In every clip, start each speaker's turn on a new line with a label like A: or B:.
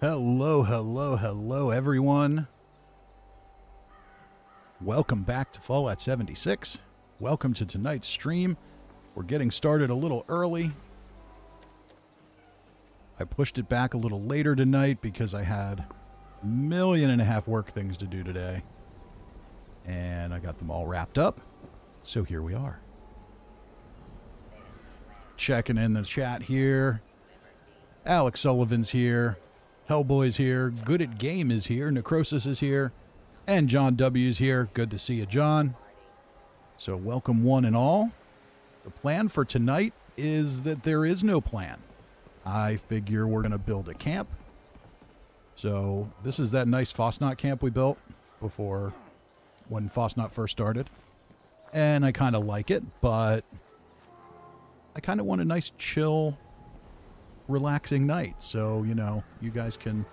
A: Hello, hello, hello, everyone. Welcome back to Fallout 76. Welcome to tonight's stream. We're getting started a little early. I pushed it back a little later tonight because I had 1.5 million work things to do today. And I got them all wrapped up. So here we are. Checking in the chat here. Alex Sullivan's here. Hellboy's here. Good at Game is here. Necrosis is here. And John W's here. Good to see you, John. So welcome one and all. The plan for tonight is that there is no plan. I figure we're going to build a camp. So this is that nice Fosnot camp we built before when Fosnot first started. And I kind of like it, but I kind of want a nice chill, relaxing night. So, you know, you guys can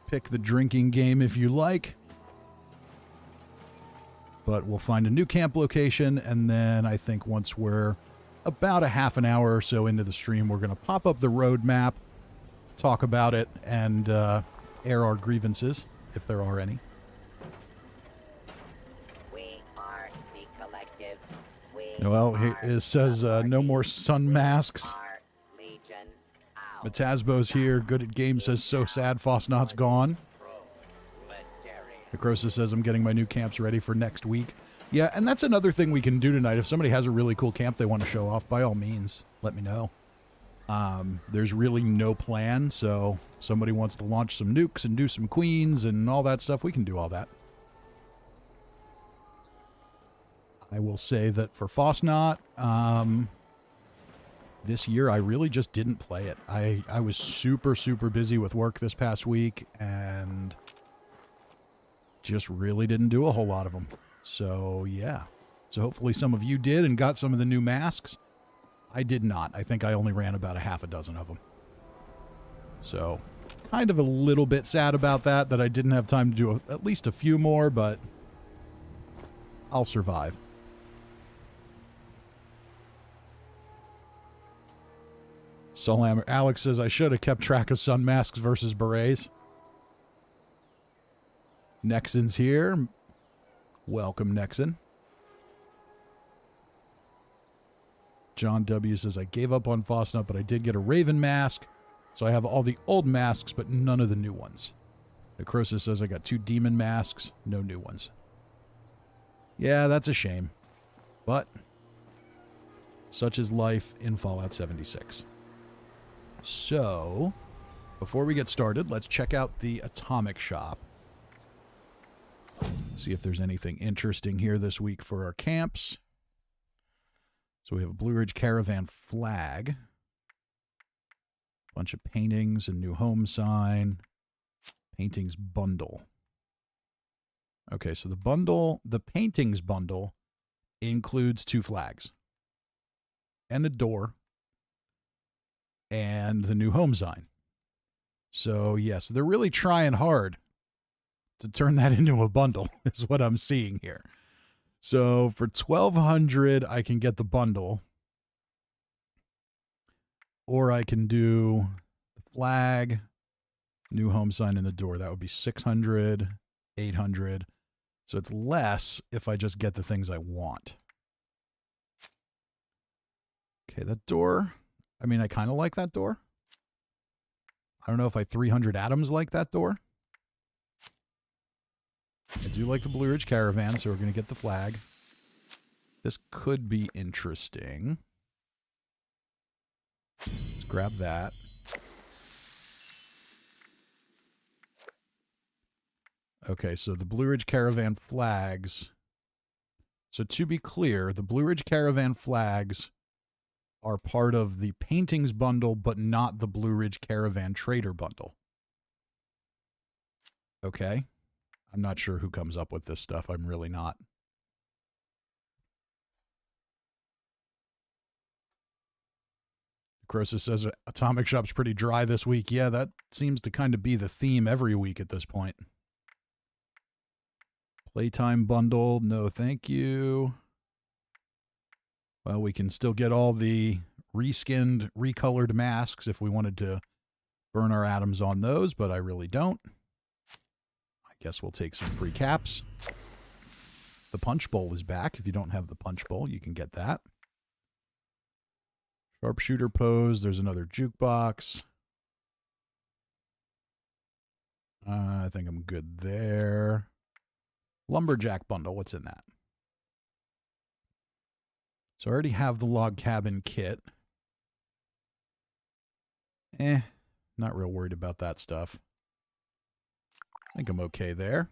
A: pick the drinking game if you like. But we'll find a new camp location, and then I think once we're about a half an hour or so into the stream, we're going to pop up the roadmap, talk about it, and air our grievances, if there are any.
B: We are the collective.
A: Well, it says no more sun masks. Metasbo's here. Good at Game says so sad Fosnot's gone. Necrosis says I'm getting my new camps ready for next week. Yeah, and that's another thing we can do tonight. If somebody has a really cool camp they want to show off, by all means, let me know. There's really no plan, so if somebody wants to launch some nukes and do some queens and all that stuff, we can do all that. I will say that for Fosnot, this year I really just didn't play it. I was super busy with work this past week and just really didn't do a whole lot of them. So yeah, so hopefully some of you did and got some of the new masks. I did not. I think I only ran about a half a dozen of them. So kind of a little bit sad about that I didn't have time to do at least a few more, but I'll survive. Soulhammer Alex says I should have kept track of sun masks versus berets. Nexon's here. Welcome, Nexon. John W. says I gave up on Fosnot, but I did get a Raven mask. So I have all the old masks, but none of the new ones. Necrosis says I got 2 demon masks, no new ones. Yeah, that's a shame. But such is life in Fallout 76. So, before we get started, let's check out the Atomic Shop. See if there's anything interesting here this week for our camps. So we have a Blue Ridge Caravan flag. Bunch of paintings, a new home sign. Paintings bundle. Okay, so the paintings bundle includes 2 flags. And a door. And the new home sign. So, yes, they're really trying hard to turn that into a bundle, is what I'm seeing here. So, for 1,200, I can get the bundle. Or I can do the flag, new home sign, and the door. That would be 600, 800. So, it's less if I just get the things I want. Okay, that door... I mean, I kind of like that door. I don't know if I 300 atoms like that door. I do like the Blue Ridge Caravan, so we're going to get the flag. This could be interesting. Let's grab that. Okay, so the Blue Ridge Caravan flags. So to be clear, the Blue Ridge Caravan flags are part of the paintings bundle, but not the Blue Ridge Caravan Trader bundle. Okay. I'm not sure who comes up with this stuff. I'm really not. Croesus says Atomic Shop's pretty dry this week. Yeah, that seems to kind of be the theme every week at this point. Playtime bundle. No, thank you. Well, we can still get all the reskinned, recolored masks if we wanted to burn our atoms on those, but I really don't. I guess we'll take some free caps. The punch bowl is back. If you don't have the punch bowl, you can get that. Sharpshooter pose. There's another jukebox. I think I'm good there. Lumberjack bundle. What's in that? So I already have the log cabin kit. Not real worried about that stuff. I think I'm okay there.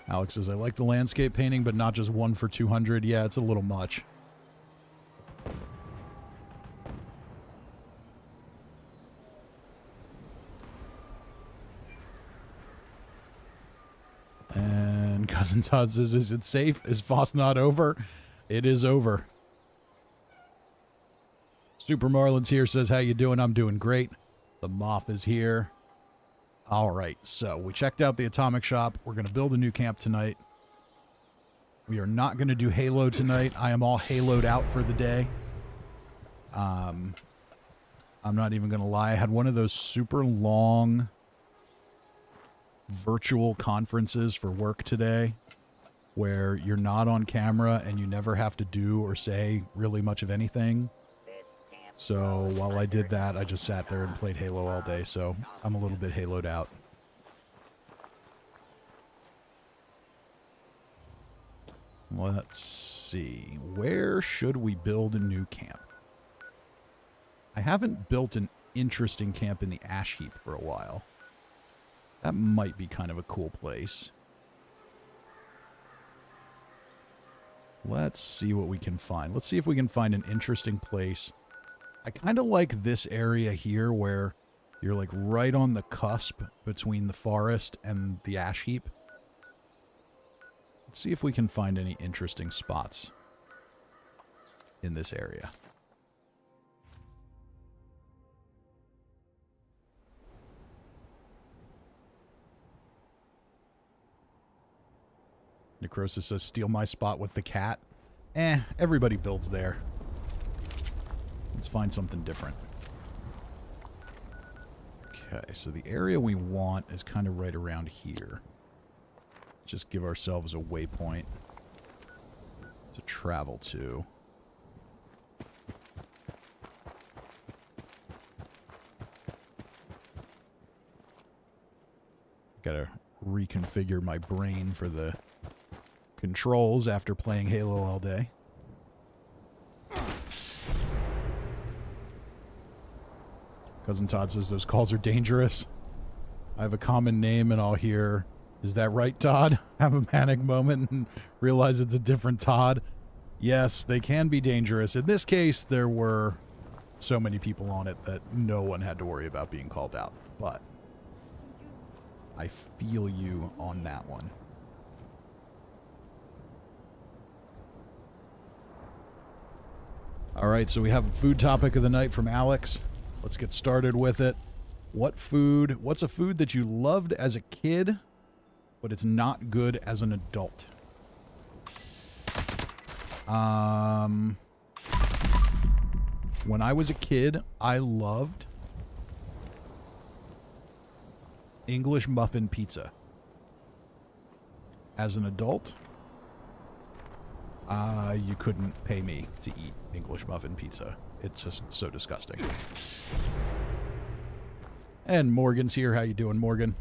A: Alex says, I like the landscape painting, but not just 1 for 200. Yeah, it's a little much. And Cousin Todd says, is it safe? Is Foss not over? It is over. Super Marlins here says, how you doing? I'm doing great. The Moth is here. All right, so we checked out the Atomic Shop. We're going to build a new camp tonight. We are not going to do Halo tonight. I am all Halo'd out for the day. I'm not even going to lie. I had one of those super long virtual conferences for work today where you're not on camera and you never have to do or say really much of anything. So while I did that, I just sat there and played Halo all day, so I'm a little bit Halo'd out. Let's see. Where should we build a new camp? I haven't built an interesting camp in the ash heap for a while. That might be kind of a cool place. Let's see what we can find. Let's see if we can find an interesting place. I kind of like this area here where you're like right on the cusp between the forest and the ash heap. Let's see if we can find any interesting spots in this area. Necrosis says, steal my spot with the cat. Everybody builds there. Let's find something different. Okay, so the area we want is kind of right around here. Just give ourselves a waypoint to travel to. Gotta reconfigure my brain for the controls after playing Halo all day. Cousin Todd says those calls are dangerous. I have a common name and I'll hear, is that right, Todd? Have a panic moment and realize it's a different Todd. Yes, they can be dangerous. In this case, there were so many people on it that no one had to worry about being called out. But I feel you on that one. All right, so we have a food topic of the night from Alex. Let's get started with it. What's a food that you loved as a kid, but it's not good as an adult? When I was a kid, I loved English muffin pizza. As an adult, you couldn't pay me to eat English muffin pizza. It's just so disgusting. And Morgan's here. How you doing, Morgan?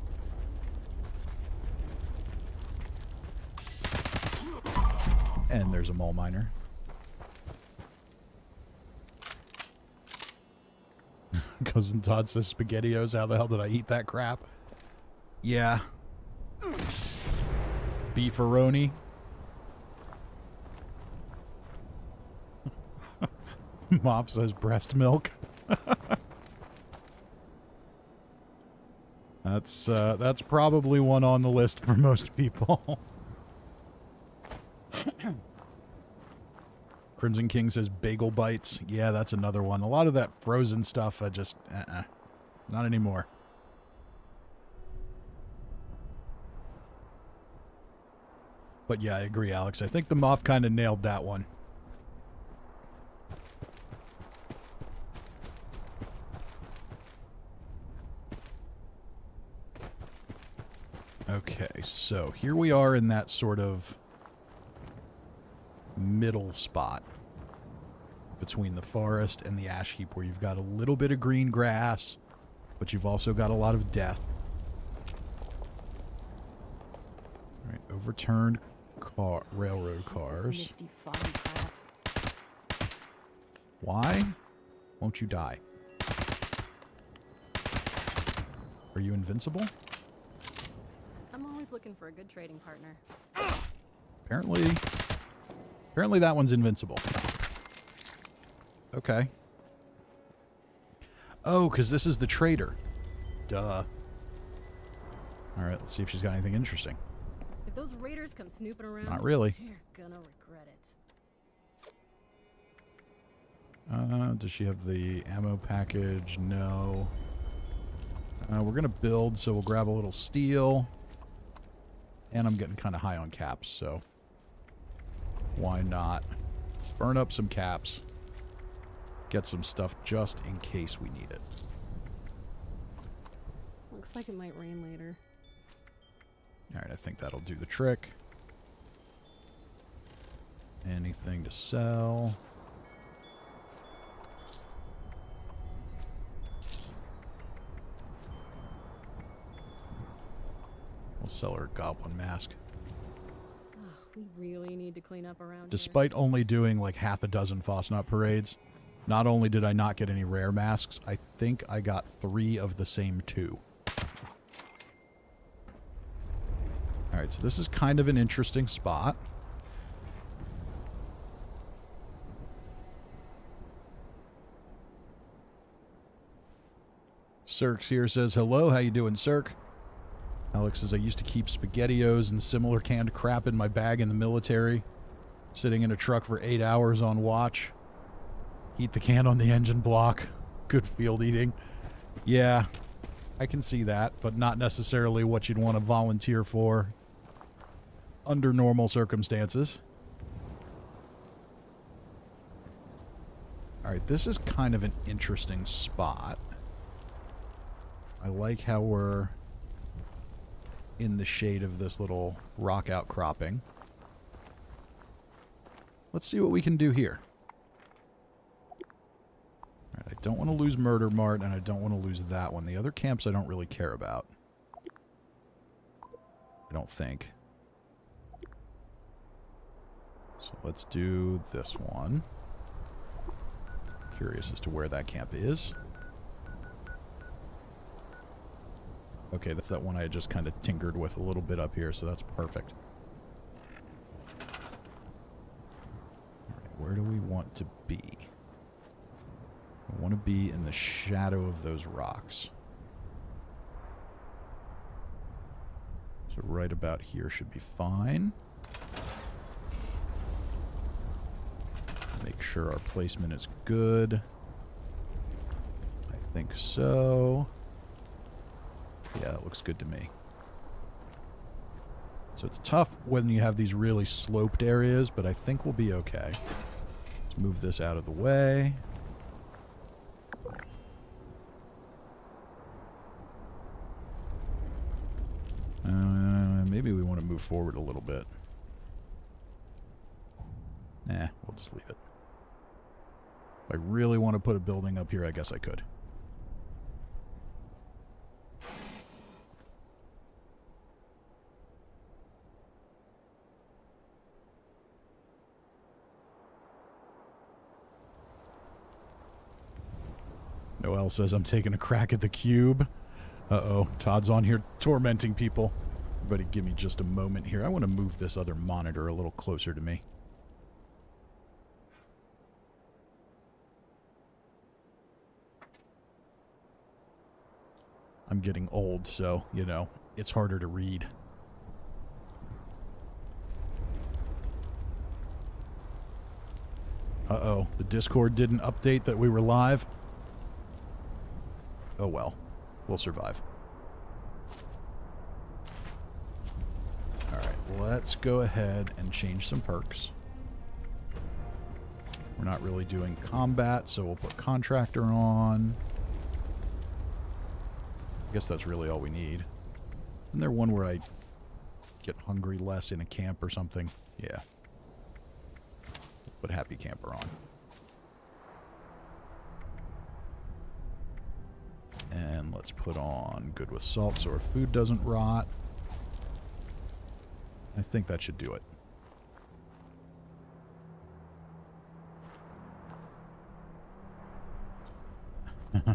A: And there's a mole miner. Cousin Todd says SpaghettiOs. How the hell did I eat that crap? Yeah. Beefaroni. Mop says breast milk. That's probably one on the list for most people. Crimson King says bagel bites. Yeah, that's another one. A lot of that frozen stuff, I just, not anymore. But yeah, I agree, Alex. I think the Moth kind of nailed that one. Okay, so here we are in that sort of middle spot between the forest and the ash heap where you've got a little bit of green grass, but you've also got a lot of death. All right, overturned railroad cars. Why won't you die? Are you invincible?
C: I'm always looking for a good trading partner.
A: Apparently that one's invincible. Okay. Oh, because this is the trader. Duh. All right, let's see if she's got anything interesting.
C: If those raiders come snooping around,
A: Not really.
C: you're gonna regret it.
A: Does she have the ammo package? No. We're going to build, so we'll grab a little steel. And I'm getting kind of high on caps, so why not? Burn up some caps. Get some stuff just in case we need it.
C: Looks like it might rain later.
A: Alright, I think that'll do the trick. Anything to sell? We'll sell her a goblin mask.
C: We really need to clean up around
A: Despite only doing like half a dozen Fosnot parades, not only did I not get any rare masks, I think I got 3 of the same 2. Alright, so this is kind of an interesting spot. Cirque's here says, hello, how you doing, Cirque? Alex says, I used to keep SpaghettiOs and similar canned crap in my bag in the military, sitting in a truck for 8 hours on watch. Eat the can on the engine block. Good field eating. Yeah, I can see that, but not necessarily what you'd want to volunteer for under normal circumstances. Alright, this is kind of an interesting spot. I like how we're in the shade of this little rock outcropping. Let's see what we can do here. All right, I don't want to lose Murder Mart, and I don't want to lose that one. The other camps I don't really care about. I don't think. So let's do this one. Curious as to where that camp is. Okay, that's that one I had just kind of tinkered with a little bit up here, so that's perfect. Alright, where do we want to be? I want to be in the shadow of those rocks. So right about here should be fine. Make sure our placement is good. I think so. Yeah, that looks good to me. So it's tough when you have these really sloped areas, but I think we'll be okay. Let's move this out of the way. Maybe we want to move forward a little bit. Nah, we'll just leave it. If I really want to put a building up here, I guess I could. Noel says I'm taking a crack at the cube. Uh-oh, Todd's on here tormenting people. Everybody give me just a moment here. I want to move this other monitor a little closer to me. I'm getting old, so, you know, it's harder to read. Uh-oh, the Discord didn't update that we were live. Oh well, we'll survive. Alright, let's go ahead and change some perks. We're not really doing combat, so we'll put contractor on. I guess that's really all we need. Isn't there one where I get hungry less in a camp or something? Yeah. Put happy camper on. And let's put on good with salt so our food doesn't rot. I think that should do it.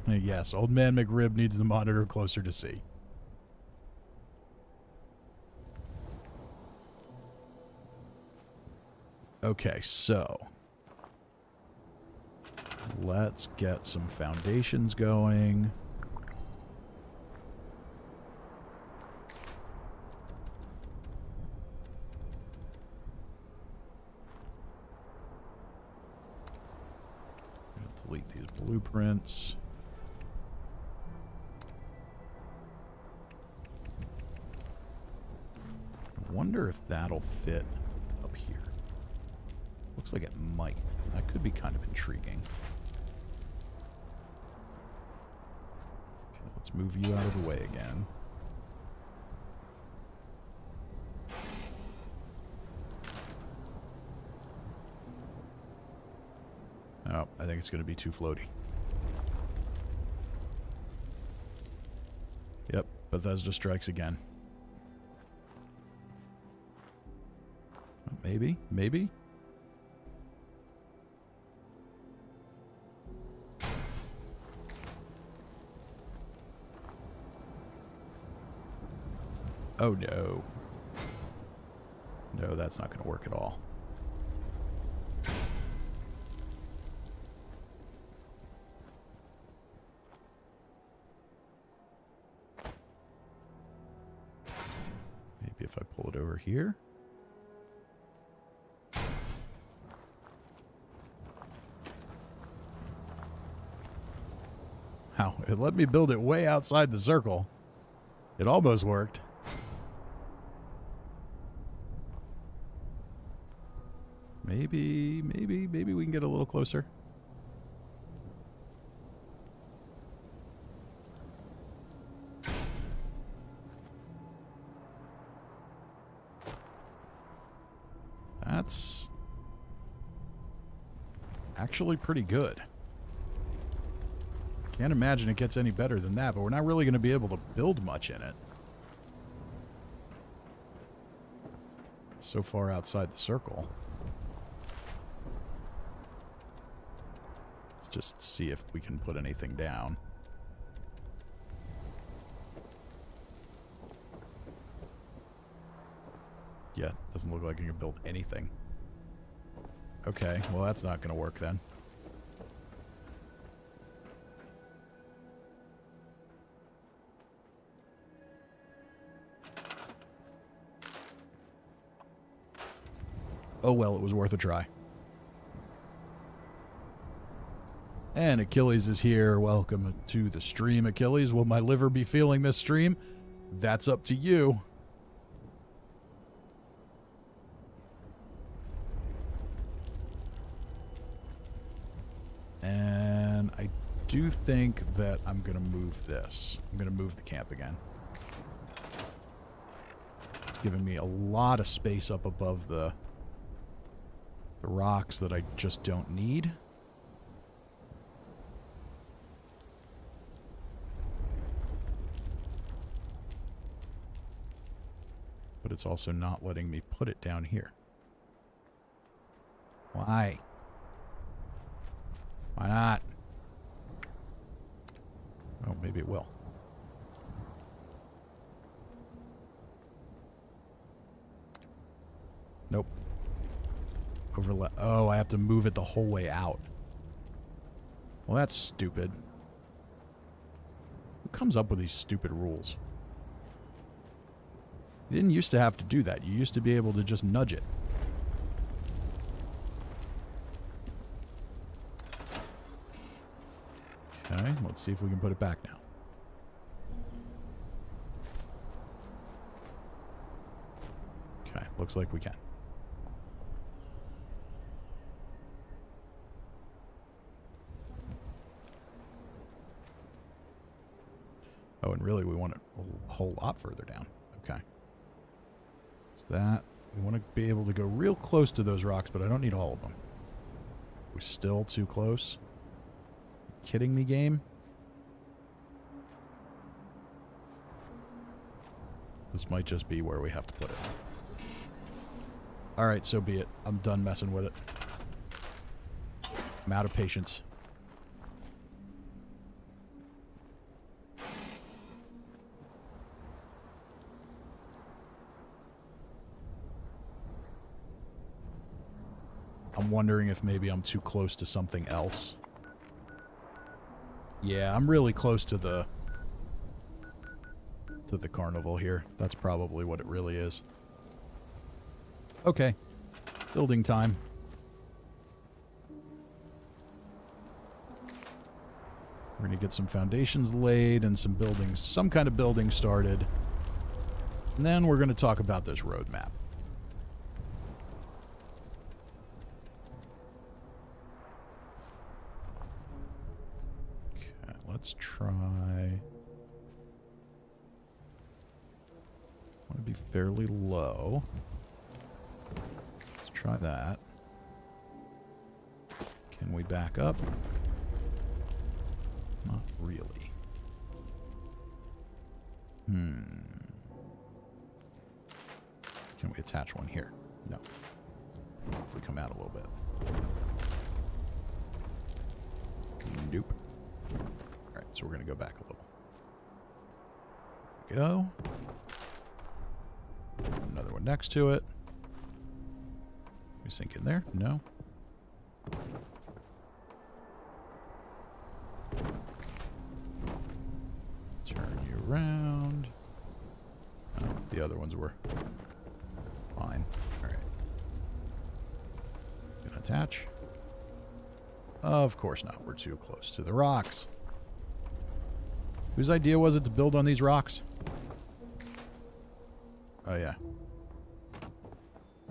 A: Yes, old man McRib needs the monitor closer to see. Okay, so let's get some foundations going. Delete these blueprints. I wonder if that'll fit up here. Looks like it might. That could be kind of intriguing. Okay, let's move you out of the way again. Oh, I think it's going to be too floaty. Yep, Bethesda strikes again. Maybe, maybe. Oh no. No, that's not going to work at all. Maybe if I pull it over here. Wow, it let me build it way outside the circle. It almost worked. Maybe we can get a little closer. That's actually pretty good. Can't imagine it gets any better than that, but we're not really going to be able to build much in it. It's so far outside the circle. Let's just see if we can put anything down. Yeah, doesn't look like you can build anything. Okay, well that's not going to work then. Oh well, it was worth a try. And Achilles is here. Welcome to the stream, Achilles. Will my liver be feeling this stream? That's up to you. And I do think that I'm going to move this. I'm going to move the camp again. It's giving me a lot of space up above the rocks that I just don't need. But it's also not letting me put it down here. Why? Why not? Oh, maybe it will. Nope. Overlap. Oh, I have to move it the whole way out. Well, that's stupid. Who comes up with these stupid rules? You didn't used to have to do that. You used to be able to just nudge it. Okay, let's see if we can put it back now. Okay. Looks like we can. Oh, and really we want it a whole lot further down. Okay. So that, we want to be able to go real close to those rocks, but I don't need all of them. We're still too close. Kidding me, game? This might just be where we have to put it. Alright, so be it. I'm done messing with it. I'm out of patience. I'm wondering if maybe I'm too close to something else. Yeah, I'm really close to the carnival here. That's probably what it really is. Okay. Building time. We're going to get some foundations laid and some buildings, some kind of building started. And then we're going to talk about this roadmap. Okay, let's try... I want to be fairly low. Let's try that. Can we back up? Not really. Can we attach one here? No. If we come out a little bit. Nope. Alright, so we're going to go back a little. There we go. Another one next to it. Can we sink in there? No. Turn you around. Oh, the other ones were fine. Alright. Gonna attach. Of course not. We're too close to the rocks. Whose idea was it to build on these rocks? Oh, yeah.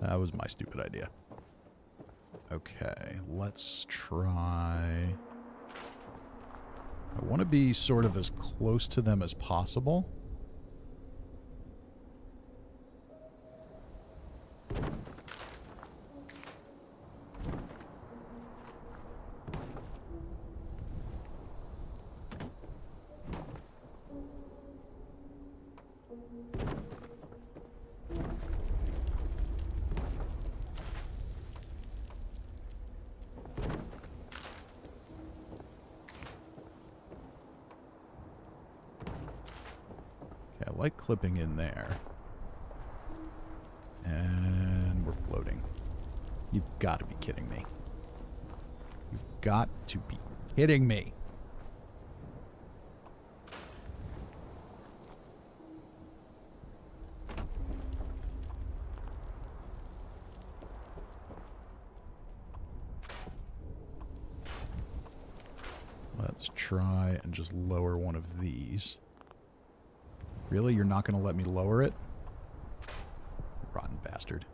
A: That was my stupid idea. Okay, let's try... I want to be sort of as close to them as possible. I like clipping in there. And we're floating. You've got to be kidding me. You've got to be kidding me. Let's try and just lower one of these. Really? You're not going to let me lower it? Rotten bastard.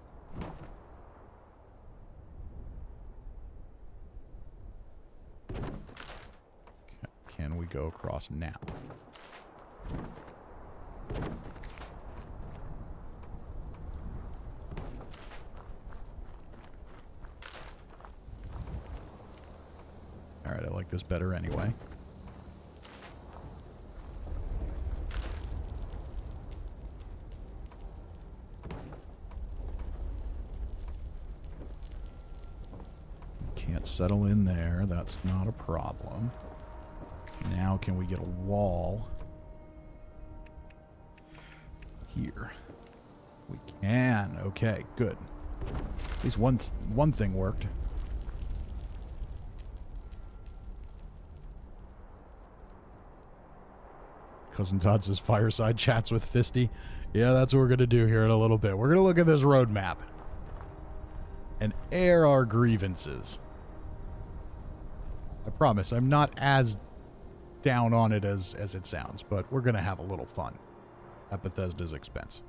A: Can we go across now? Alright, I like this better anyway. Can't settle in there. That's not a problem. Now can we get a wall here? We can. Okay, good. At least one thing worked. Cousin Todd says fireside chats with Fisty. Yeah, that's what we're going to do here in a little bit. We're going to look at this roadmap and air our grievances. I promise I'm not as down on it as it sounds, but we're going to have a little fun at Bethesda's expense.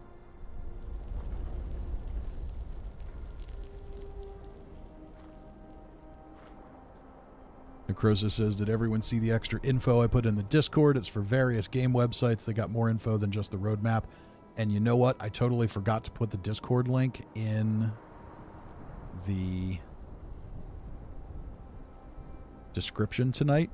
A: Necrosis says, did everyone see the extra info I put in the Discord? It's for various game websites. They got more info than just the roadmap. And you know what? I totally forgot to put the Discord link in the description tonight.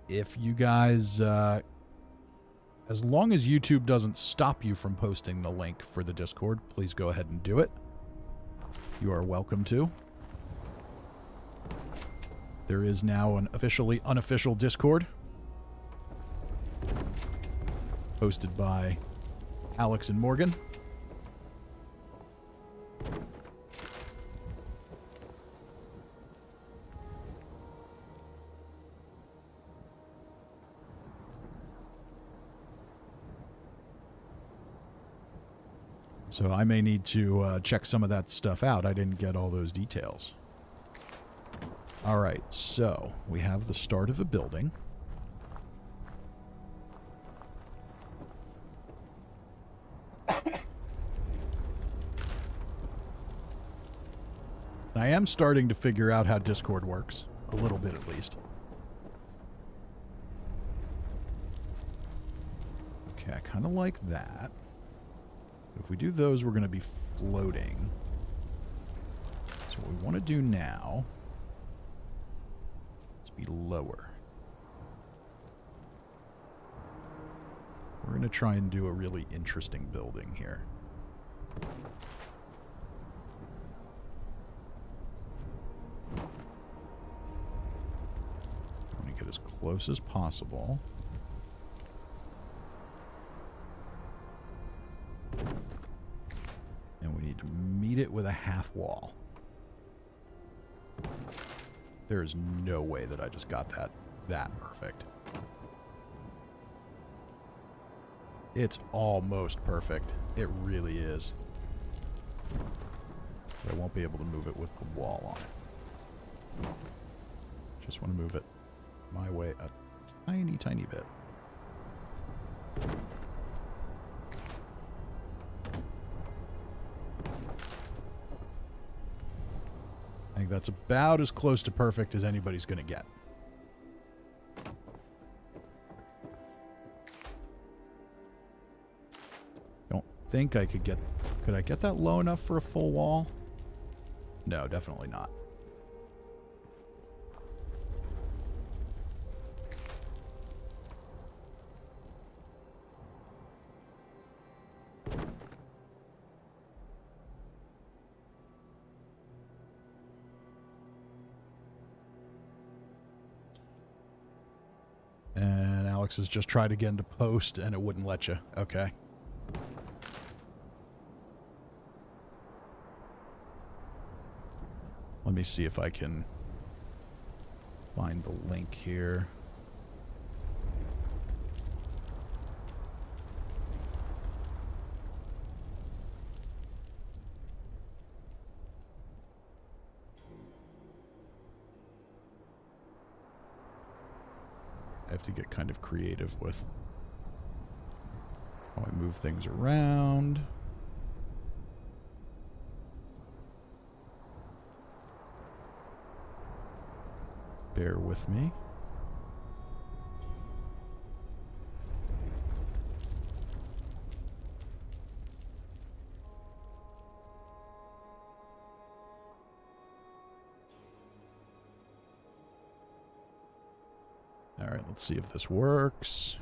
A: If you guys, as long as YouTube doesn't stop you from posting the link for the Discord, please go ahead and do it. You are welcome to. There is now an officially unofficial Discord hosted by Alex and Morgan. So I may need to check some of that stuff out. I didn't get all those details. All right, so we have the start of a building. I am starting to figure out how Discord works, a little bit at least. Okay, I kind of like that. If we do those, we're going to be floating. So what we want to do now is be lower. We're going to try and do a really interesting building here. I want to get as close as possible. And we need to meet it with a half wall. There is no way that I just got that perfect. It's almost perfect. It really is. But I won't be able to move it with the wall on it. Just want to move it my way a tiny, tiny bit. I think that's about as close to perfect as anybody's going to get. Don't think I could get... Could I get that low enough for a full wall? No, definitely not. And Alex has just tried again to post, and it wouldn't let you. Okay. Let me see if I can find the link here. I have to get kind of creative with how I move things around. Bear with me. All right, let's see if this works.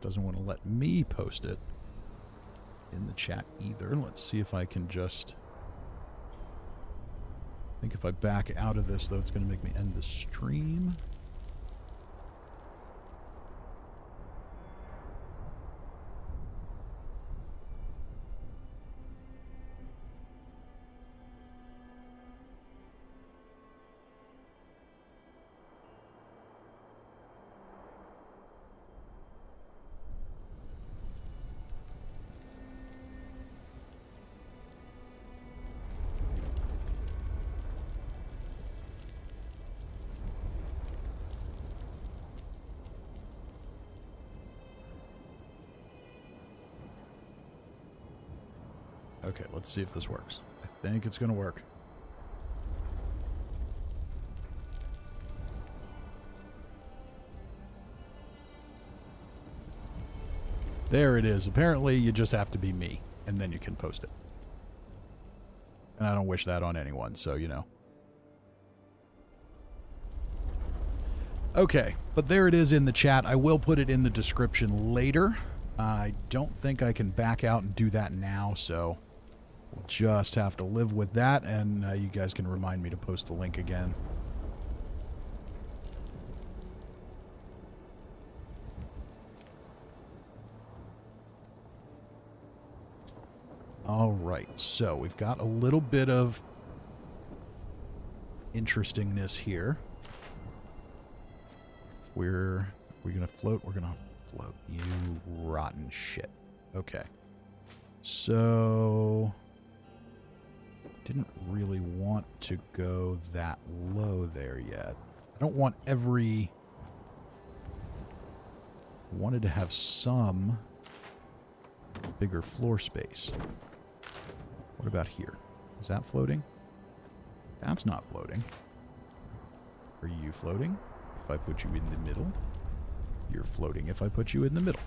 A: Doesn't want to let me post it in the chat either. Let's see if I can just... I think if I back out of this, though, it's going to make me end the stream. Okay, let's see if this works. I think it's going to work. There it is. Apparently, you just have to be me, and then you can post it. And I don't wish that on anyone, so you know. Okay, but there it is in the chat. I will put it in the description later. I don't think I can back out and do that now, so we'll just have to live with that, and you guys can remind me to post the link again. All right, so we've got a little bit of interestingness here. We're gonna float. We're gonna float. You rotten shit. Okay. So didn't really want to go that low there yet. I don't want every. Wanted to have some bigger floor space. What about here? Is that floating? That's not floating. Are you floating? If I put you in the middle? You're floating if I put you in the middle.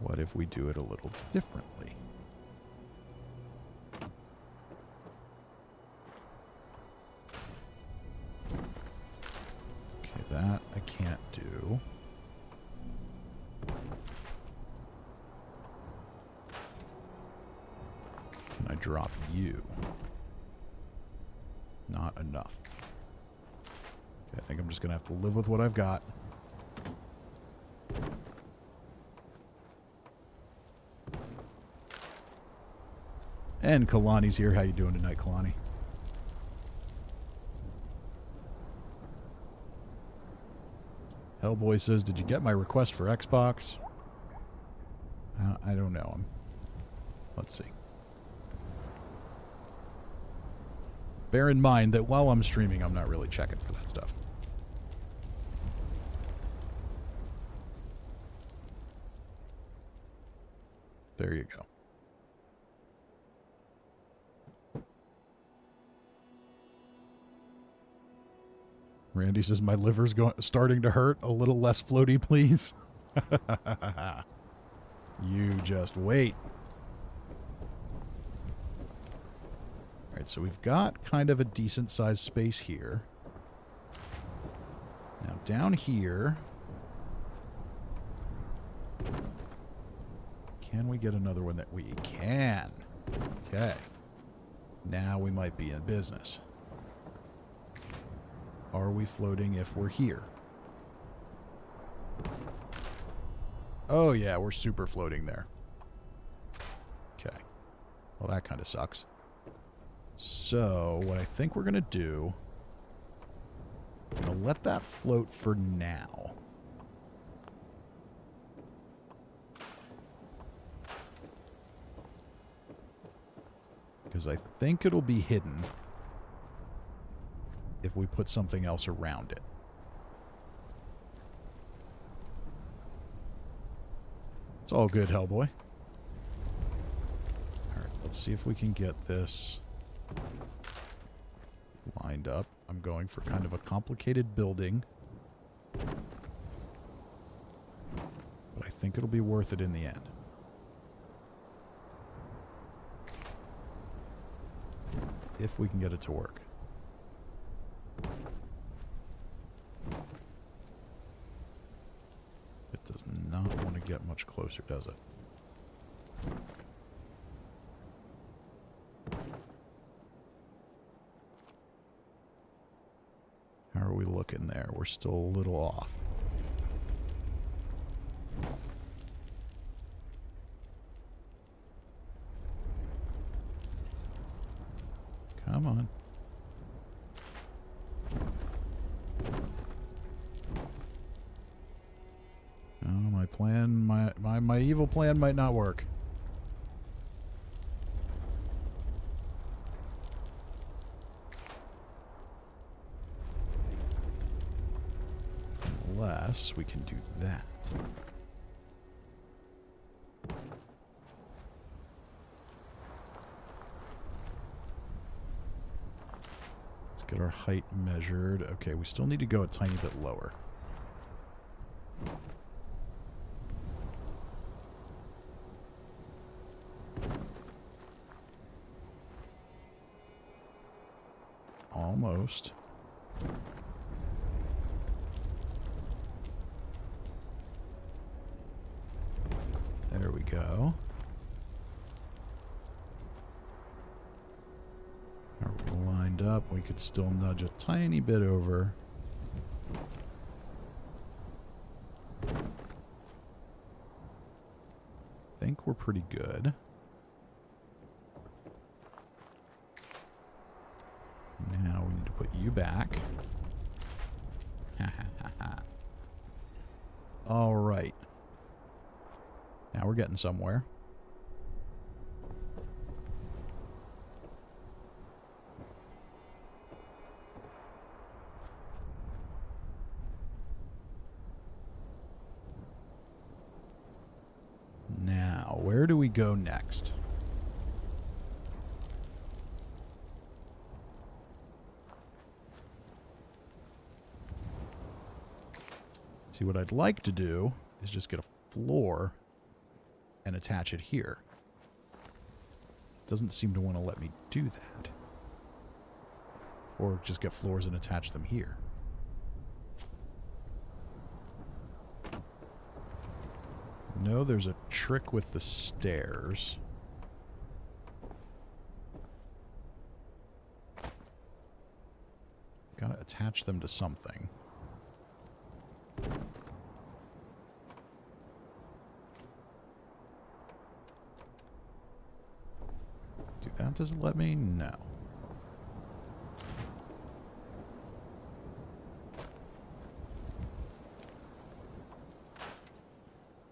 A: What if we do it a little differently? Okay, that I can't do. Can I drop you? Not enough. Okay, I think I'm just going to have to live with what I've got. And Kalani's here. How you doing tonight, Kalani? Hellboy says, did you get my request for Xbox? I don't know. Let's see. Bear in mind that while I'm streaming, I'm not really checking for that stuff. There you go. Randy says, my liver's starting to hurt. A little less floaty, please. You just wait. All right, so we've got kind of a decent sized space here. Now down here, can we get another one that we can? Okay. Now we might be in business. Are we floating if we're here? Oh yeah, we're super floating there. Okay. Well, that kind of sucks. So, what I think we're going to do, I'm going to let that float for now. Because I think it'll be hidden if we put something else around it. It's all good, Hellboy. Alright, let's see if we can get this lined up. I'm going for kind of a complicated building, but I think it'll be worth it in the end. If we can get it to work. It does not want to get much closer, does it? How are we looking there? We're still a little off. Come on. Oh, my plan, my evil plan might not work. Unless we can do that. Let's get our height measured. Okay, we still need to go a tiny bit lower. Almost. There we go. Are we lined up? We could still nudge a tiny bit over. I think we're pretty good. Now we need to put you back. All right. Now we're getting somewhere. Now, where do we go next? See, what I'd like to do is just get a floor and attach it here. Doesn't seem to want to let me do that. Or just get floors and attach them here. No, there's a trick with the stairs. Gotta attach them to something. That doesn't let me? No.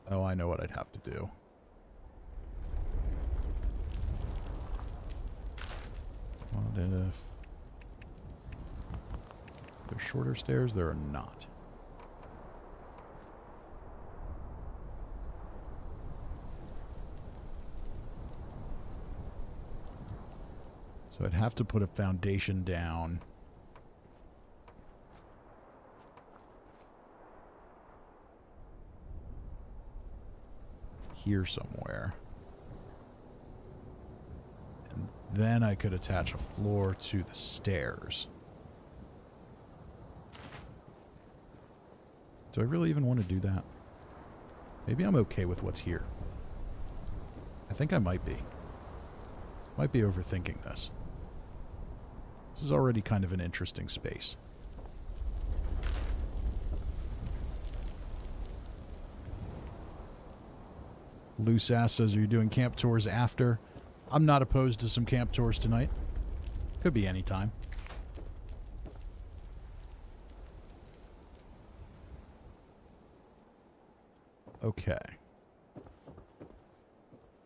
A: Oh, I know what I'd have to do. What if... There's shorter stairs? There are not. So I'd have to put a foundation down here somewhere. And then I could attach a floor to the stairs. Do I really even want to do that? Maybe I'm okay with what's here. I think I might be. Might be overthinking this. This is already kind of an interesting space. Loose Ass says, are you doing camp tours after? I'm not opposed to some camp tours tonight. Could be any time. Okay.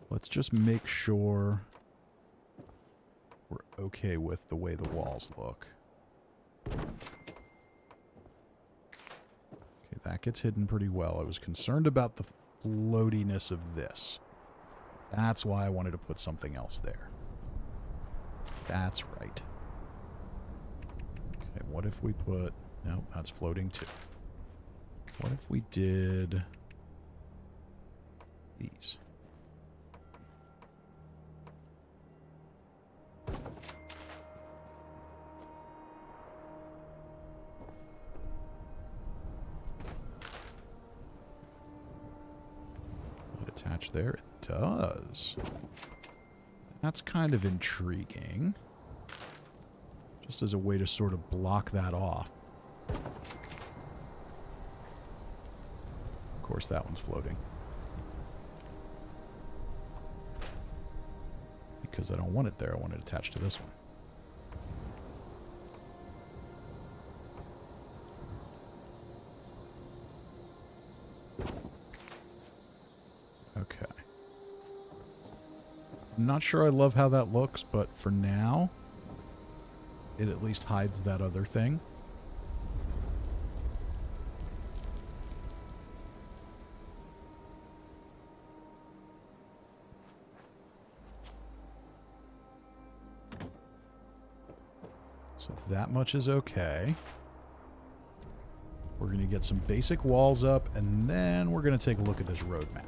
A: Let's just make sure we're okay with the way the walls look. Okay, that gets hidden pretty well. I was concerned about the floatiness of this. That's why I wanted to put something else there. That's right. Okay, what if we put... No, that's floating too. What if we did... these? Attach there? It does. That's kind of intriguing. Just as a way to sort of block that off. Of course, that one's floating. Because I don't want it there. I want it attached to this one. Okay. I'm not sure I love how that looks, but for now, it at least hides that other thing. So that much is okay. We're going to get some basic walls up, and then we're going to take a look at this roadmap.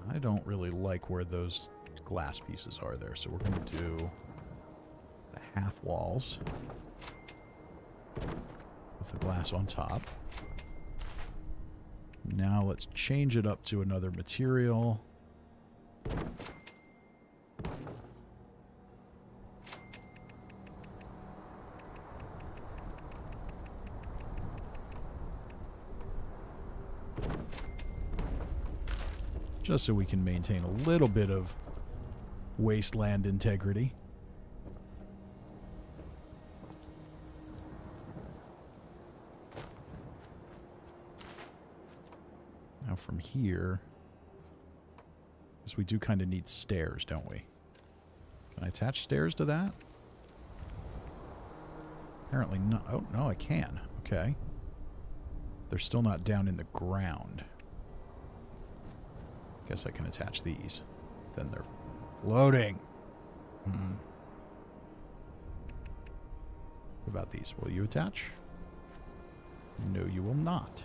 A: I don't really like where those glass pieces are there, so we're going to do the half walls with the glass on top. Now let's change it up to another material. Just so we can maintain a little bit of wasteland integrity. Now from here, because we do kind of need stairs, don't we? Can I attach stairs to that? Apparently not. Oh, no, I can. Okay. They're still not down in the ground. Guess I can attach these. Then they're floating. What about these? Will you attach? No, you will not.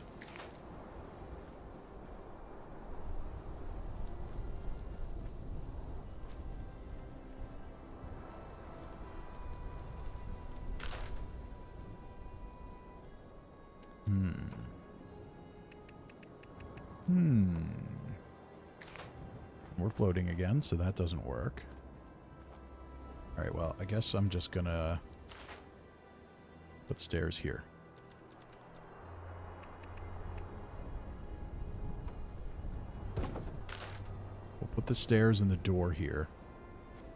A: We're floating again, so that doesn't work. Alright, well, I guess I'm just gonna put stairs here. We'll put the stairs and the door here.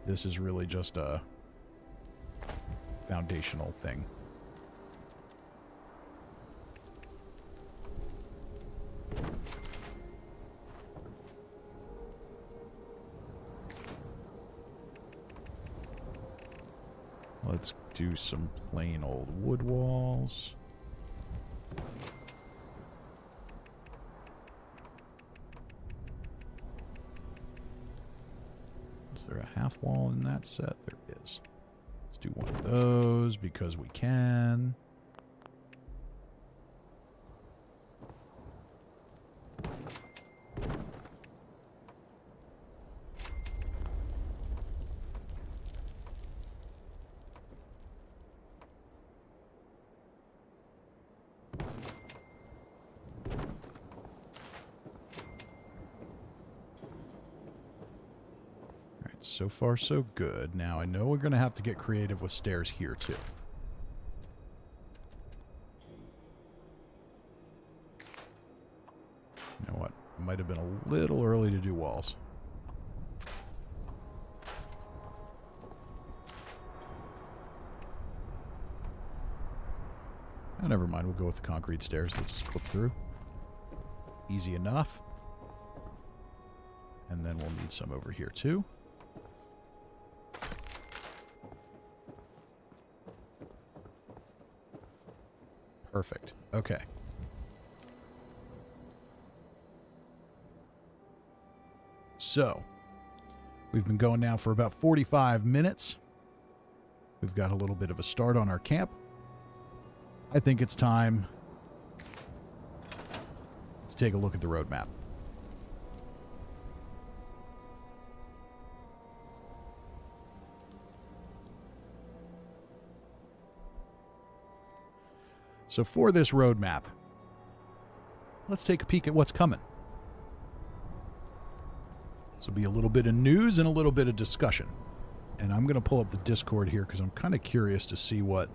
A: This is really just a foundational thing. Let's do some plain old wood walls. Is there a half wall in that set? There is. Let's do one of those because we can. So far, so good. Now, I know we're going to have to get creative with stairs here, too. You know what? Might have been a little early to do walls. Oh, never mind. We'll go with the concrete stairs. Let's just clip through. Easy enough. And then we'll need some over here, too. Perfect. Okay. So, we've been going now for about 45 minutes. We've got a little bit of a start on our camp. I think it's time to take a look at the roadmap. So for this roadmap, let's take a peek at what's coming. This will be a little bit of news and a little bit of discussion. And I'm going to pull up the Discord here because I'm kind of curious to see what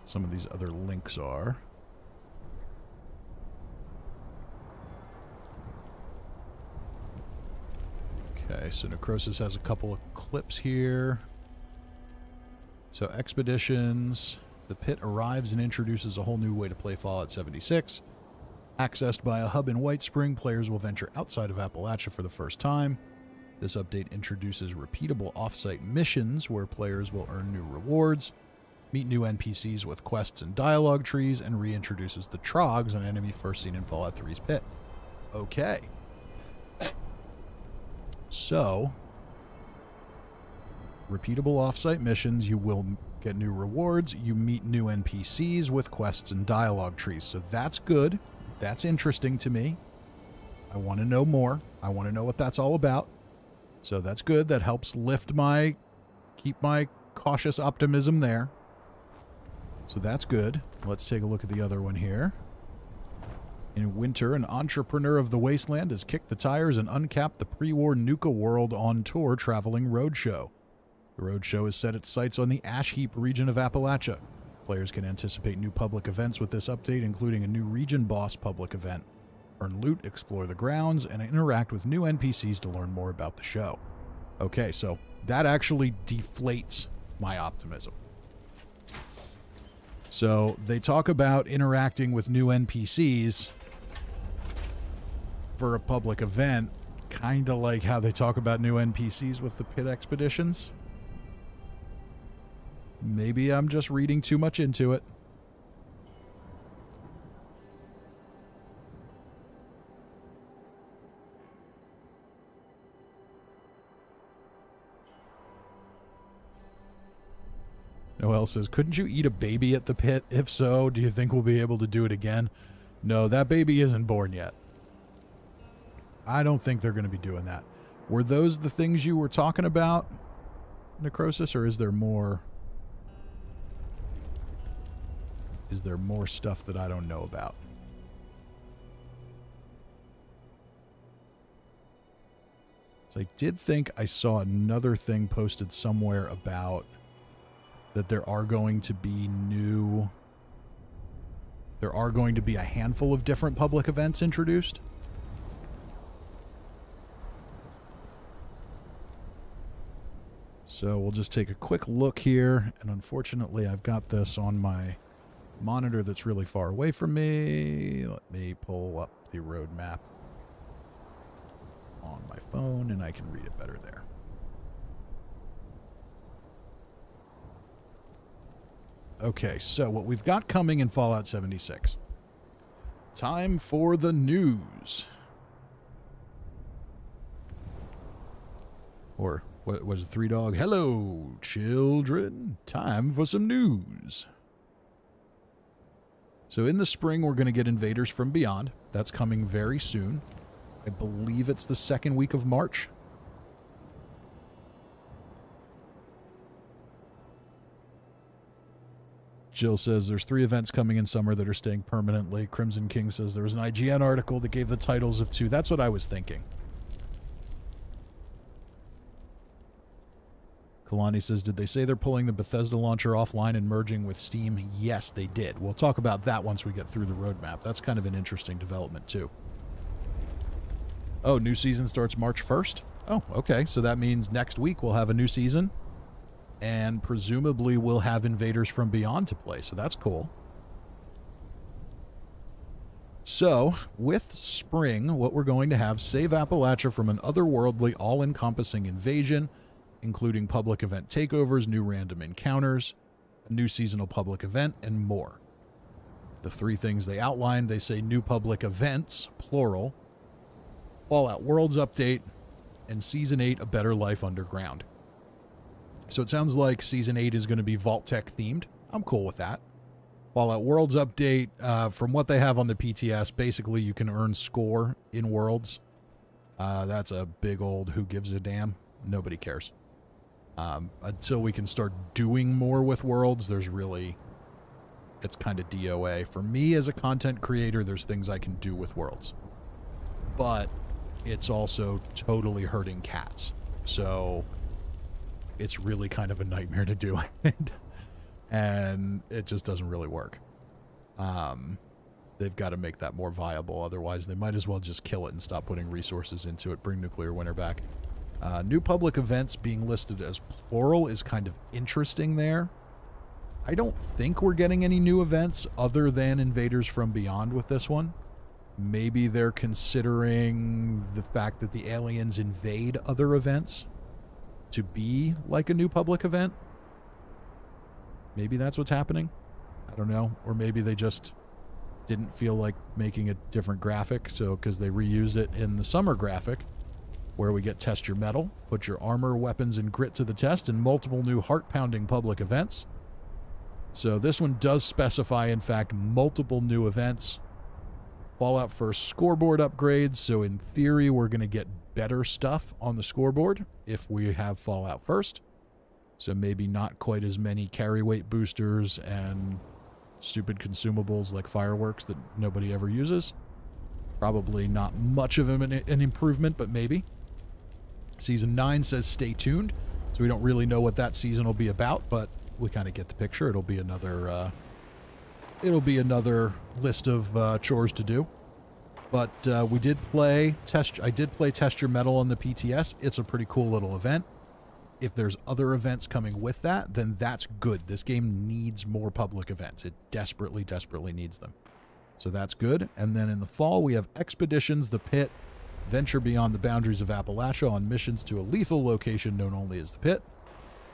A: some of these other links are. Okay, so Necrosis has a couple of clips here. So expeditions. The pit arrives and introduces a whole new way to play Fallout 76. Accessed by a hub in White Spring, players will venture outside of Appalachia for the first time. This update introduces repeatable off-site missions where players will earn new rewards, meet new NPCs with quests and dialogue trees, and reintroduces the Trogs, an enemy first seen in Fallout 3's pit. Okay. So, repeatable off-site missions, you will get new rewards, you meet new NPCs with quests and dialogue trees. So that's good. That's interesting to me. I want to know more. I want to know what that's all about. So that's good. That helps keep my cautious optimism there. So that's good. Let's take a look at the other one here. In winter, an entrepreneur of the wasteland has kicked the tires and uncapped the pre-war Nuka World on tour traveling roadshow. The roadshow has set its sights on the Ash Heap region of Appalachia. Players can anticipate new public events with this update, including a new region boss public event. Earn loot, explore the grounds, and interact with new NPCs to learn more about the show. Okay, so that actually deflates my optimism. So they talk about interacting with new NPCs for a public event, kind of like how they talk about new NPCs with the pit expeditions. Maybe I'm just reading too much into it. Noel says, couldn't you eat a baby at the pit? If so, do you think we'll be able to do it again? No, that baby isn't born yet. I don't think they're going to be doing that. Were those the things you were talking about, Necrosis, or is there more? Is there more stuff that I don't know about? So I did think I saw another thing posted somewhere about that there are going to be a handful of different public events introduced. So we'll just take a quick look here, and unfortunately I've got this on my monitor that's really far away from me. Let me pull up the road map on my phone and I can read it better there. Okay, so what we've got coming in Fallout 76. Time for the news. Or, what was it, Three Dog? Hello, children. Time for some news. So in the spring, we're going to get Invaders from Beyond. That's coming very soon. I believe it's the second week of March. Jill says there's 3 events coming in summer that are staying permanently. Crimson King says there was an IGN article that gave the titles of 2. That's what I was thinking. Kalani says, did they say they're pulling the Bethesda launcher offline and merging with Steam? Yes, they did. We'll talk about that once we get through the roadmap. That's kind of an interesting development, too. Oh, new season starts March 1st? Oh, okay. So that means next week we'll have a new season. And presumably we'll have Invaders from Beyond to play. So that's cool. So, with spring, what we're going to have, save Appalachia from an otherworldly, all-encompassing invasion, including public event takeovers, new random encounters, a new seasonal public event, and more. The 3 things they outlined, they say new public events, plural, Fallout Worlds Update, and Season 8, A Better Life Underground. So it sounds like Season 8 is going to be Vault-Tec themed. I'm cool with that. Fallout Worlds Update, from what they have on the PTS, basically you can earn score in Worlds. That's a big old who gives a damn. Nobody cares. Until we can start doing more with Worlds, it's kind of DOA. For me as a content creator, there's things I can do with Worlds. But it's also totally hurting cats. So it's really kind of a nightmare to do it. And it just doesn't really work. They've got to make that more viable. Otherwise, they might as well just kill it and stop putting resources into it. Bring Nuclear Winter back. New public events being listed as plural is kind of interesting there. I don't think we're getting any new events other than Invaders from Beyond with this one. Maybe they're considering the fact that the aliens invade other events to be like a new public event. Maybe that's what's happening. I don't know. Or maybe they just didn't feel like making a different graphic, so because they reused it in the summer graphic, where we get test your metal, put your armor, weapons, and grit to the test in multiple new heart-pounding public events. So this one does specify, in fact, multiple new events. Fallout First scoreboard upgrades, so in theory we're going to get better stuff on the scoreboard if we have Fallout First. So maybe not quite as many carry weight boosters and stupid consumables like fireworks that nobody ever uses. Probably not much of an improvement, but maybe. Season 9 says stay tuned, so we don't really know what that season will be about, but we kind of get the picture. It'll be another list of chores to do. But I did play Test Your Metal on the PTS. It's a pretty cool little event. If there's other events coming with that, then that's good. This game needs more public events. It desperately, desperately needs them. So that's good. And then in the fall, we have Expeditions, The Pit, venture beyond the boundaries of Appalachia on missions to a lethal location known only as The Pit.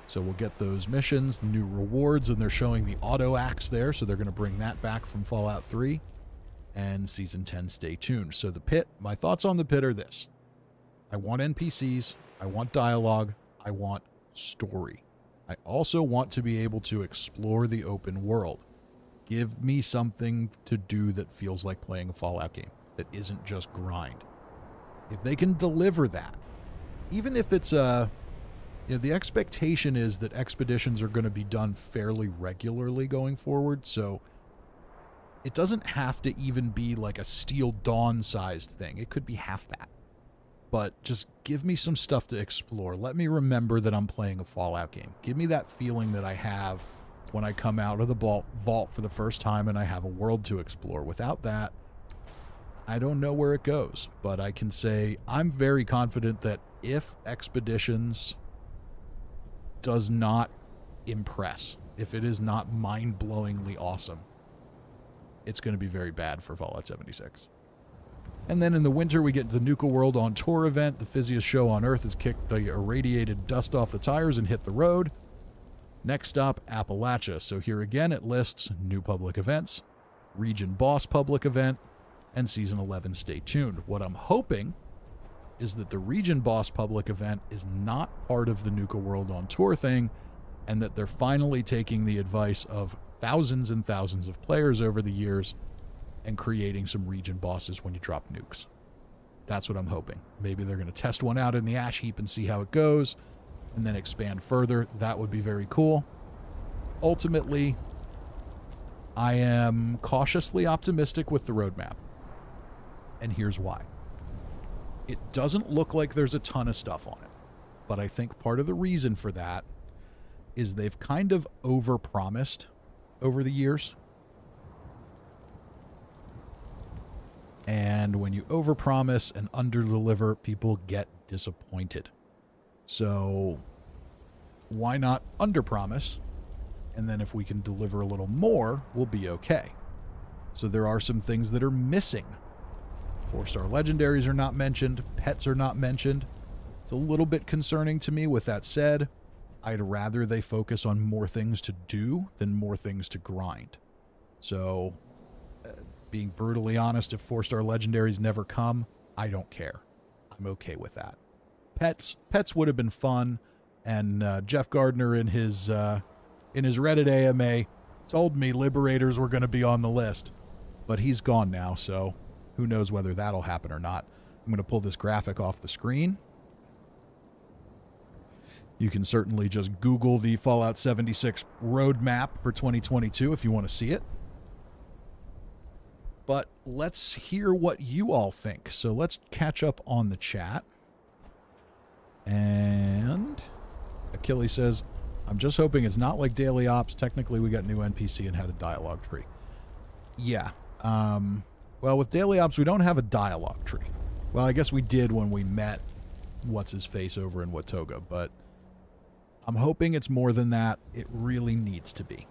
A: So we'll get those missions, new rewards, and they're showing the auto axe there, so they're going to bring that back from Fallout 3. And Season 10, stay tuned. So The Pit, my thoughts on The Pit are this. I want NPCs, I want dialogue, I want story. I also want to be able to explore the open world. Give me something to do that feels like playing a Fallout game, that isn't just grind. If they can deliver that, even if it's the expectation is that expeditions are going to be done fairly regularly going forward, so it doesn't have to even be like a Steel Dawn sized thing. It could be half that. But just give me some stuff to explore. Let me remember that I'm playing a Fallout game. Give me that feeling that I have when I come out of the vault for the first time and I have a world to explore. Without that, I don't know where it goes. But I can say I'm very confident that if Expeditions does not impress, if it is not mind-blowingly awesome, it's going to be very bad for Fallout 76. And then in the winter, we get the Nuka World on Tour event. The fizziest show on Earth has kicked the irradiated dust off the tires and hit the road. Next stop, Appalachia. So here again, it lists new public events, Region Boss public event, and Season 11, stay tuned. What I'm hoping is that the Region Boss public event is not part of the Nuka World on Tour thing, and that they're finally taking the advice of thousands and thousands of players over the years and creating some region bosses when you drop nukes. That's what I'm hoping. Maybe they're going to test one out in the ash heap and see how it goes, and then expand further. That would be very cool. Ultimately, I am cautiously optimistic with the roadmap. And here's why. It doesn't look like there's a ton of stuff on it, but I think part of the reason for that is they've kind of overpromised over the years. And when you overpromise and underdeliver, people get disappointed. So why not underpromise? And then if we can deliver a little more, we'll be okay. So there are some things that are missing. 4-star legendaries are not mentioned. Pets are not mentioned. It's a little bit concerning to me. With that said, I'd rather they focus on more things to do than more things to grind. So being brutally honest, if 4-star legendaries never come, I don't care. I'm okay with that. Pets would have been fun, and Jeff Gardner in his Reddit AMA told me Liberators were going to be on the list, but he's gone now, so who knows whether that'll happen or not. I'm going to pull this graphic off the screen. You can certainly just Google the Fallout 76 roadmap for 2022 if you want to see it. But let's hear what you all think. So let's catch up on the chat. And Achilles says, I'm just hoping it's not like Daily Ops. Technically, we got new NPC and had a dialogue tree. Yeah. Well, with Daily Ops, we don't have a dialogue tree. Well, I guess we did when we met What's-His-Face over in Watoga, but I'm hoping it's more than that. It really needs to be.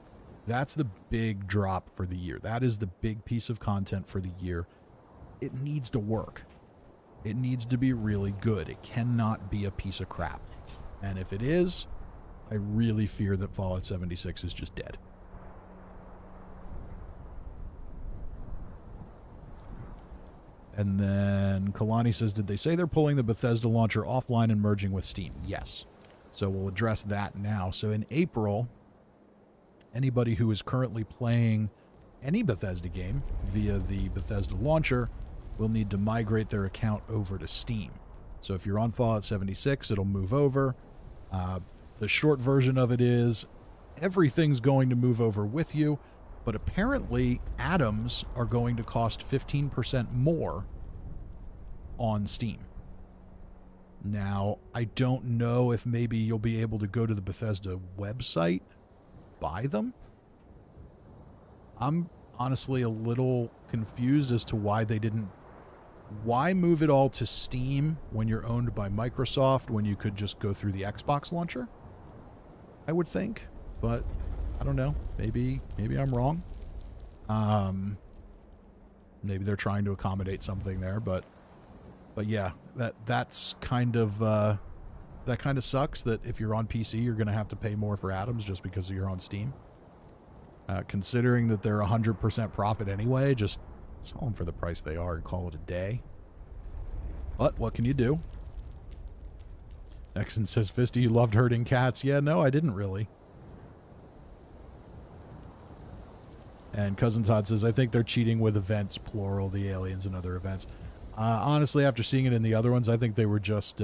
A: That's the big drop for the year. That is the big piece of content for the year. it needs to work. It needs to be really good. It cannot be a piece of crap. And if it is, I really fear that Fallout 76 is just dead. And then Kalani says, did they say they're pulling the Bethesda launcher offline and merging with Steam? Yes. So we'll address that now. So in April, anybody who is currently playing any Bethesda game via the Bethesda launcher will need to migrate their account over to Steam. So if you're on Fallout 76, it'll move over. The short version of it is everything's going to move over with you, but apparently atoms are going to cost 15% more on Steam. Now, I don't know if maybe you'll be able to go to the Bethesda website, buy them. I'm honestly a little confused as to why they didn't. Why move it all to Steam when you're owned by Microsoft when you could just go through the Xbox launcher? I would think, but I don't know. Maybe I'm wrong. Maybe they're trying to accommodate something there, but yeah, that's kind of that kind of sucks that if you're on PC, you're going to have to pay more for atoms just because you're on Steam. Considering that they're 100% profit anyway, just sell them for the price they are and call it a day. But what can you do? Exon says, Fisty, you loved herding cats. Yeah, no, I didn't really. And Cousin Todd says, I think they're cheating with events, plural, the aliens and other events. Honestly, after seeing it in the other ones, I think they were just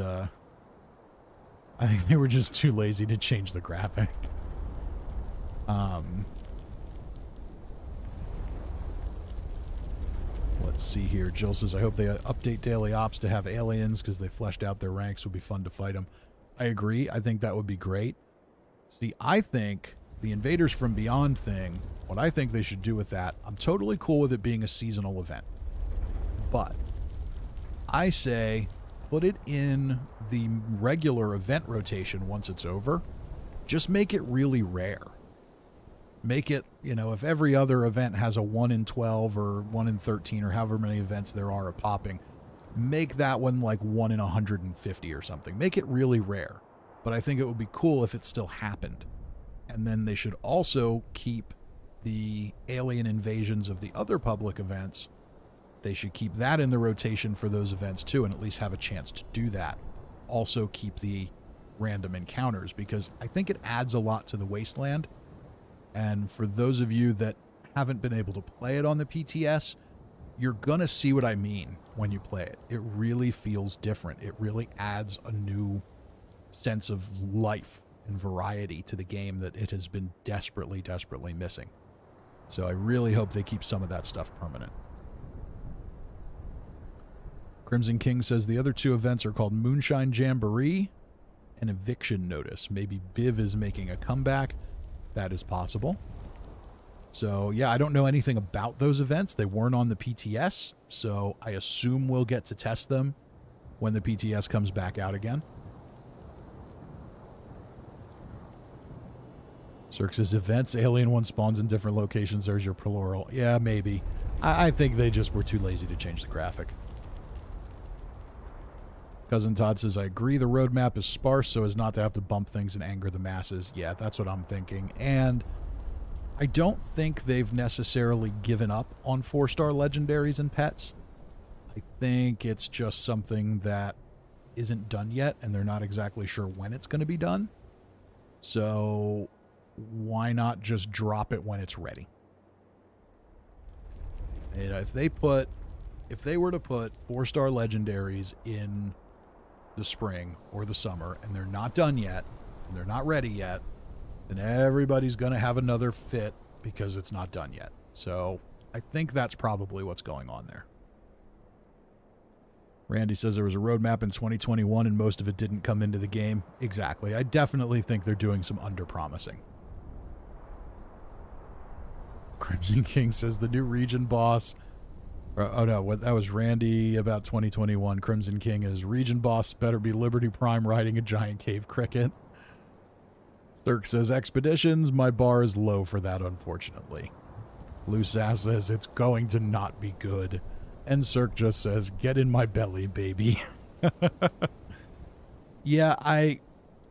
A: too lazy to change the graphic. Let's see here. Jill says, I hope they update daily ops to have aliens because they fleshed out their ranks. Would be fun to fight them. I agree. I think that would be great. See, I think the Invaders from Beyond thing, what I think they should do with that, I'm totally cool with it being a seasonal event. But I say put it in the regular event rotation once it's over. Just make it really rare. Make it, if every other event has a 1 in 12 or 1 in 13 or however many events there are popping, make that one like 1 in 150 or something. Make it really rare. But I think it would be cool if it still happened. And then they should also keep the alien invasions of the other public events. They should keep that in the rotation for those events too, and at least have a chance to do that. Also keep the random encounters, because I think it adds a lot to the Wasteland. And for those of you that haven't been able to play it on the PTS, you're going to see what I mean when you play it. It really feels different. It really adds a new sense of life and variety to the game that it has been desperately, desperately missing. So I really hope they keep some of that stuff permanent. Crimson King says the other two events are called Moonshine Jamboree and Eviction Notice. Maybe Biv is making a comeback. That is possible. So, yeah, I don't know anything about those events. They weren't on the PTS, so I assume we'll get to test them when the PTS comes back out again. Cirque says, events, Alien One spawns in different locations. There's your plural. Yeah, maybe. I think they just were too lazy to change the graphic. Cousin Todd says, I agree the roadmap is sparse so as not to have to bump things and anger the masses. Yeah, that's what I'm thinking. And I don't think they've necessarily given up on 4-star legendaries and pets. I think it's just something that isn't done yet, and they're not exactly sure when it's going to be done. So why not just drop it when it's ready? If they were to put 4-star legendaries in the spring or the summer and they're not done yet and they're not ready yet, then everybody's going to have another fit because it's not done yet. So I think that's probably what's going on there. Randy says there was a roadmap in 2021 and most of it didn't come into the game. Exactly. I definitely think they're doing some under-promising. Crimson King says the new region boss... Oh no, that was Randy about 2021. Crimson King is region boss better be Liberty Prime riding a giant cave cricket. Sturk says expeditions, my bar is low for that, unfortunately. Blue Sass says it's going to not be good. And Cirque just says, "Get in my belly, baby." Yeah,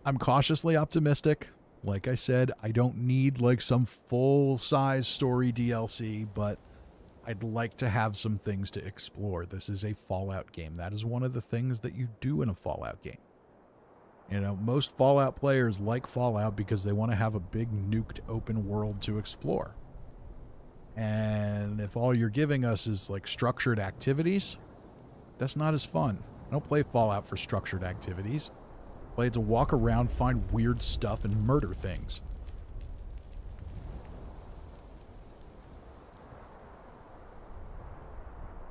A: I'm cautiously optimistic. Like I said, I don't need like some full-size story DLC, but I'd like to have some things to explore. This is a Fallout game. That is one of the things that you do in a Fallout game. You know, most Fallout players like Fallout because they want to have a big nuked open world to explore. And if all you're giving us is like structured activities, that's not as fun. I don't play Fallout for structured activities. I play to walk around, find weird stuff, and murder things.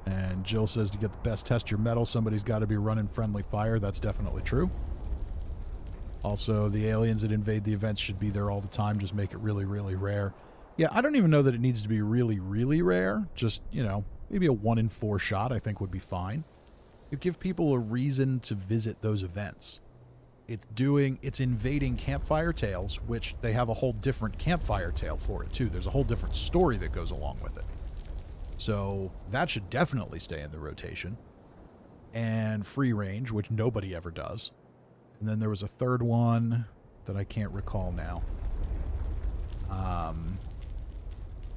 A: And Jill says to get the best test your metal, somebody's got to be running friendly fire. That's definitely true. Also, the aliens that invade the events should be there all the time. Just make it really, really rare. Yeah, I don't even know that it needs to be really, really rare. Just, you know, maybe a 1 in 4 shot I think would be fine. It'd give people a reason to visit those events. It's invading Campfire Tales, which they have a whole different Campfire Tale for it, too. There's a whole different story that goes along with it. So that should definitely stay in the rotation. And Free Range, which nobody ever does. And then there was a third one that I can't recall now.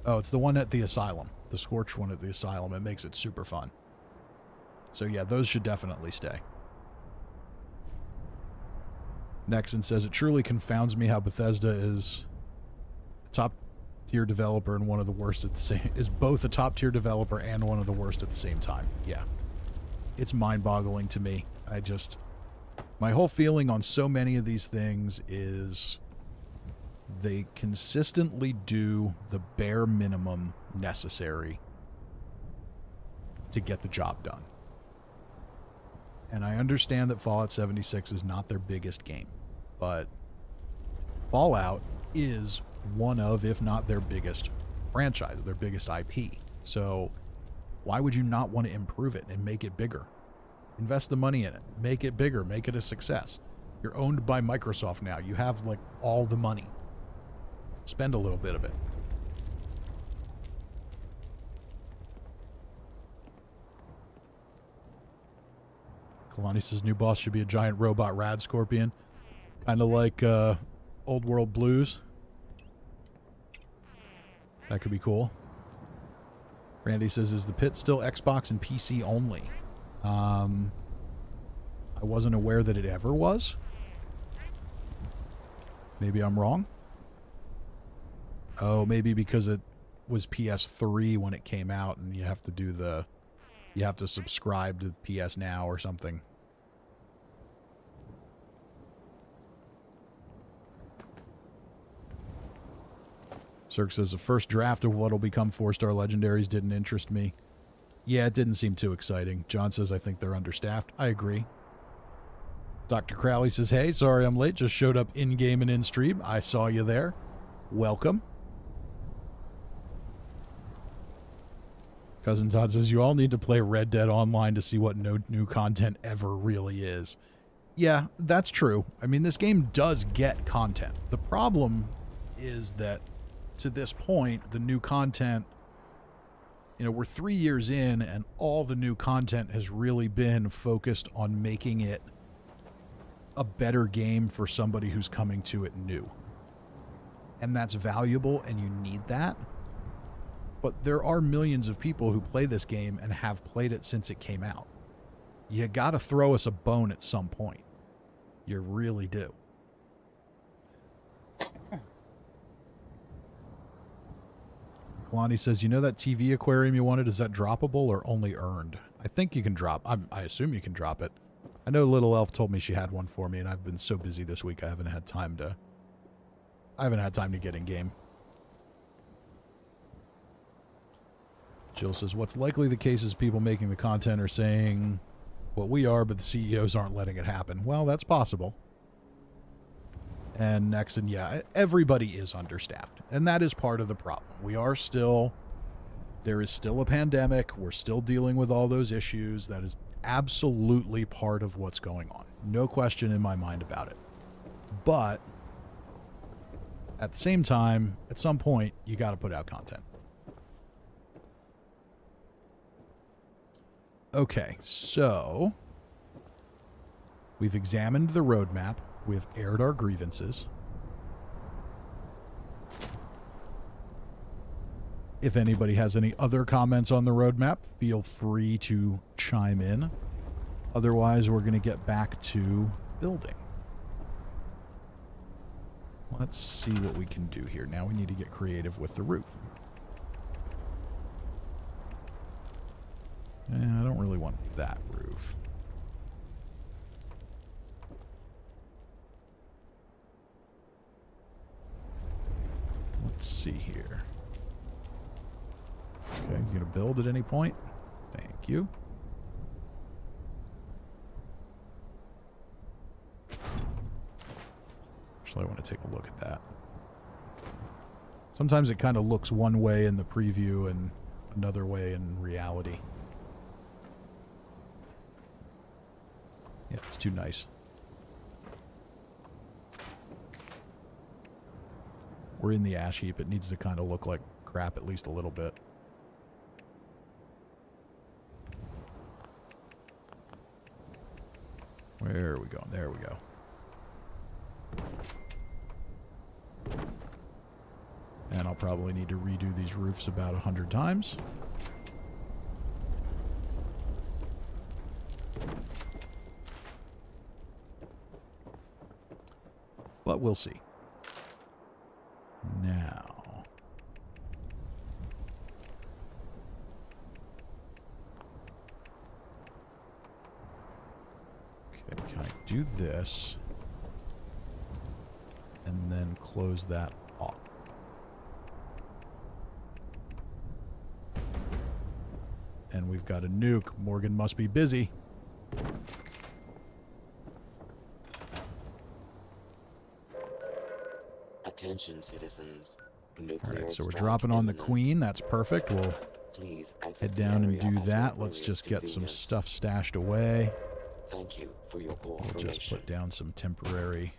A: Oh, it's the one at the Asylum. The Scorched one at the Asylum. It makes it super fun. So yeah, those should definitely stay. Nexon says, it truly confounds me how Bethesda is a top-tier developer and one of the worst at the same... is both a top-tier developer and one of the worst at the same time. Yeah. It's mind-boggling to me. My whole feeling on so many of these things is they consistently do the bare minimum necessary to get the job done. And I understand that Fallout 76 is not their biggest game, but Fallout is one of, if not their biggest franchise, their biggest IP. So why would you not want to improve it and make it bigger? Invest the money in it. Make it bigger. Make it a success. You're owned by Microsoft now. You have, like, all the money. Spend a little bit of it. Kalani says, new boss should be a giant robot rad scorpion. Kind of like Old World Blues. That could be cool. Randy says, is the pit still Xbox and PC only? I wasn't aware that it ever was. Maybe I'm wrong. Oh, maybe because it was PS3 when it came out and you have to do the... You have to subscribe to PS Now or something. Cirque says, the first draft of what'll become 4-star legendaries didn't interest me. Yeah, it didn't seem too exciting. John says, I think they're understaffed. I agree. Dr. Crowley says, hey, sorry I'm late. Just showed up in-game and in-stream. I saw you there. Welcome. Cousin Todd says, you all need to play Red Dead Online to see what no new content ever really is. Yeah, that's true. I mean, this game does get content. The problem is that to this point, the new content, you know, we're 3 years in and all the new content has really been focused on making it a better game for somebody who's coming to it new. And that's valuable and you need that. But there are millions of people who play this game and have played it since it came out. You gotta throw us a bone at some point. You really do. Kalani says, you know that TV aquarium you wanted, is that droppable or only earned? I think you can drop. I assume you can drop it. I know Little Elf told me she had one for me, and I've been so busy this week I haven't had time to get in game. Jill says, what's likely the case is people making the content are saying what we are, but the CEOs aren't letting it happen. Well, that's possible. And next, and yeah, everybody is understaffed. And that is part of the problem. There is still a pandemic. We're still dealing with all those issues. That is absolutely part of what's going on. No question in my mind about it. But at the same time, at some point, you got to put out content. Okay, so we've examined the roadmap. We've aired our grievances. If anybody has any other comments on the roadmap, feel free to chime in. Otherwise, we're going to get back to building. Let's see what we can do here. Now we need to get creative with the roof. I don't really want that roof. Let's see here. Okay, you gonna build at any point? Thank you. Actually, I want to take a look at that. Sometimes it kind of looks one way in the preview and another way in reality. Yeah, it's too nice. We're in the ash heap. It needs to kind of look like crap at least a little bit. Where are we going? There we go. And I'll probably need to redo these roofs about 100 times. But we'll see. Now. Okay, can I do this? And then close that off. And we've got a nuke. Morgan must be busy.
D: Attention, citizens.
A: Alright, so we're dropping on the Queen. That's perfect. We'll head down and do that. Let's just get some stuff stashed away.
D: Thank you for your
A: We'll
D: cooperation.
A: just put down some temporary...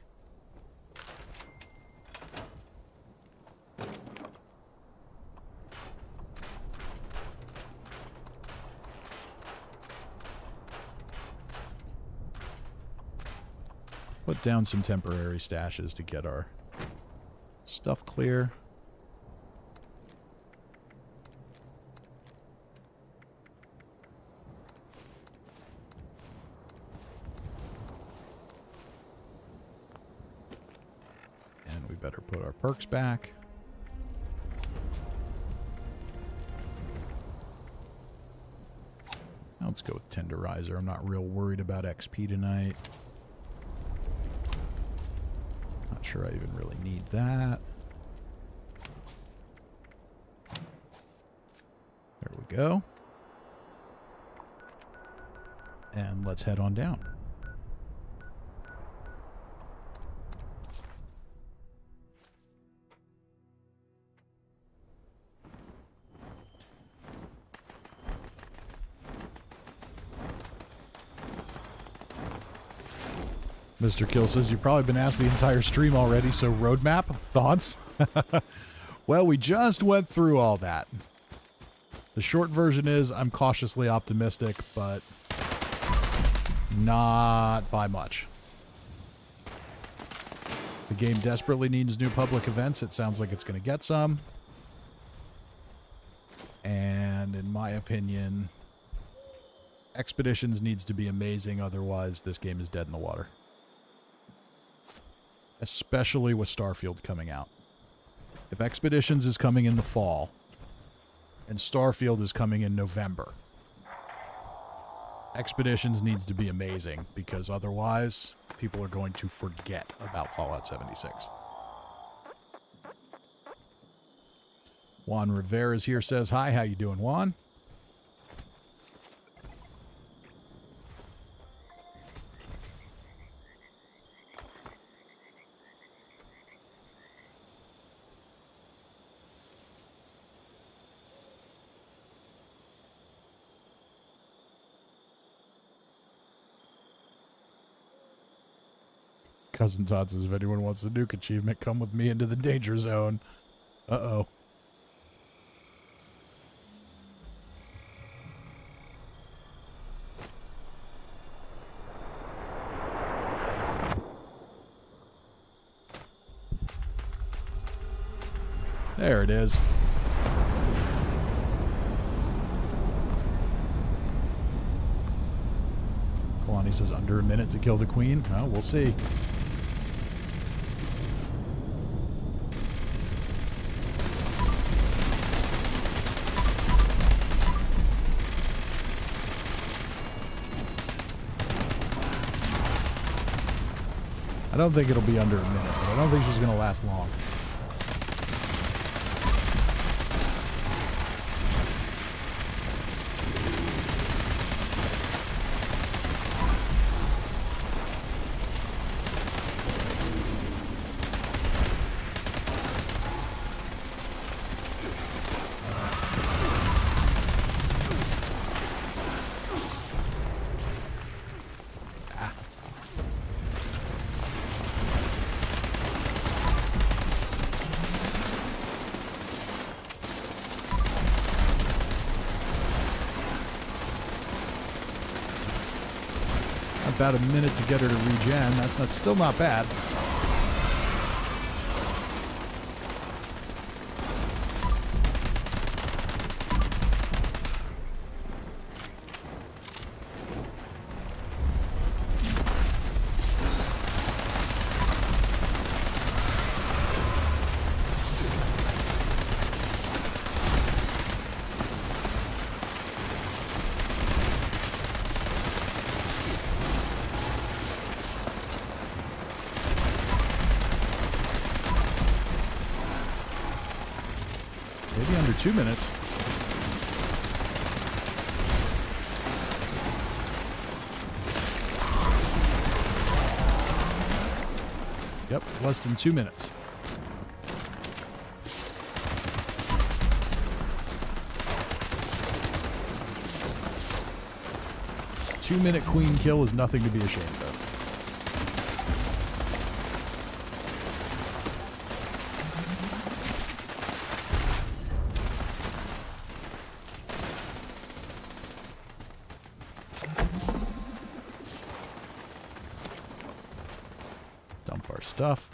A: Put down some temporary stashes to get our stuff clear. And we better put our perks back. Now let's go with Tenderizer. I'm not real worried about XP tonight. Not sure I even really need that. There we go. And let's head on down. Mr. Kill says, you've probably been asked the entire stream already, so roadmap? Thoughts? Well, we just went through all that. The short version is, I'm cautiously optimistic, but not by much. The game desperately needs new public events. It sounds like it's going to get some. And in my opinion, Expeditions needs to be amazing, otherwise this game is dead in the water. Especially with Starfield coming out. If Expeditions is coming in the fall, and Starfield is coming in November, Expeditions needs to be amazing, because otherwise, people are going to forget about Fallout 76. Juan Rivera's here, says, hi, how you doing, Juan? Cousin Todd says, if anyone wants the nuke achievement, come with me into the danger zone. Uh-oh. There it is. Kalani says under a minute to kill the queen. Well, we'll see. I don't think it'll be under a minute, but I don't think she's going to last long. About a minute to get her to regen. That's still not bad. Maybe under 2 minutes. Yep, less than 2 minutes. This 2-minute queen kill is nothing to be ashamed of. Dump our stuff.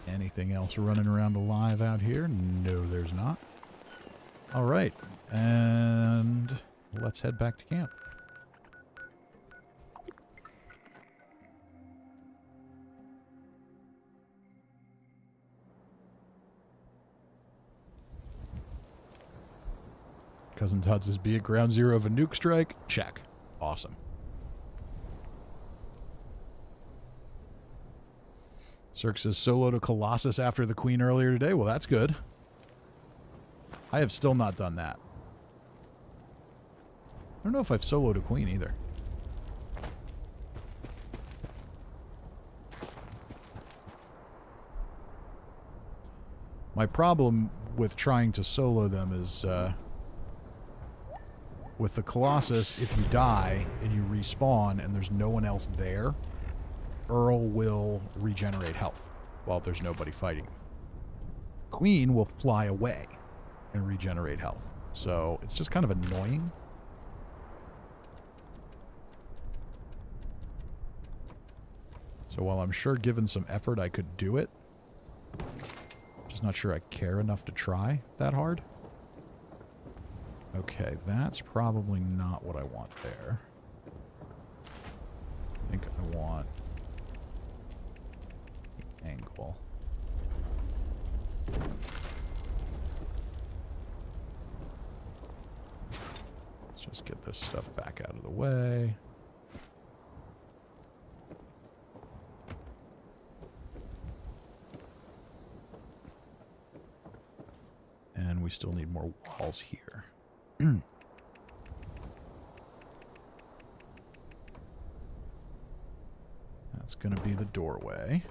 A: Anything else running around alive out here? No, there's not. All right, and let's head back to camp. Cousin Todd says, be at ground zero of a nuke strike. Check. Awesome. Cirque says, solo to Colossus after the Queen earlier today. Well, that's good. I have still not done that. I don't know if I've soloed a Queen either. My problem with trying to solo them is... with the Colossus, if you die and you respawn and there's no one else there, Earl will regenerate health while there's nobody fighting. Queen will fly away and regenerate health. So it's just kind of annoying. So while I'm sure given some effort I could do it, just not sure I care enough to try that hard. Okay, that's probably not what I want there. I think I want the angle. Let's just get this stuff back out of the way. And we still need more walls here. That's going to be the doorway.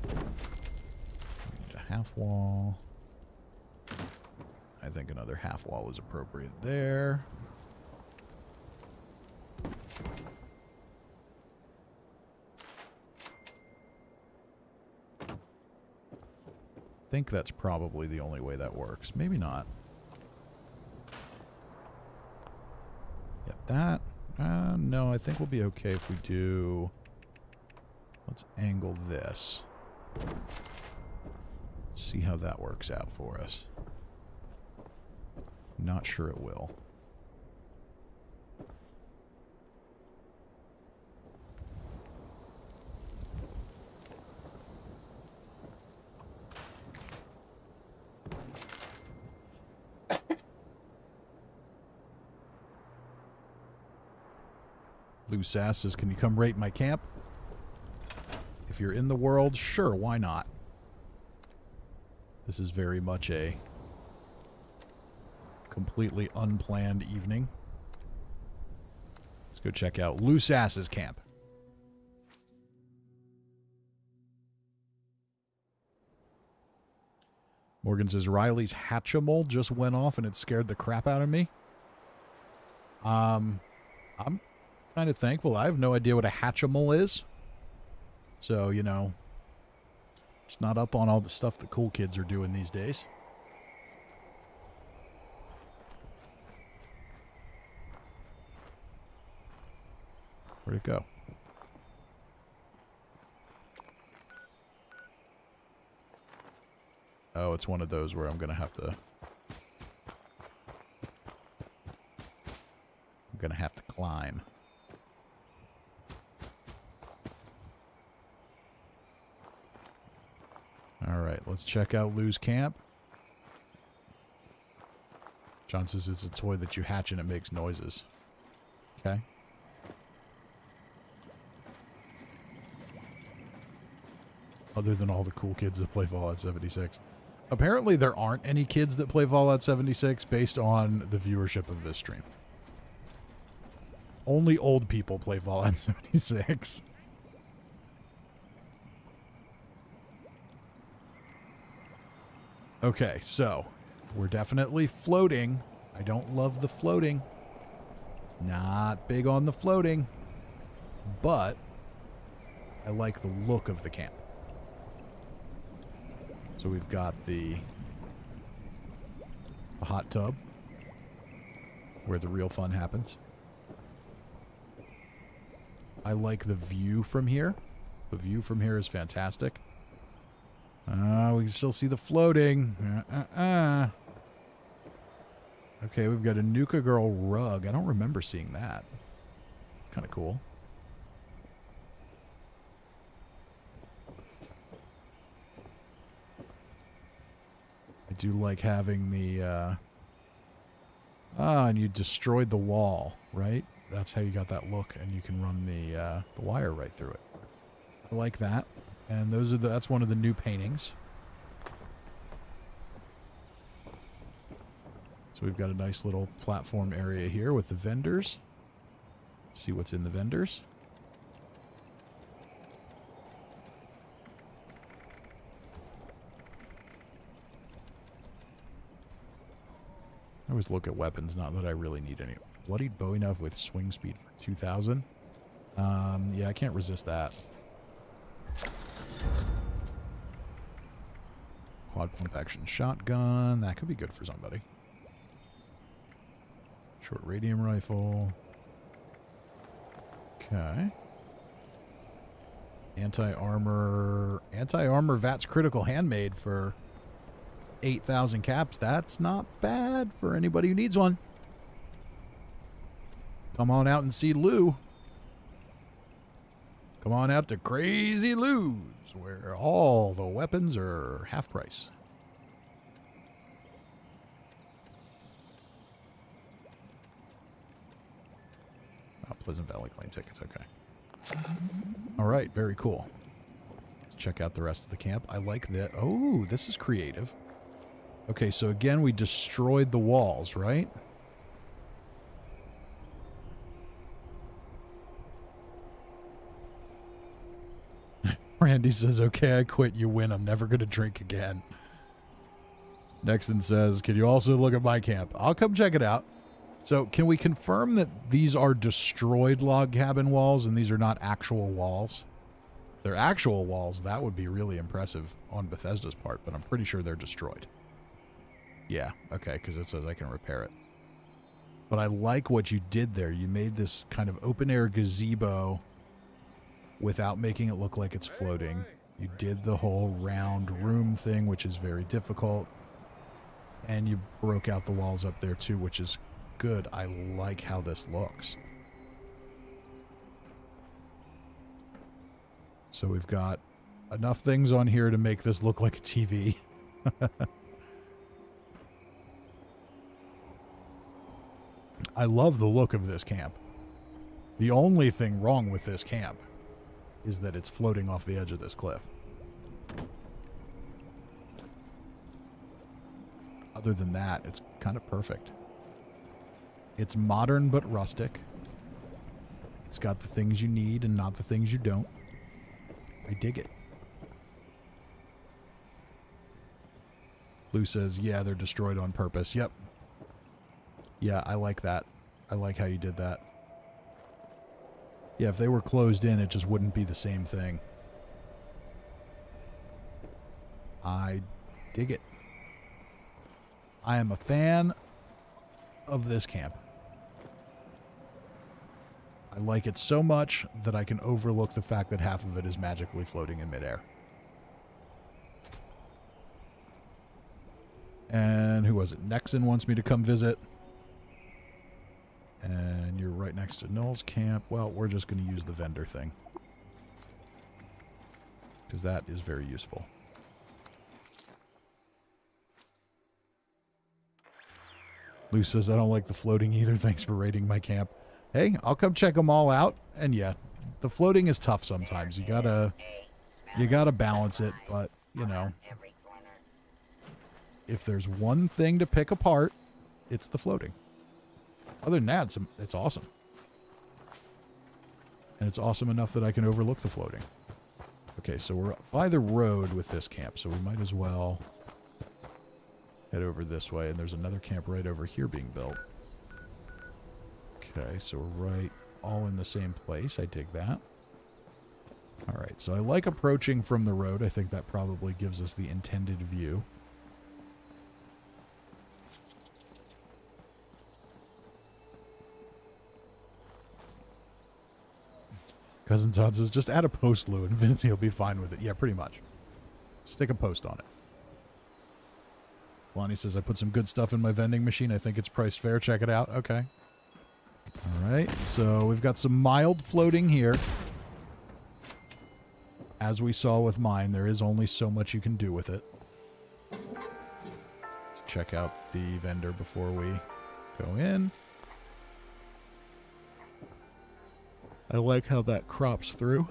A: We need a half wall. I think another half wall is appropriate there. think that's probably the only way that works. Maybe not. Get that. No, I think we'll be okay if we do... Let's angle this. See how that works out for us. Not sure it will. Lou Sass says, can you come rate my camp? If you're in the world, sure, why not? This is very much a completely unplanned evening. Let's go check out Lou Sass's camp. Morgan says, Riley's Hatchimal just went off and it scared the crap out of me. I'm kind of thankful. I have no idea what a Hatchimal is. So, you know, it's not up on all the stuff the cool kids are doing these days. Where'd it go? Oh, it's one of those where I'm going to have to... I'm going to have to climb. Alright, let's check out Lou's camp. John says it's a toy that you hatch and it makes noises. Okay. Other than all the cool kids that play Fallout 76. Apparently there aren't any kids that play Fallout 76 based on the viewership of this stream. Only old people play Fallout 76. Okay, so we're definitely floating. I don't love the floating. Not big on the floating. But I like the look of the camp. So we've got the hot tub where the real fun happens. I like the view from here. The view from here is fantastic. We can still see the floating. Okay, we've got a Nuka Girl rug. I don't remember seeing that. Kind of cool. I do like having the... and you destroyed the wall, right? That's how you got that look, and you can run the wire right through it. I like that. And those are that's one of the new paintings. So we've got a nice little platform area here with the vendors. Let's see what's in the vendors. I always look at weapons, not that I really need any. Bloodied Bowie knife with swing speed for 2,000. Yeah, I can't resist that. Quad pump action shotgun. That could be good for somebody. Short radium rifle. Okay. Anti-armor VATS critical handmade for 8,000 caps. That's not bad for anybody who needs one. Come on out and see Lou. Come on out to Crazy Lou's, where all the weapons are half price. Oh, Pleasant Valley claim tickets, okay. All right, very cool. Let's check out the rest of the camp. I like that. Oh, this is creative. Okay, so again, we destroyed the walls, right? Randy says, okay, I quit. You win. I'm never going to drink again. Nexon says, can you also look at my camp? I'll come check it out. So can we confirm that these are destroyed log cabin walls and these are not actual walls? Their actual walls, that would be really impressive on Bethesda's part, but I'm pretty sure they're destroyed. Yeah, okay, because it says I can repair it. But I like what you did there. You made this kind of open-air gazebo without making it look like it's floating. You did the whole round room thing, which is very difficult. And you broke out the walls up there, too, which is good. I like how this looks. So we've got enough things on here to make this look like a TV. I love the look of this camp. The only thing wrong with this camp is that it's floating off the edge of this cliff. Other than that, it's kind of perfect. It's modern but rustic. It's got the things you need and not the things you don't. I dig it. Lou says, yeah, they're destroyed on purpose. Yep. Yeah, I like that. I like how you did that. Yeah, if they were closed in, it just wouldn't be the same thing. I dig it. I am a fan of this camp. I like it so much that I can overlook the fact that half of it is magically floating in midair. And who was it? Nexon wants me to come visit. And you're right next to Noel's camp. Well, we're just going to use the vendor thing, because that is very useful. Lou says, I don't like the floating either. Thanks for raiding my camp. Hey, I'll come check them all out. And yeah, the floating is tough sometimes. You gotta balance it. But, you know, if there's one thing to pick apart, it's the floating. Other than that, it's awesome. And it's awesome enough that I can overlook the floating. Okay, so we're by the road with this camp, so we might as well head over this way. And there's another camp right over here being built. Okay, so we're right all in the same place. I dig that. All right, so I like approaching from the road. I think that probably gives us the intended view. Cousin Todd says, just add a post, Lou, and Vinci will be fine with it. Yeah, pretty much. Stick a post on it. Lonnie says, I put some good stuff in my vending machine. I think it's priced fair. Check it out. Okay. All right. So we've got some mild floating here. As we saw with mine, there is only so much you can do with it. Let's check out the vendor before we go in. I like how that crops through.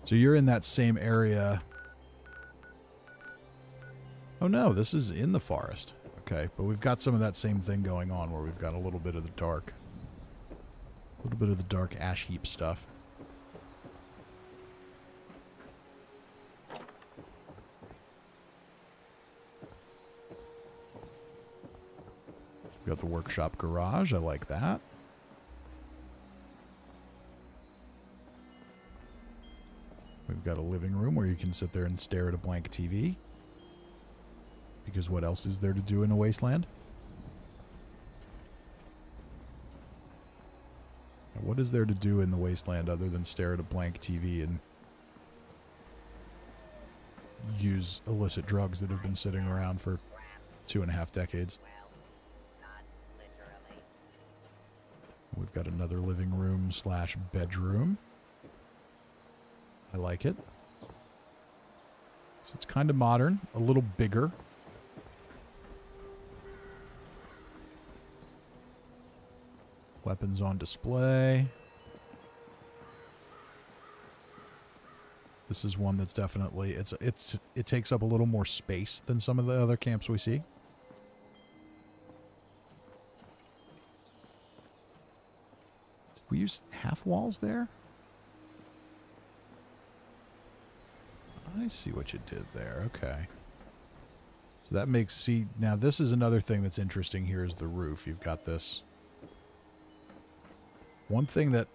A: So you're in that same area. Oh no, this is in the forest. Okay, but we've got some of that same thing going on where we've got a little bit of the dark. A little bit of the dark ash heap stuff. We've got the workshop garage. I like that. We've got a living room where you can sit there and stare at a blank TV. Because what else is there to do in a wasteland? What is there to do in the wasteland other than stare at a blank TV and use illicit drugs that have been sitting around for 2.5 decades? We've got another living room / bedroom. I like it. So it's kind of modern, a little bigger. Weapons on display. This is one that's definitely it takes up a little more space than some of the other camps we see. Did we use half walls there? I see what you did there. Okay. So that makes, see, now this is another thing that's interesting here is the roof. You've got this. One thing that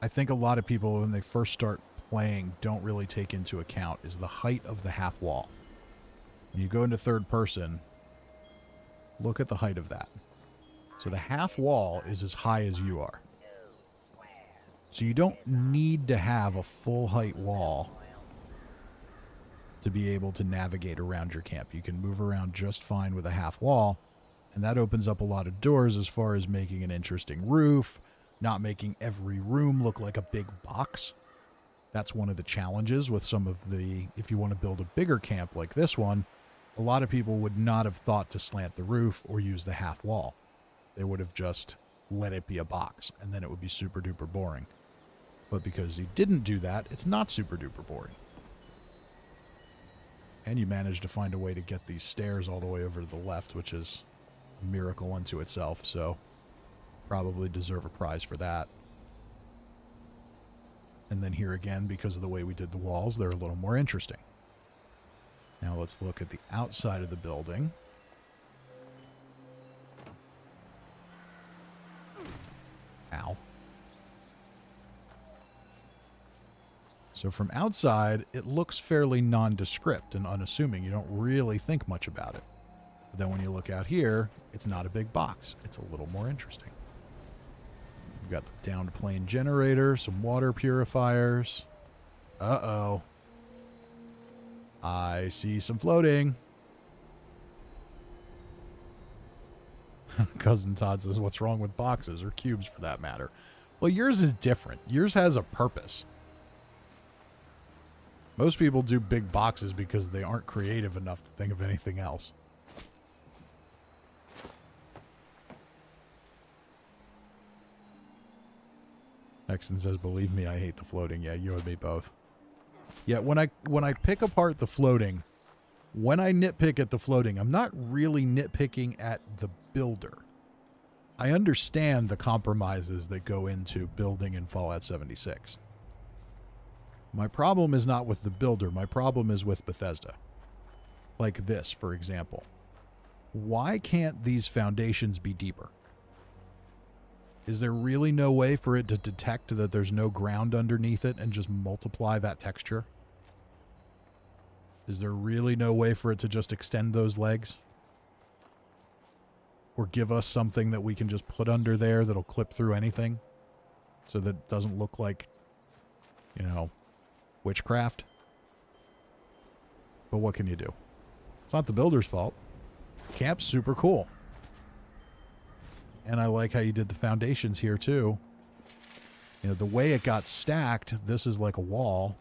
A: I think a lot of people, when they first start playing, don't really take into account is the height of the half wall. When you go into third person, look at the height of that. So the half wall is as high as you are. So you don't need to have a full height wall to be able to navigate around your camp. You can move around just fine with a half wall, and that opens up a lot of doors as far as making an interesting roof, not making every room look like a big box. That's one of the challenges with some of the, if you want to build a bigger camp like this one, a lot of people would not have thought to slant the roof or use the half wall. They would have just let it be a box, and then it would be super duper boring. But because you didn't do that, it's not super duper boring. And you managed to find a way to get these stairs all the way over to the left, which is a miracle unto itself, so probably deserve a prize for that. And then here again, because of the way we did the walls, they're a little more interesting. Now let's look at the outside of the building. Ow. So from outside, it looks fairly nondescript and unassuming. You don't really think much about it. But then when you look out here, it's not a big box. It's a little more interesting. We've got the downed plane generator, some water purifiers. Uh-oh. I see some floating. Cousin Todd says, what's wrong with boxes, or cubes for that matter? Well, yours is different. Yours has a purpose. Most people do big boxes because they aren't creative enough to think of anything else. Nexon says, believe me, I hate the floating. Yeah, you and me both. Yeah, when I pick apart the floating, when I nitpick at the floating, I'm not really nitpicking at the builder. I understand the compromises that go into building in Fallout 76. My problem is not with the builder. My problem is with Bethesda. Like this, for example. Why can't these foundations be deeper? Is there really no way for it to detect that there's no ground underneath it and just multiply that texture? Is there really no way for it to just extend those legs? Or give us something that we can just put under there that'll clip through anything? So that it doesn't look like, you know, witchcraft? But what can you do? It's not the builder's fault. Camp's super cool. And I like how you did the foundations here, too. You know, the way it got stacked, this is like a wall.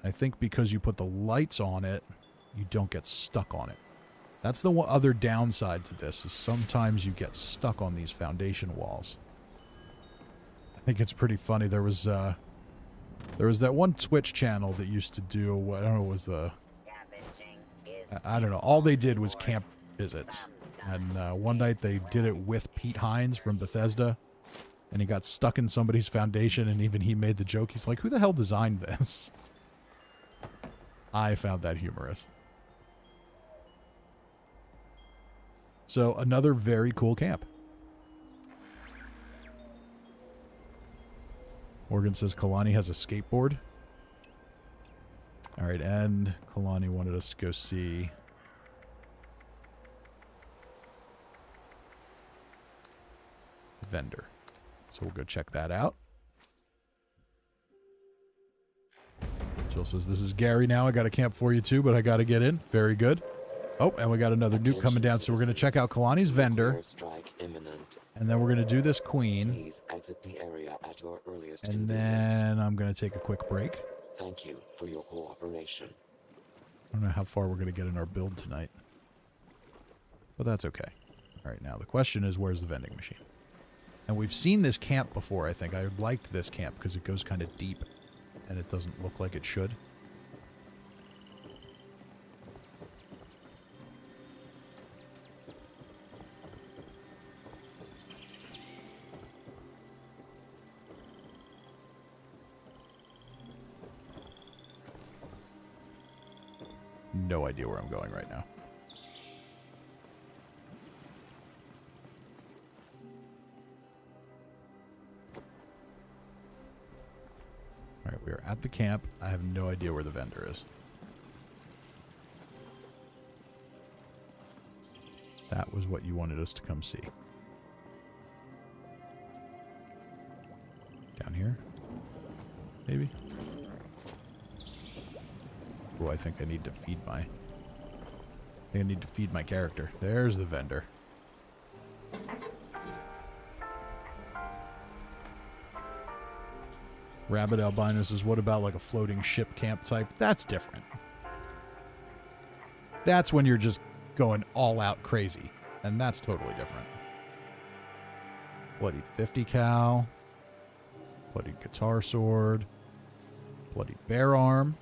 A: I think because you put the lights on it, you don't get stuck on it. That's the other downside to this, is sometimes you get stuck on these foundation walls. I think it's pretty funny. There was that one Twitch channel that used to do, I don't know, was the... I don't know. All they did was camp visits. And one night they did it with Pete Hines from Bethesda. And he got stuck in somebody's foundation, and even he made the joke. He's like, who the hell designed this? I found that humorous. So, another very cool camp. Morgan says Kalani has a skateboard. Alright, and Kalani wanted us to go see... the vendor. So we'll go check that out. Jill says, this is Gary now. I got a camp for you too, but I got to get in. Very good. Oh, and we got another nuke coming down, so we're going to check out Kalani's vendor. And then we're going to do this queen.
D: Please exit the area at your earliest
A: And
D: convenience.
A: then I'm going to take a quick break.
D: Thank you for your cooperation.
A: I don't know how far we're going to get in our build tonight. But that's okay. All right, now the question is, where's the vending machine? And we've seen this camp before, I think. I liked this camp because it goes kind of deep. And it doesn't look like it should. No idea where I'm going right now. at the camp. I have no idea where the vendor is. That was what you wanted us to come see. Down here? Maybe? Oh, I think I need to feed my character. There's the vendor. Rabbit Albino says, what about like a floating ship camp type? That's different. That's when you're just going all out crazy. And that's totally different. Bloodied 50 cal. Bloodied guitar sword. Bloodied bear arm.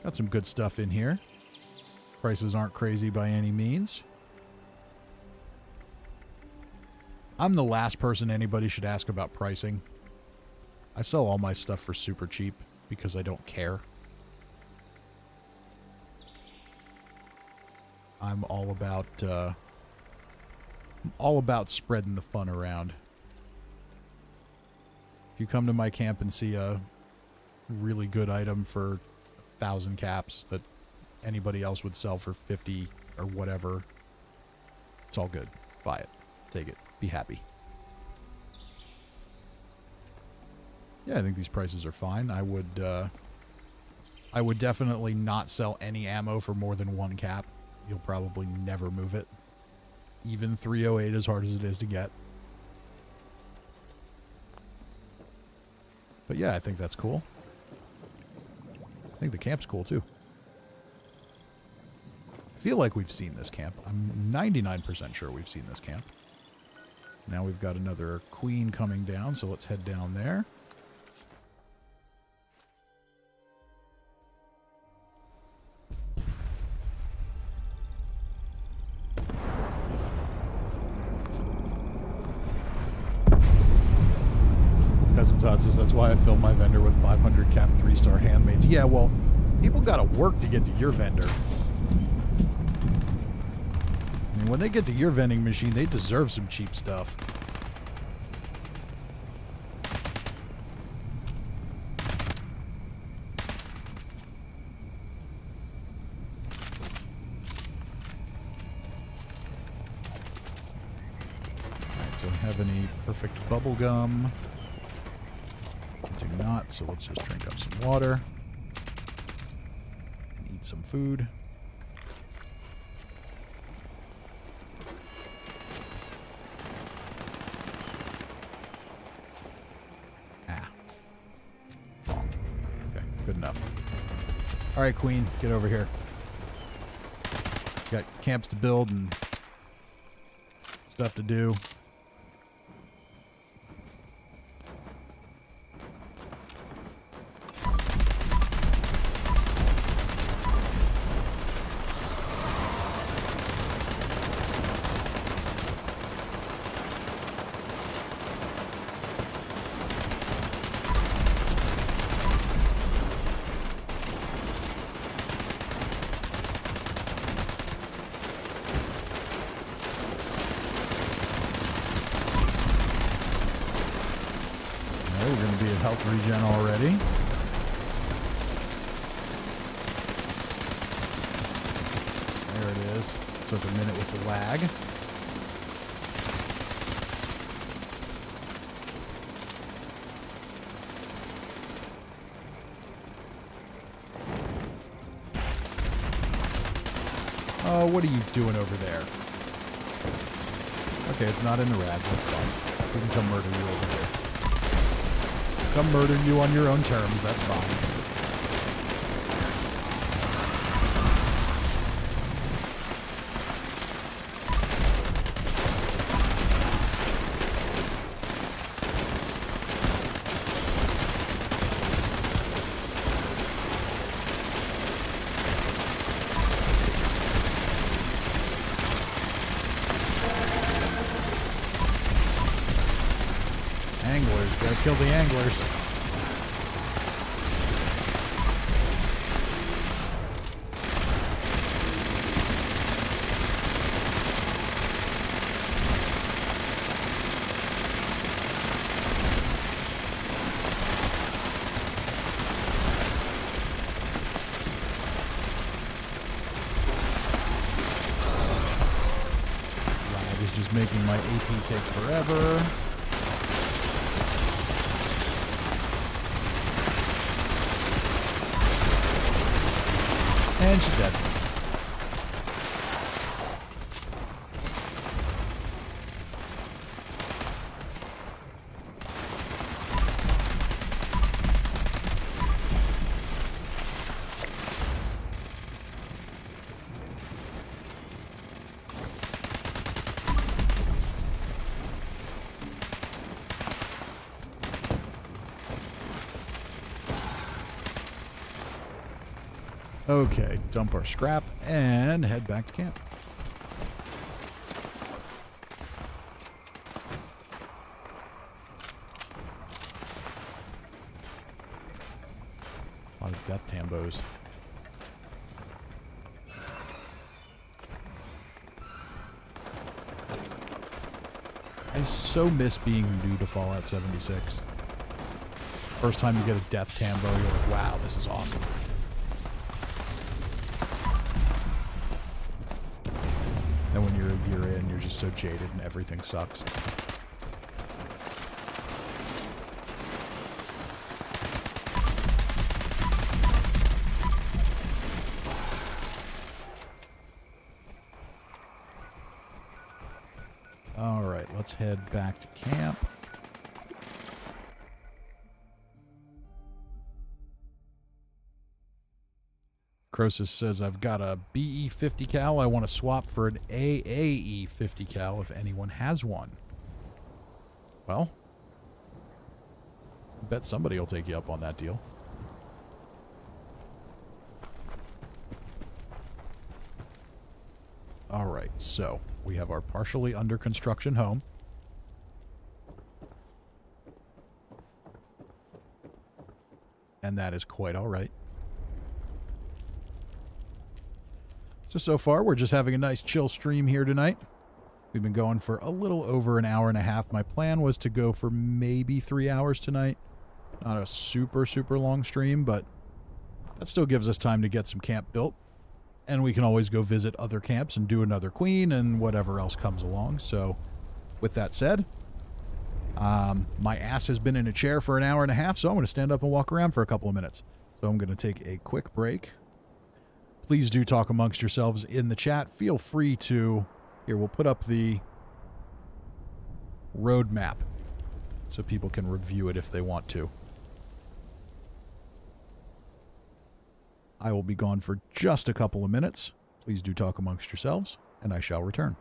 A: Got some good stuff in here. Prices aren't crazy by any means. I'm the last person anybody should ask about pricing. I sell all my stuff for super cheap because I don't care. I'm all about spreading the fun around. If you come to my camp and see a really good item for 1,000 caps that anybody else would sell for 50 or whatever, it's all good. Buy it. Take it. Be happy. Yeah, I think these prices are fine. I would definitely not sell any ammo for more than 1 cap. You'll probably never move it. Even 308 as hard as it is to get. But yeah, I think that's cool. I think the camp's cool too. I feel like we've seen this camp. I'm 99% sure we've seen this camp. Now we've got another queen coming down, so let's head down there. Cousin Todd says, that's why I fill my vendor with 500 cap 3-star handmaids. Yeah, well, people gotta work to get to your vendor. I mean, when they get to your vending machine, they deserve some cheap stuff. Alright, don't have any perfect bubble gum. Do not, so let's just drink up some water. Eat some food. Okay, good enough. Alright, Queen, get over here. Got camps to build and stuff to do. We're going to be at health regen already. There it is. Took a minute with the lag. Oh, what are you doing over there? Okay, it's not in the rad. That's fine. We can come murder you over here. Come murder you on your own terms. That's fine. Anglers, gotta kill the anglers. is just making my AP take forever. And she's dead. Okay, dump our scrap and head back to camp. A lot of death tambos. I so miss being new to Fallout 76. First time you get a death tambo, you're like, wow, this is awesome. And when you're a year in, you're just so jaded and everything sucks. All right, let's head back to camp. Croesus says, I've got a BE 50 cal. I want to swap for an AAE 50 cal if anyone has one. Well, I bet somebody will take you up on that deal. All right, so we have our partially under construction home. And that is quite all right. So far, we're just having a nice chill stream here tonight. We've been going for a little over an hour and a half. My plan was to go for maybe 3 hours tonight. Not a super, super long stream, but that still gives us time to get some camp built. And we can always go visit other camps and do another queen and whatever else comes along. So, with that said, my ass has been in a chair for an hour and a half, so I'm going to stand up and walk around for a couple of minutes. So I'm going to take a quick break. Please do talk amongst yourselves in the chat. Feel free to... Here, we'll put up the roadmap so people can review it if they want to. I will be gone for just a couple of minutes. Please do talk amongst yourselves, and I shall return.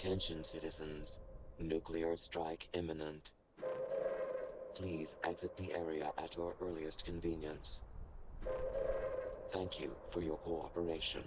D: Attention citizens. Nuclear strike imminent. Please exit the area at your earliest convenience. Thank you for your cooperation.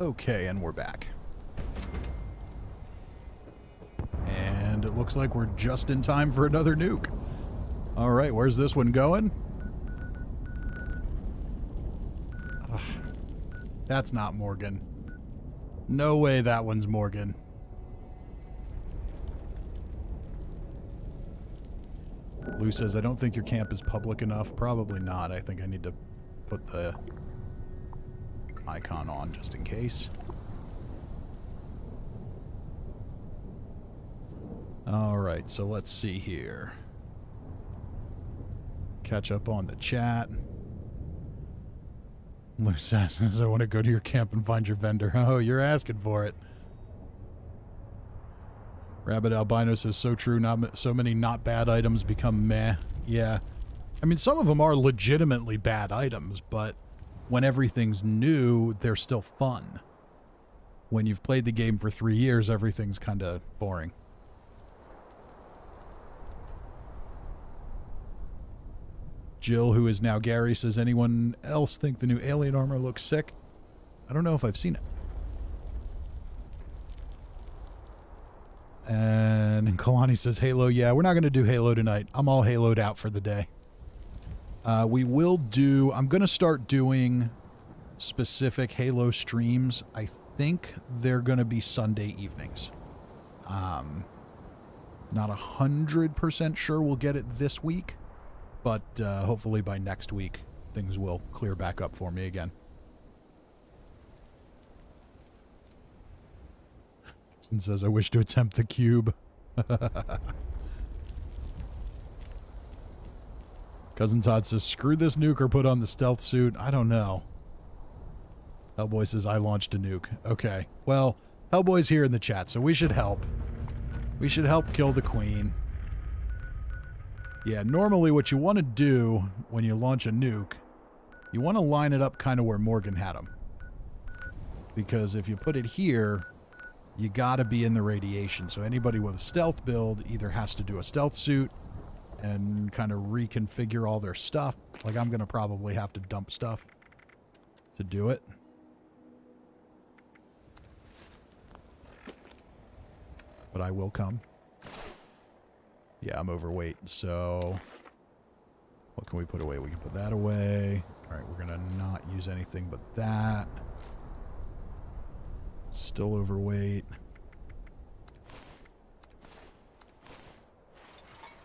A: Okay, and we're back. And it looks like we're just in time for another nuke. All right, where's this one going? Ugh, that's not Morgan. No way that one's Morgan. Lou says, I don't think your camp is public enough. Probably not. I think I need to put the icon on just in case. Alright, so let's see here. Catch up on the chat. Lou says, I want to go to your camp and find your vendor. Oh, you're asking for it. Rabbit Albino says, so true, not so many not bad items become meh. Yeah. I mean, some of them are legitimately bad items, but when everything's new, they're still fun. When you've played the game for 3 years, everything's kind of boring. Jill, who is now Gary, says, anyone else think the new alien armor looks sick? I don't know if I've seen it. And Kalani says, Halo, yeah, we're not going to do Halo tonight. I'm all Halo'd out for the day. We will do... I'm going to start doing specific Halo streams. I think they're going to be Sunday evenings. Not 100% sure we'll get it this week, but hopefully by next week things will clear back up for me again. And says, I wish to attempt the cube. Cousin Todd says, screw this nuke or put on the stealth suit. I don't know. Hellboy says, I launched a nuke. Okay. Well, Hellboy's here in the chat, so we should help. We should help kill the queen. Yeah, normally what you want to do when you launch a nuke, you want to line it up kind of where Morgan had him. Because if you put it here, you got to be in the radiation. So anybody with a stealth build either has to do a stealth suit and kind of reconfigure all their stuff. Like I'm going to probably have to dump stuff to do it. But I will come. Yeah, I'm overweight, so what can we put away? We can put that away. All right, we're going to not use anything but that. Still overweight.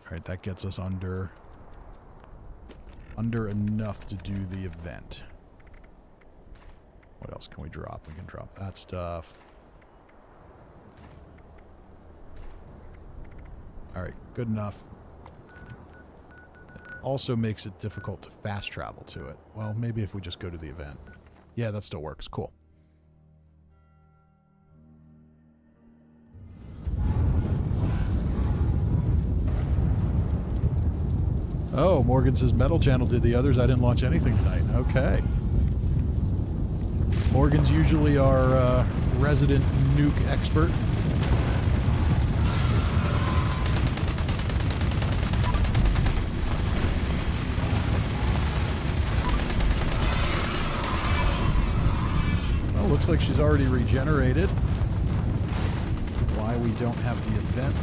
A: All right, that gets us under enough to do the event. What else can we drop? We can drop that stuff. All right, good enough. It also makes it difficult to fast travel to it. Well, maybe if we just go to the event. Yeah, that still works. Cool. Oh, Morgan says Metal Channel did the others. I didn't launch anything tonight. Okay. Morgan's usually our resident nuke expert. Well, looks like she's already regenerated. Why we don't have the event.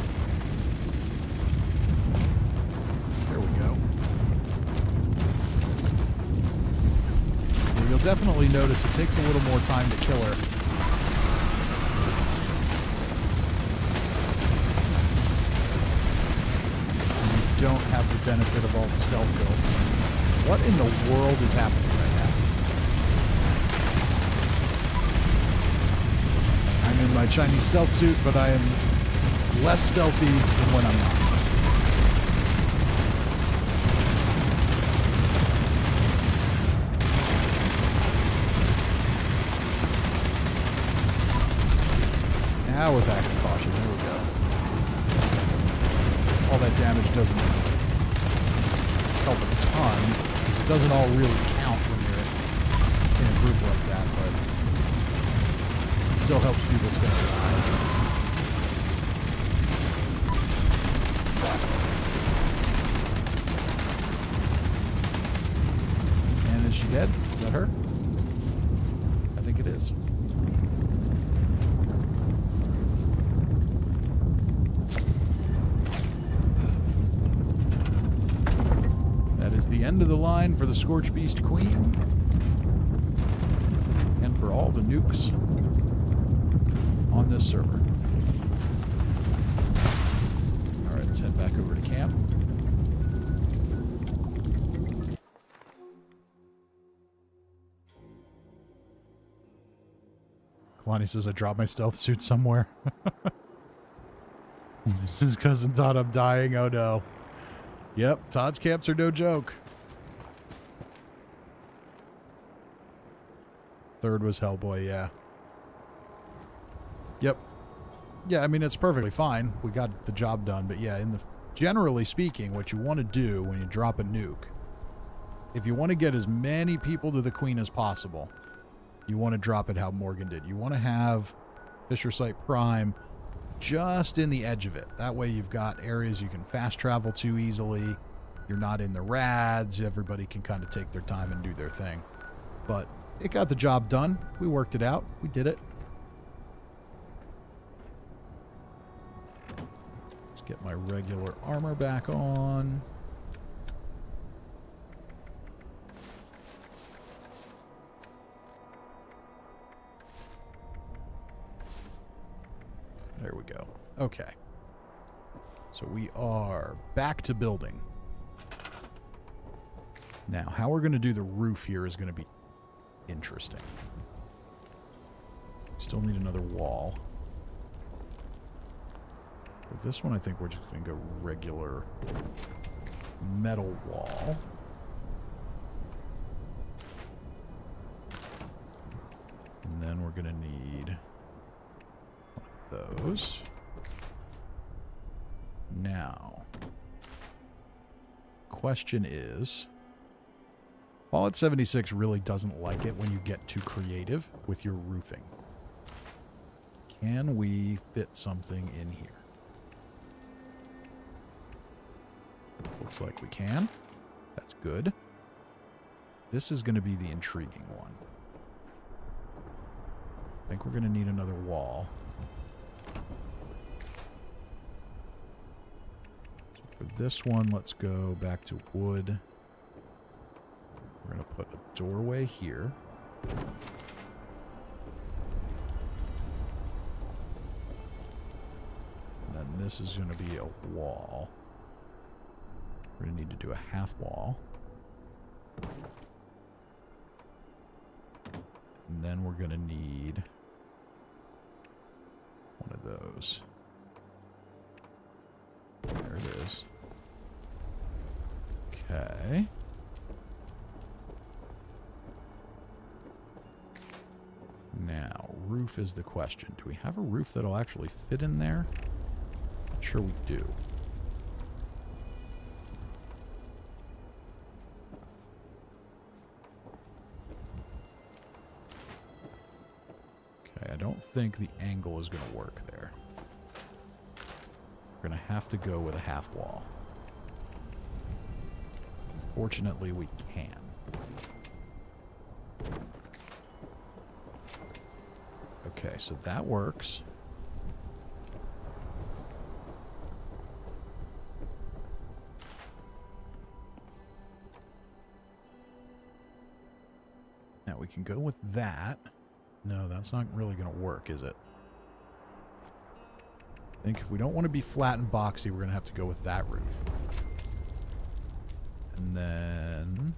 A: There we go. Yeah, you'll definitely notice it takes a little more time to kill her. You don't have the benefit of all the stealth builds. What in the world is happening right now? I'm in my Chinese stealth suit, but I am less stealthy than when I'm not. Now with active caution, there we go. All that damage doesn't help a ton, because it doesn't all really count when you're in a group like that, but it still helps people stay alive. And is she dead? Is that her? I think it is. The end of the line for the Scorch Beast Queen and for all the nukes on this server. Alright, let's head back over to camp. Kalani says I dropped my stealth suit somewhere. This is Cousin Todd, I'm dying, oh no. Yep, Todd's camps are no joke. Third was Hellboy, yeah. Yep. Yeah, I mean, it's perfectly fine. We got the job done, but yeah, generally speaking, what you want to do when you drop a nuke, if you want to get as many people to the Queen as possible, you want to drop it how Morgan did. You want to have Fisher Site Prime just in the edge of it. That way you've got areas you can fast travel to easily. You're not in the rads. Everybody can kind of take their time and do their thing. But it got the job done. We worked it out. We did it. Get my regular armor back on. There we go. Okay. So we are back to building. Now, how we're going to do the roof here is going to be interesting. Still need another wall. With this one, I think we're just going to go regular metal wall. And then we're going to need one of those. Now, question is, Fallout 76 really doesn't like it when you get too creative with your roofing. Can we fit something in here? Looks like we can. That's good. This is going to be the intriguing one. I think we're going to need another wall. So for this one, let's go back to wood. We're going to put a doorway here. And then this is going to be a wall. We're going to need to do a half wall. And then we're going to need one of those. There it is. Okay. Now, roof is the question. Do we have a roof that'll actually fit in there? Not sure we do. Okay, I don't think the angle is going to work there. We're going to have to go with a half wall. Fortunately, we can. Okay, so that works. Now we can go with that. No, that's not really going to work, is it? I think if we don't want to be flat and boxy, we're going to have to go with that roof. And then...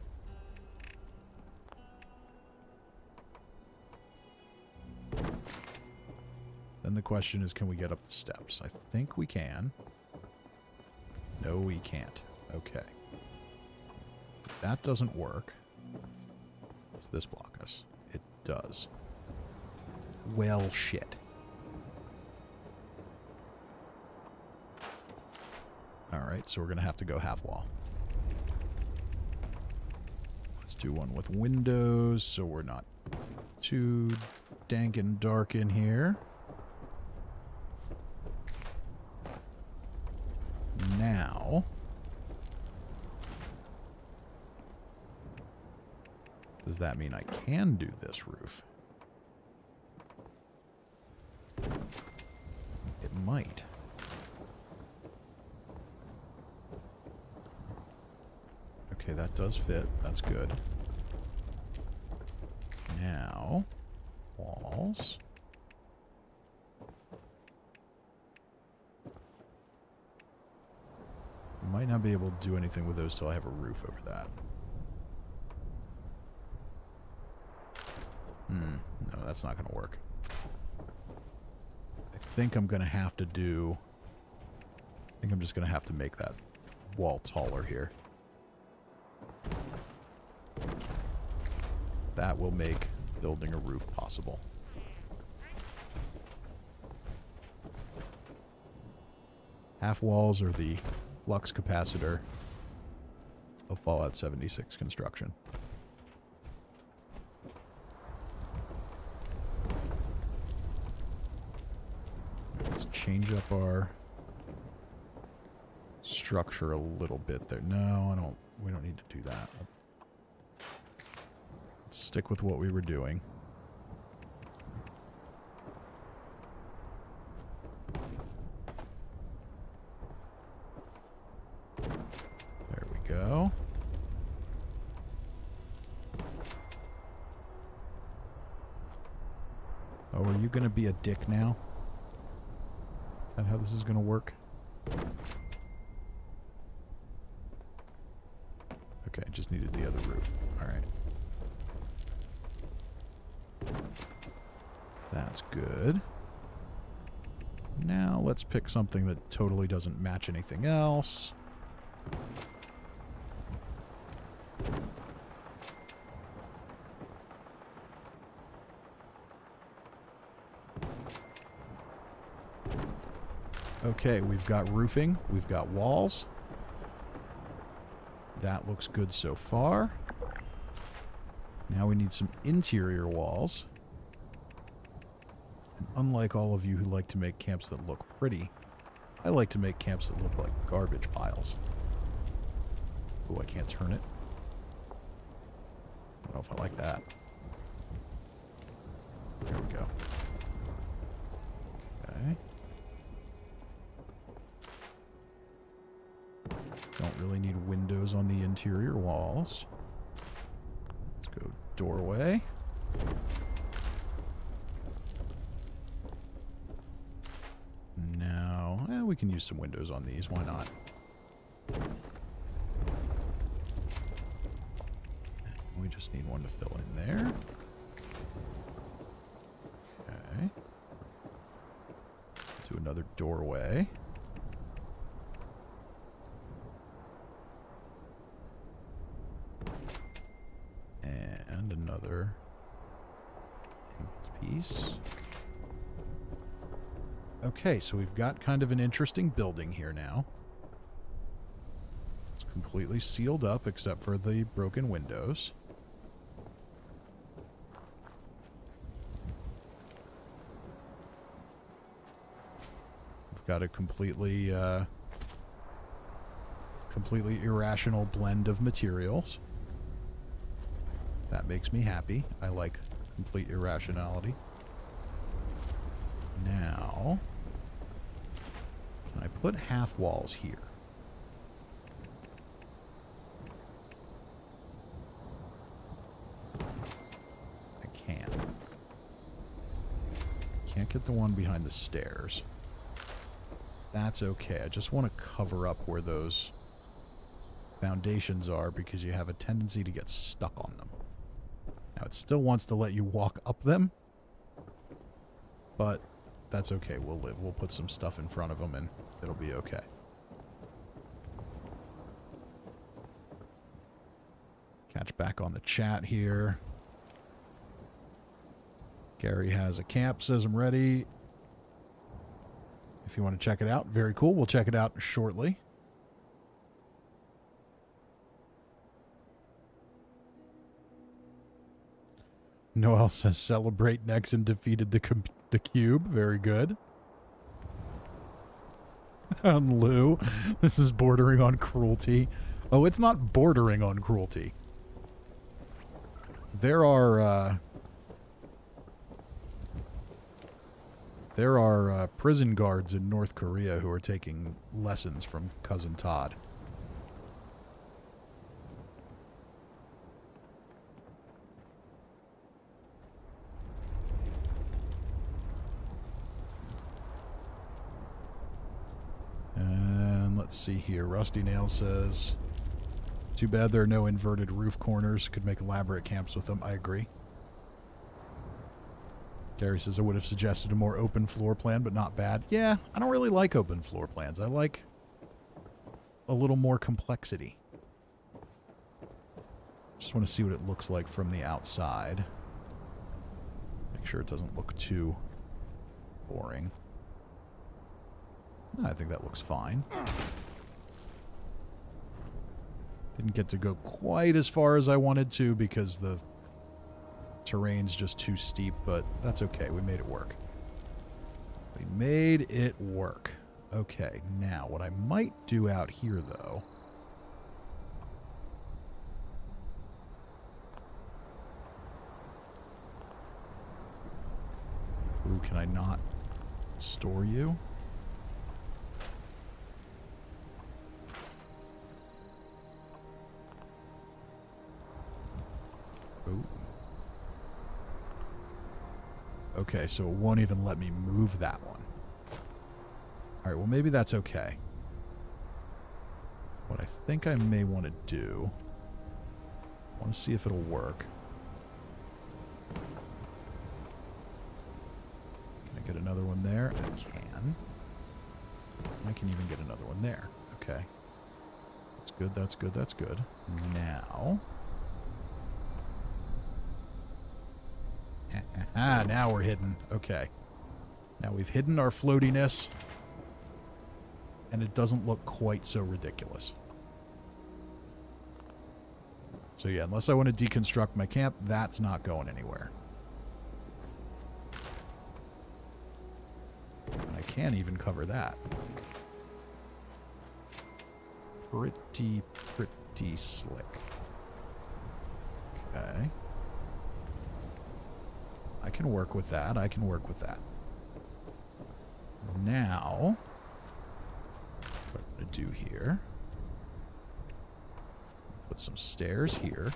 A: then the question is, can we get up the steps? I think we can. No, we can't. Okay. If that doesn't work. Does this block us? It does. Well, shit. Alright, so we're going to have to go half wall. Let's do one with windows so we're not too dank and dark in here. Now, does that mean I can do this roof? It might. Okay, that does fit. That's good. Now, walls. Might not be able to do anything with those till I have a roof over that. No, that's not going to work. I think I'm going to have to do... I think I'm just going to have to make that wall taller here. That will make building a roof possible. Half walls are the flux capacitor of Fallout 76 construction. Let's change up our structure a little bit there. No, we don't need to do that. Let's stick with what we were doing. Oh, are you going to be a dick now? Is that how this is going to work? Okay, just needed the other roof. Alright. That's good. Now let's pick something that totally doesn't match anything else. Okay, we've got roofing, we've got walls. That looks good so far. Now we need some interior walls. And unlike all of you who like to make camps that look pretty, I like to make camps that look like garbage piles. Oh, I can't turn it. I don't know if I like that. There we go. Okay. Don't really need windows on the interior walls. Let's go doorway. Now, we can use some windows on these. Why not? We just need one to fill in there. Okay. Do another doorway. And another angled piece. Okay, so we've got kind of an interesting building here now. It's completely sealed up except for the broken windows. We've got a completely irrational blend of materials. That makes me happy. I like complete irrationality. Now, can I put half walls here? I can. Can't get the one behind the stairs. That's okay. I just want to cover up where those foundations are because you have a tendency to get stuck on them. Now, it still wants to let you walk up them, but that's okay. We'll live. We'll put some stuff in front of them, and it'll be okay. Catch back on the chat here. Gary has a camp, says I'm ready. If you want to check it out, very cool. We'll check it out shortly. Noel says, celebrate Nexon defeated the cube. Very good. On Lou, this is bordering on cruelty. Oh, it's not bordering on cruelty. There are prison guards in North Korea who are taking lessons from Cousin Todd. And let's see here. Rusty Nail says, too bad there are no inverted roof corners. Could make elaborate camps with them. I agree. Gary says, I would have suggested a more open floor plan, but not bad. Yeah, I don't really like open floor plans. I like a little more complexity. Just want to see what it looks like from the outside. Make sure it doesn't look too boring. I think that looks fine. Didn't get to go quite as far as I wanted to because the terrain's just too steep, but that's okay. We made it work. We made it work. Okay, now what I might do out here, though... Ooh, can I not store you? Okay, so it won't even let me move that one. Alright, well maybe that's okay. What I think I may want to do... I want to see if it'll work. Can I get another one there? I can. I can even get another one there. Okay. That's good, that's good, that's good. Now... now we're hidden. Okay. Now we've hidden our floatiness. And it doesn't look quite so ridiculous. So yeah, unless I want to deconstruct my camp, that's not going anywhere. And I can't even cover that. Pretty slick. Okay. I can work with that. I can work with that. Now, what I'm going to do here, put some stairs here.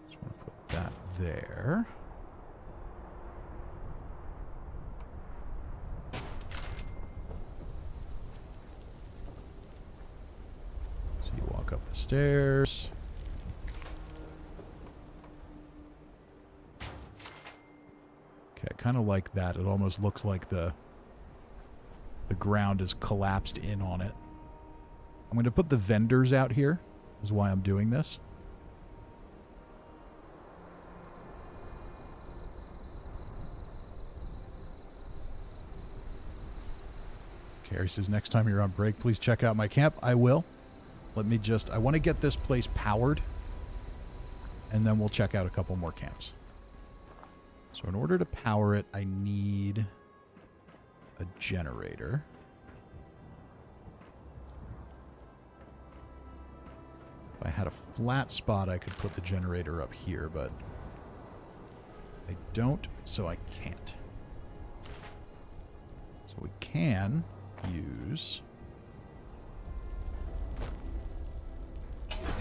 A: Just want to put that there. So you walk up the stairs. Okay, I kind of like that. It almost looks like the ground is collapsed in on it. I'm going to put the vendors out here, is why I'm doing this. Carrie says, next time you're on break, please check out my camp. I will. Let me just... I want to get this place powered, and then we'll check out a couple more camps. So in order to power it, I need a generator. If I had a flat spot, I could put the generator up here, but I don't, so I can't. So we can use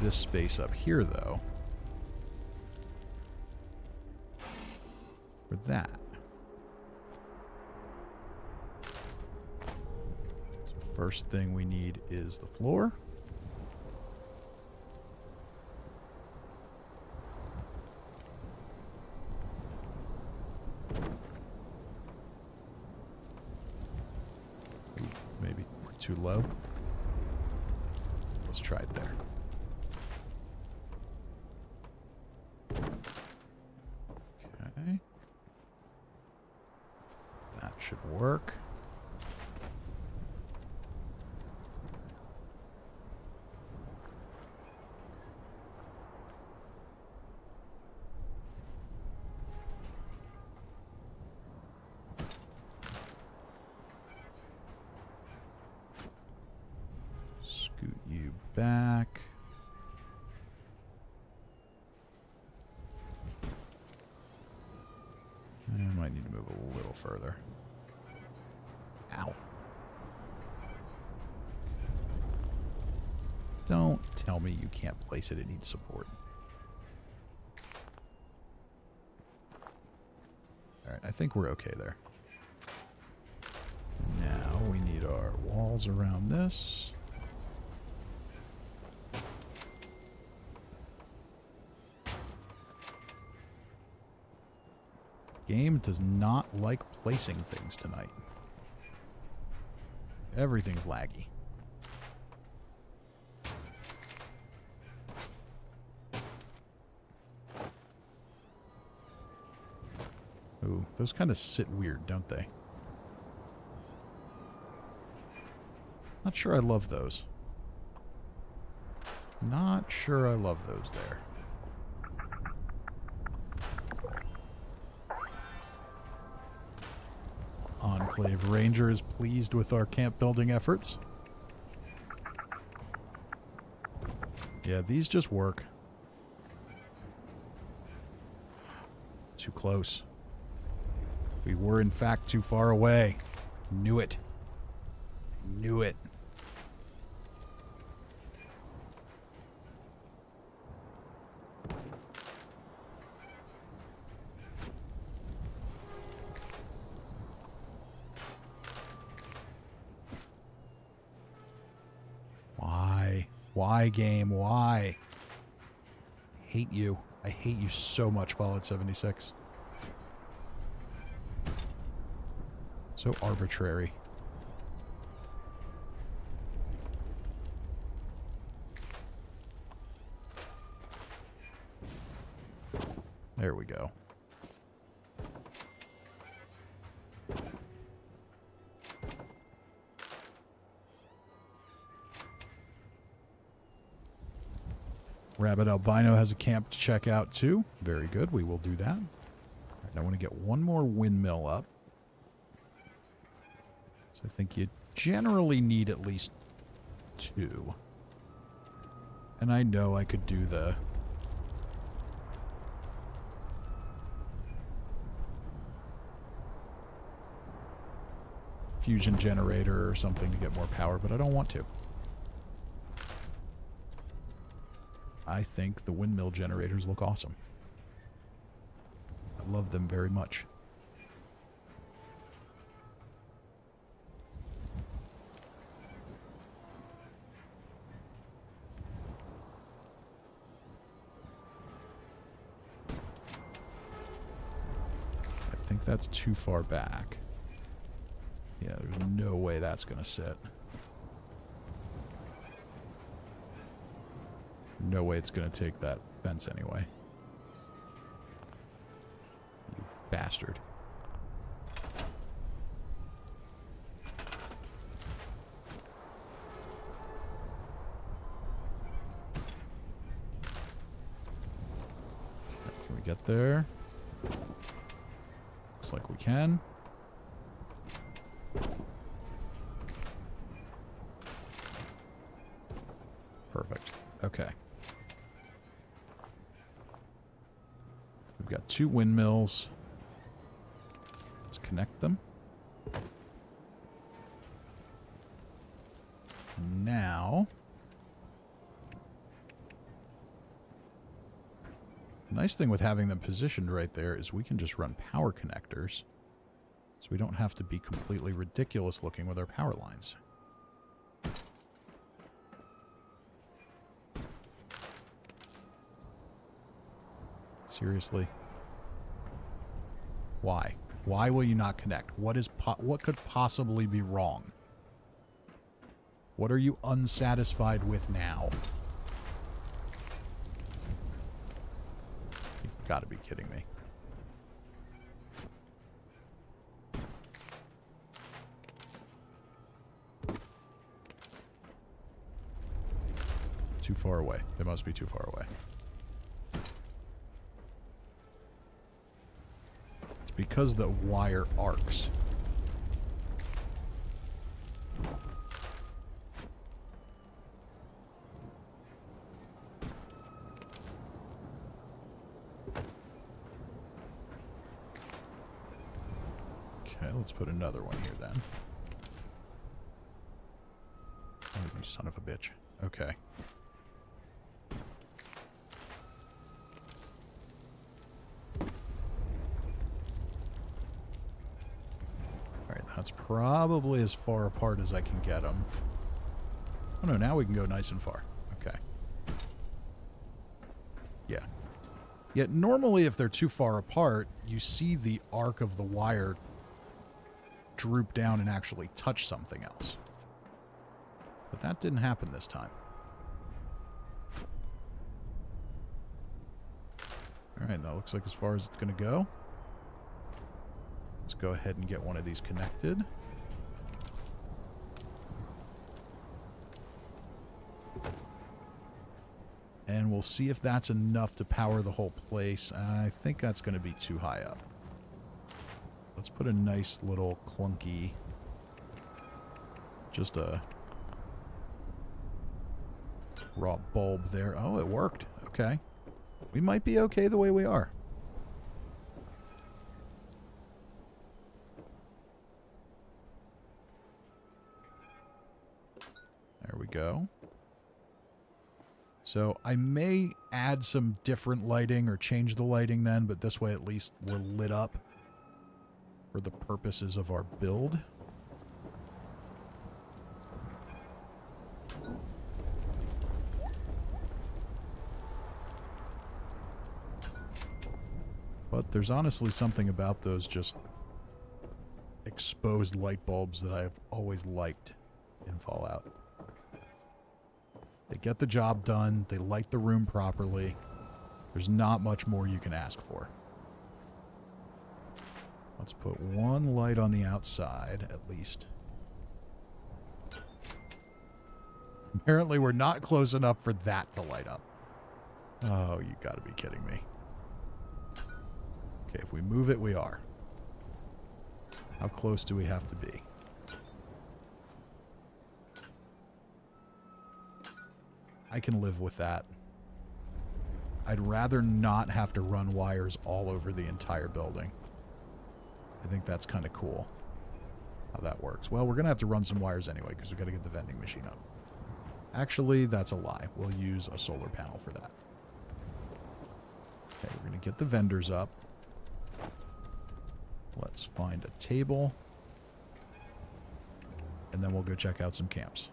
A: this space up here, though, for that. So first thing we need is the floor. Maybe too low. Let's try it there. Okay. That should work. Scoot you back. I might need to move a little further. Ow. Don't tell me you can't place it. It needs support. Alright, I think we're okay there. Now we need our walls around this. Game does not like placing things tonight. Everything's laggy. Ooh, those kind of sit weird, don't they? Not sure I love those. Not sure I love those there. Enclave Ranger is pleased with our camp building efforts. Yeah, these just work. Too close. We were, in fact, too far away. Knew it. Knew it. Why? Why, game? Why? I hate you. I hate you so much, Fallout 76. So arbitrary. There we go. Rabbit Albino has a camp to check out too. Very good. We will do that. All right, I want to get one more windmill up. So I think you generally need at least 2. And I know I could do the fusion generator or something to get more power, but I don't want to. I think the windmill generators look awesome. I love them very much. I think that's too far back. Yeah, there's no way that's going to sit. No way it's going to take that fence anyway. You bastard. Can we get there? Looks like we can. Perfect. Okay. We've got 2 windmills. Let's connect them. Now, the nice thing with having them positioned right there is we can just run power connectors. So we don't have to be completely ridiculous looking with our power lines. Seriously? Why? Why will you not connect? What could possibly be wrong? What are you unsatisfied with now? You've got to be kidding me. Too far away. They must be too far away. Because the wire arcs. Okay, let's put another one here then. Oh, you son of a bitch. Okay. That's probably as far apart as I can get them. Oh no, now we can go nice and far. Okay. Yeah. Yet normally if they're too far apart, you see the arc of the wire droop down and actually touch something else. But that didn't happen this time. Alright, that looks like as far as it's going to go. Let's go ahead and get one of these connected. And we'll see if that's enough to power the whole place. I think that's going to be too high up. Let's put a nice little clunky, just a Raw bulb there. Oh, it worked. Okay. We might be okay the way we are. There we go. So I may add some different lighting or change the lighting then, but this way at least we're lit up for the purposes of our build. But there's honestly something about those just exposed light bulbs that I've always liked in Fallout. They get the job done. They light the room properly. There's not much more you can ask for. Let's put one light on the outside, at least. Apparently, we're not close enough for that to light up. Oh, you gotta be kidding me. Okay, if we move it, we are. How close do we have to be? I can live with that. I'd rather not have to run wires all over the entire building. I think that's kind of cool how that works. Well, we're going to have to run some wires anyway because we've got to get the vending machine up. Actually, that's a lie. We'll use a solar panel for that. Okay, we're going to get the vendors up. Let's find a table. And then we'll go check out some camps.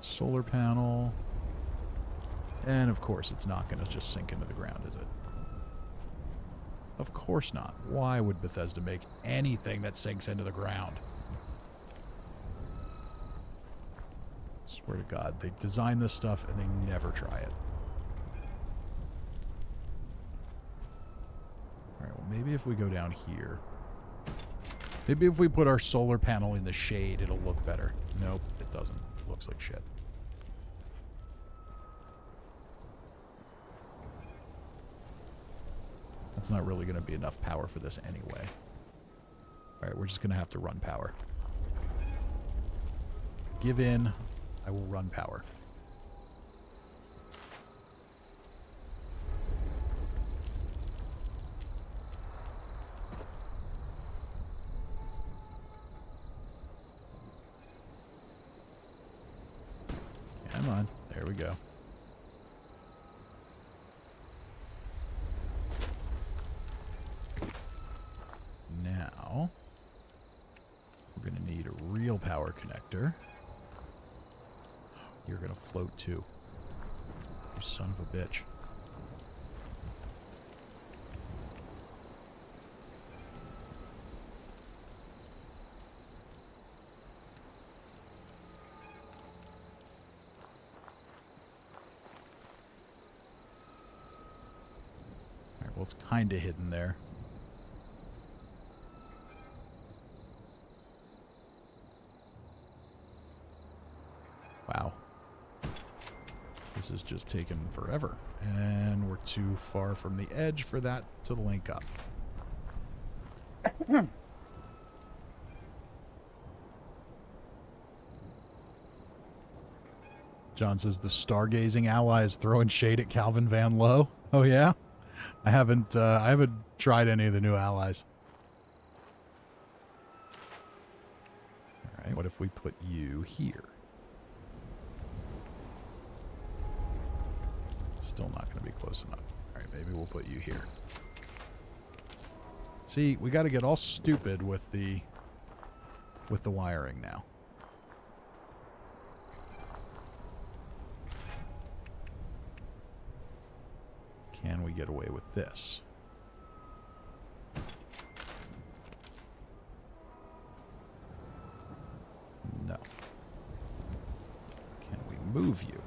A: Solar panel. And of course it's not going to just sink into the ground, is it? Of course not. Why would Bethesda make anything that sinks into the ground? Swear to God, they design this stuff and they never try it. Alright, well maybe if we go down here. Maybe if we put our solar panel in the shade, it'll look better. Nope, it doesn't. It looks like shit. That's not really going to be enough power for this anyway. Alright, we're just going to have to run power. Give in. I will run power. Come on. There we go. Now, we're going to need a real power connector. You're going to float too. You son of a bitch. Alright, well, it's kind of hidden there. Wow. This is just taking forever. And we're too far from the edge for that to link up. John says the stargazing ally is throwing shade at Calvin Van Lowe. Oh yeah? I haven't tried any of the new allies. Alright, what if we put you here? Still not going to be close enough. Alright, maybe we'll put you here. See, we got to get all stupid with the wiring now. Can we get away with this? No. Can we move you?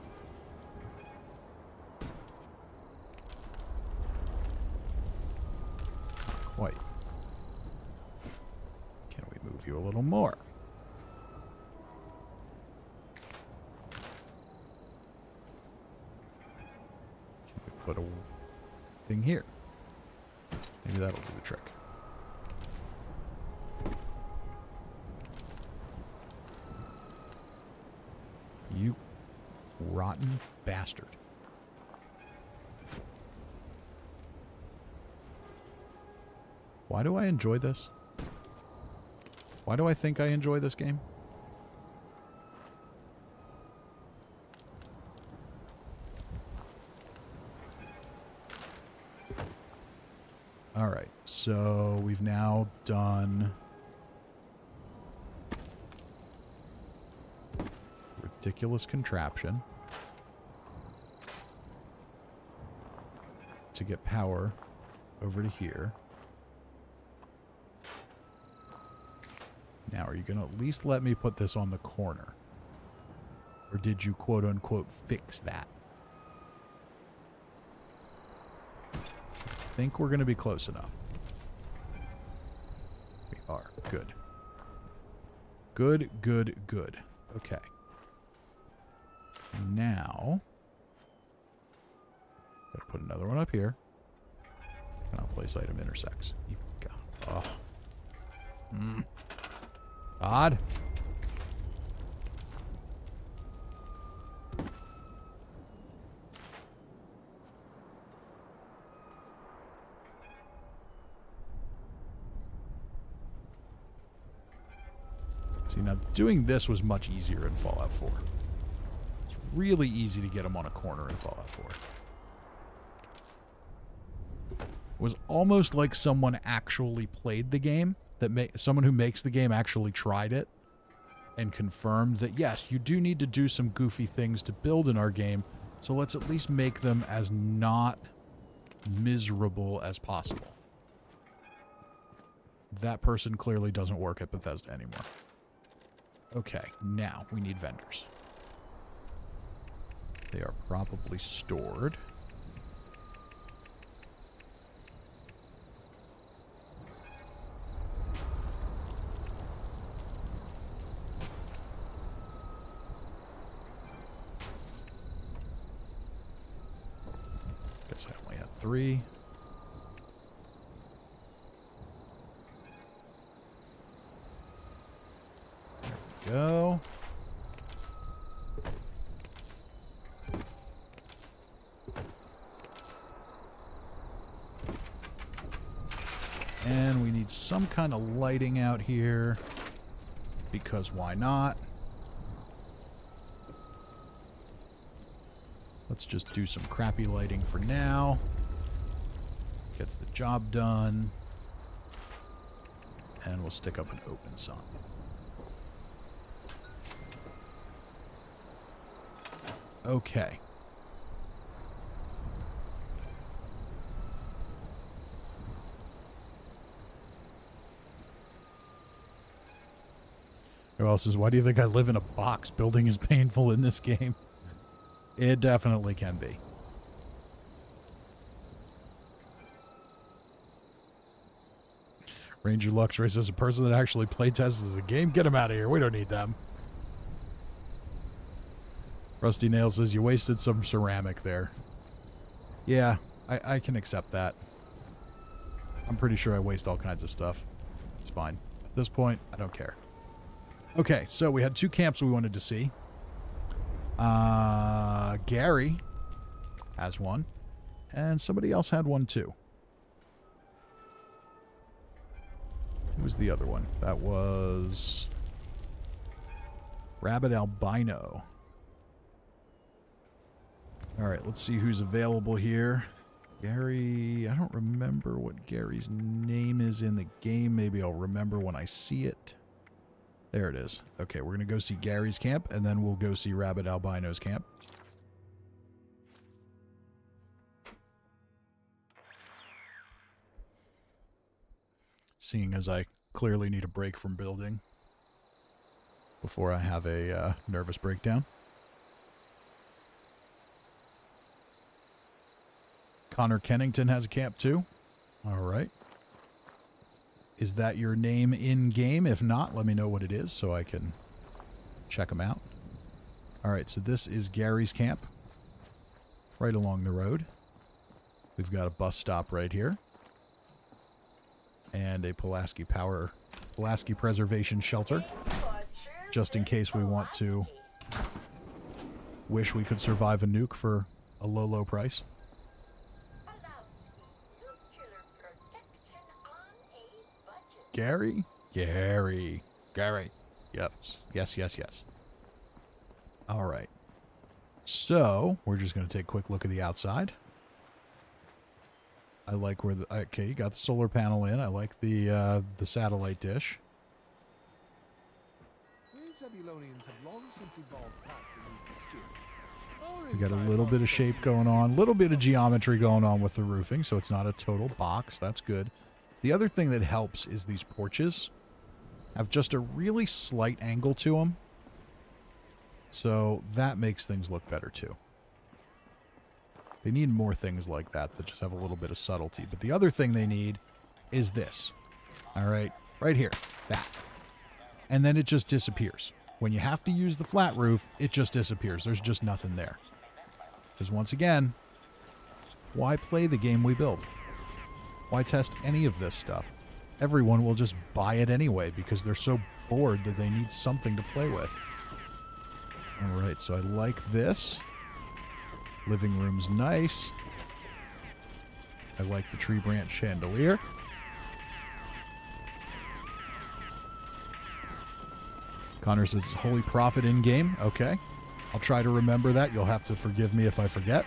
A: Not quite. Can we move you a little more? put a thing here. Maybe that'll do the trick. You rotten bastard. Why do I enjoy this? Why do I think I enjoy this game? Alright, so we've now done ridiculous contraption to get power over to here. Now, are you going to at least let me put this on the corner? Or did you quote-unquote fix that? I think we're going to be close enough. We are. Good. Good, good, good. Okay. Now, gotta put another one up here. Cannot place item intersects. Oh. Odd. See, now doing this was much easier in Fallout 4. It's really easy to get them on a corner in Fallout 4. It was almost like someone actually played the game. Someone who makes the game actually tried it and confirmed that, yes, you do need to do some goofy things to build in our game, so let's at least make them as not miserable as possible. That person clearly doesn't work at Bethesda anymore. Okay, now we need vendors. They are probably stored. Guess I only had 3. Go. And we need some kind of lighting out here, because why not? Let's just do some crappy lighting for now. Gets the job done. And we'll stick up an open sign. Okay. Who else is, why do you think I live in a box? Building is painful in this game. It definitely can be. Ranger Luxray says, a person that actually playtests a game? Get him out of here. We don't need them. Rusty Nail says, you wasted some ceramic there. Yeah, I can accept that. I'm pretty sure I waste all kinds of stuff. It's fine. At this point, I don't care. Okay, so we had 2 camps we wanted to see. Gary has one, and somebody else had one too. Who was the other one? That was Rabbit Albino. All right, let's see who's available here. Gary, I don't remember what Gary's name is in the game. Maybe I'll remember when I see it. There it is. Okay, we're going to go see Gary's camp, and then we'll go see Rabbit Albino's camp. Seeing as I clearly need a break from building before I have a nervous breakdown. Connor Kennington has a camp too. All right. Is that your name in-game? If not, let me know what it is so I can check them out. All right, so this is Gary's camp. Right along the road. We've got a bus stop right here. And a Pulaski Preservation Shelter. Just in case we want to wish we could survive a nuke for a low, low price. Gary? Gary. Yep. Yes. All right. So, we're just going to take a quick look at the outside. I like where the... Okay, you got the solar panel in. I like the satellite dish. We got a little bit of shape going on. A little bit of geometry going on with the roofing, so it's not a total box. That's good. The other thing that helps is these porches have just a really slight angle to them. So that makes things look better too. They need more things like that that just have a little bit of subtlety. But the other thing they need is this. All right, right here, that. And then it just disappears. When you have to use the flat roof, it just disappears. There's just nothing there. Because once again, why play the game we build? Why test any of this stuff? Everyone will just buy it anyway because they're so bored that they need something to play with. All right, so I like this. Living room's nice. I like the tree branch chandelier. Connor says Holy Prophet in-game. Okay. I'll try to remember that. You'll have to forgive me if I forget.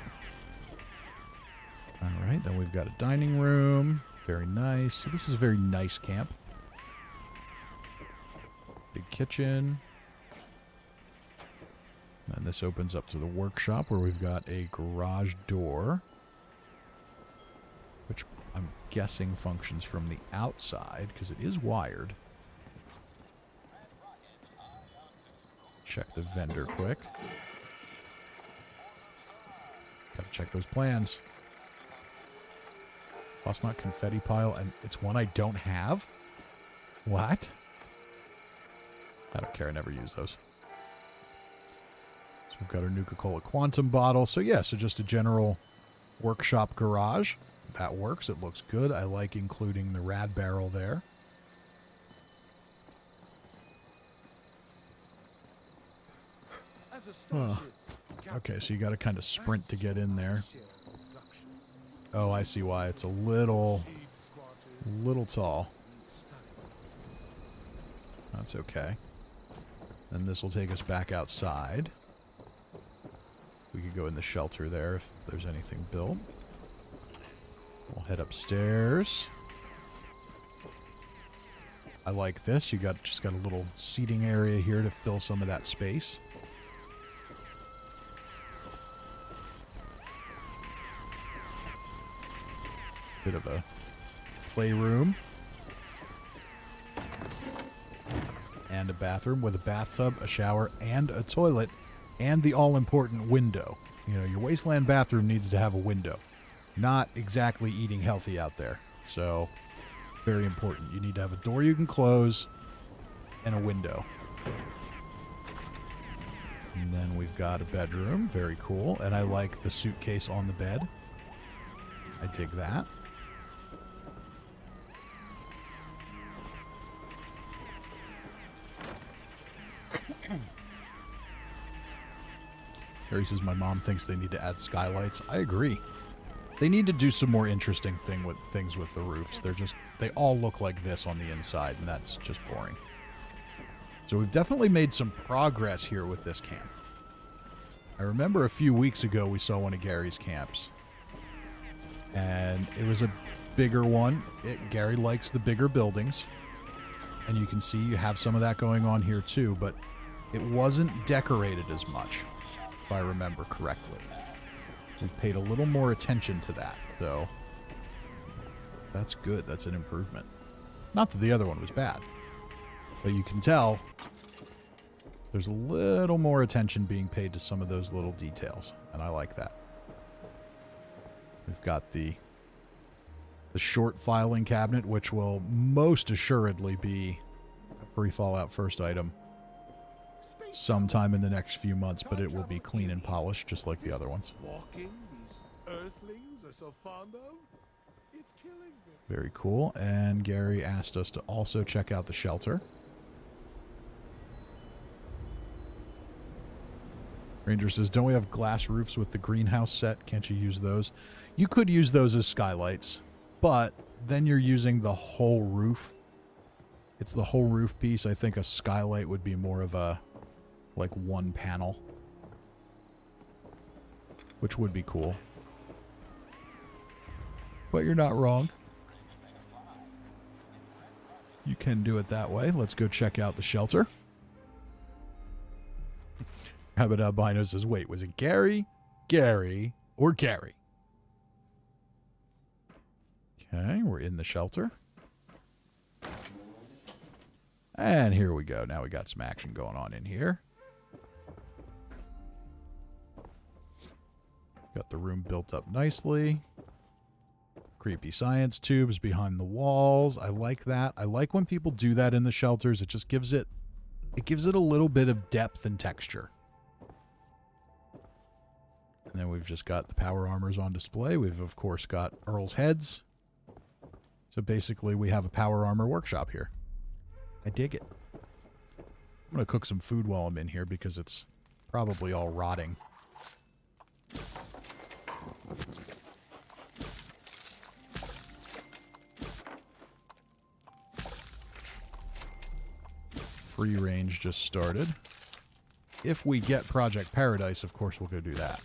A: All right, then we've got a dining room. Very nice. So this is a very nice camp. Big kitchen. And this opens up to the workshop where we've got a garage door, which I'm guessing functions from the outside because it is wired. Check the vendor quick. Gotta check those plans. Not confetti pile, and it's one I don't have? What? I don't care. I never use those. So we've got our Nuka-Cola Quantum bottle. So yeah, so just a general workshop garage. That works. It looks good. I like including the rad barrel there. Okay, so you got to kind of sprint to get in there. Oh, I see why. It's a little tall. That's okay. Then this will take us back outside. We could go in the shelter there if there's anything built. We'll head upstairs. I like this. You just got a little seating area here to fill some of that space. Bit of a playroom. And a bathroom with a bathtub, a shower, and a toilet, and the all-important window. You know, your wasteland bathroom needs to have a window. Not exactly eating healthy out there. So, very important. You need to have a door you can close and a window. And then we've got a bedroom. Very cool. And I like the suitcase on the bed. I dig that. Harry says my mom thinks they need to add skylights. I agree. They need to do some more interesting things with the roofs. They all look like this on the inside, and that's just boring. So we've definitely made some progress here with this camp. I remember a few weeks ago we saw one of Gary's camps, and it was a bigger one. Gary likes the bigger buildings, and you can see you have some of that going on here too, but it wasn't decorated as much, if I remember correctly. We've paid a little more attention to that, though. That's good. That's an improvement. Not that the other one was bad, but you can tell there's a little more attention being paid to some of those little details, and I like that. We've got the short filing cabinet, which will most assuredly be a free Fallout First item sometime in the next few months, but it will be clean and polished just like the other ones.
E: Walking, these earthlings are so fond of. It's killing me.
A: Very cool. And Gary asked us to also check out the shelter. Ranger says, don't we have glass roofs with the greenhouse set? Can't you use those? You could use those as skylights, but then you're using the whole roof. It's the whole roof piece. I think a skylight would be more of a, like, one panel, which would be cool. But you're not wrong. You can do it that way. Let's go check out the shelter. Rabbit Albino says, wait, was it Gary, or Gary? Okay, we're in the shelter. And here we go. Now we got some action going on in here. Got the room built up nicely. Creepy science tubes behind the walls. I like that. I like when people do that in the shelters. It just gives it a little bit of depth and texture. And then we've just got the power armors on display. We've, of course, got Earl's heads. So basically, we have a power armor workshop here. I dig it. I'm going to cook some food while I'm in here because it's probably all rotting. Free range just started. If we get Project Paradise, of course, we'll go do that.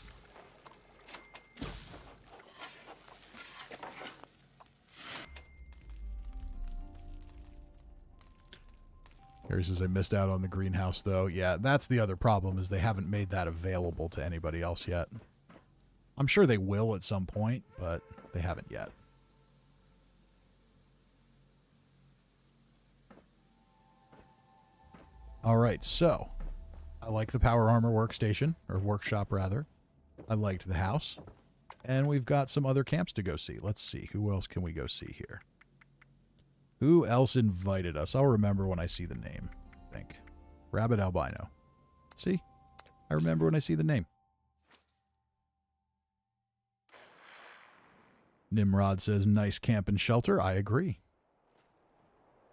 A: Harry says, I missed out on the greenhouse, though. Yeah, that's the other problem, is they haven't made that available to anybody else yet. I'm sure they will at some point, but they haven't yet. All right, so I like the power armor workstation, or workshop, rather. I liked the house. And we've got some other camps to go see. Let's see. Who else can we go see here? Who else invited us? I'll remember when I see the name, I think. Rabbit Albino. See? I remember when I see the name. Nimrod says, nice camp and shelter. I agree.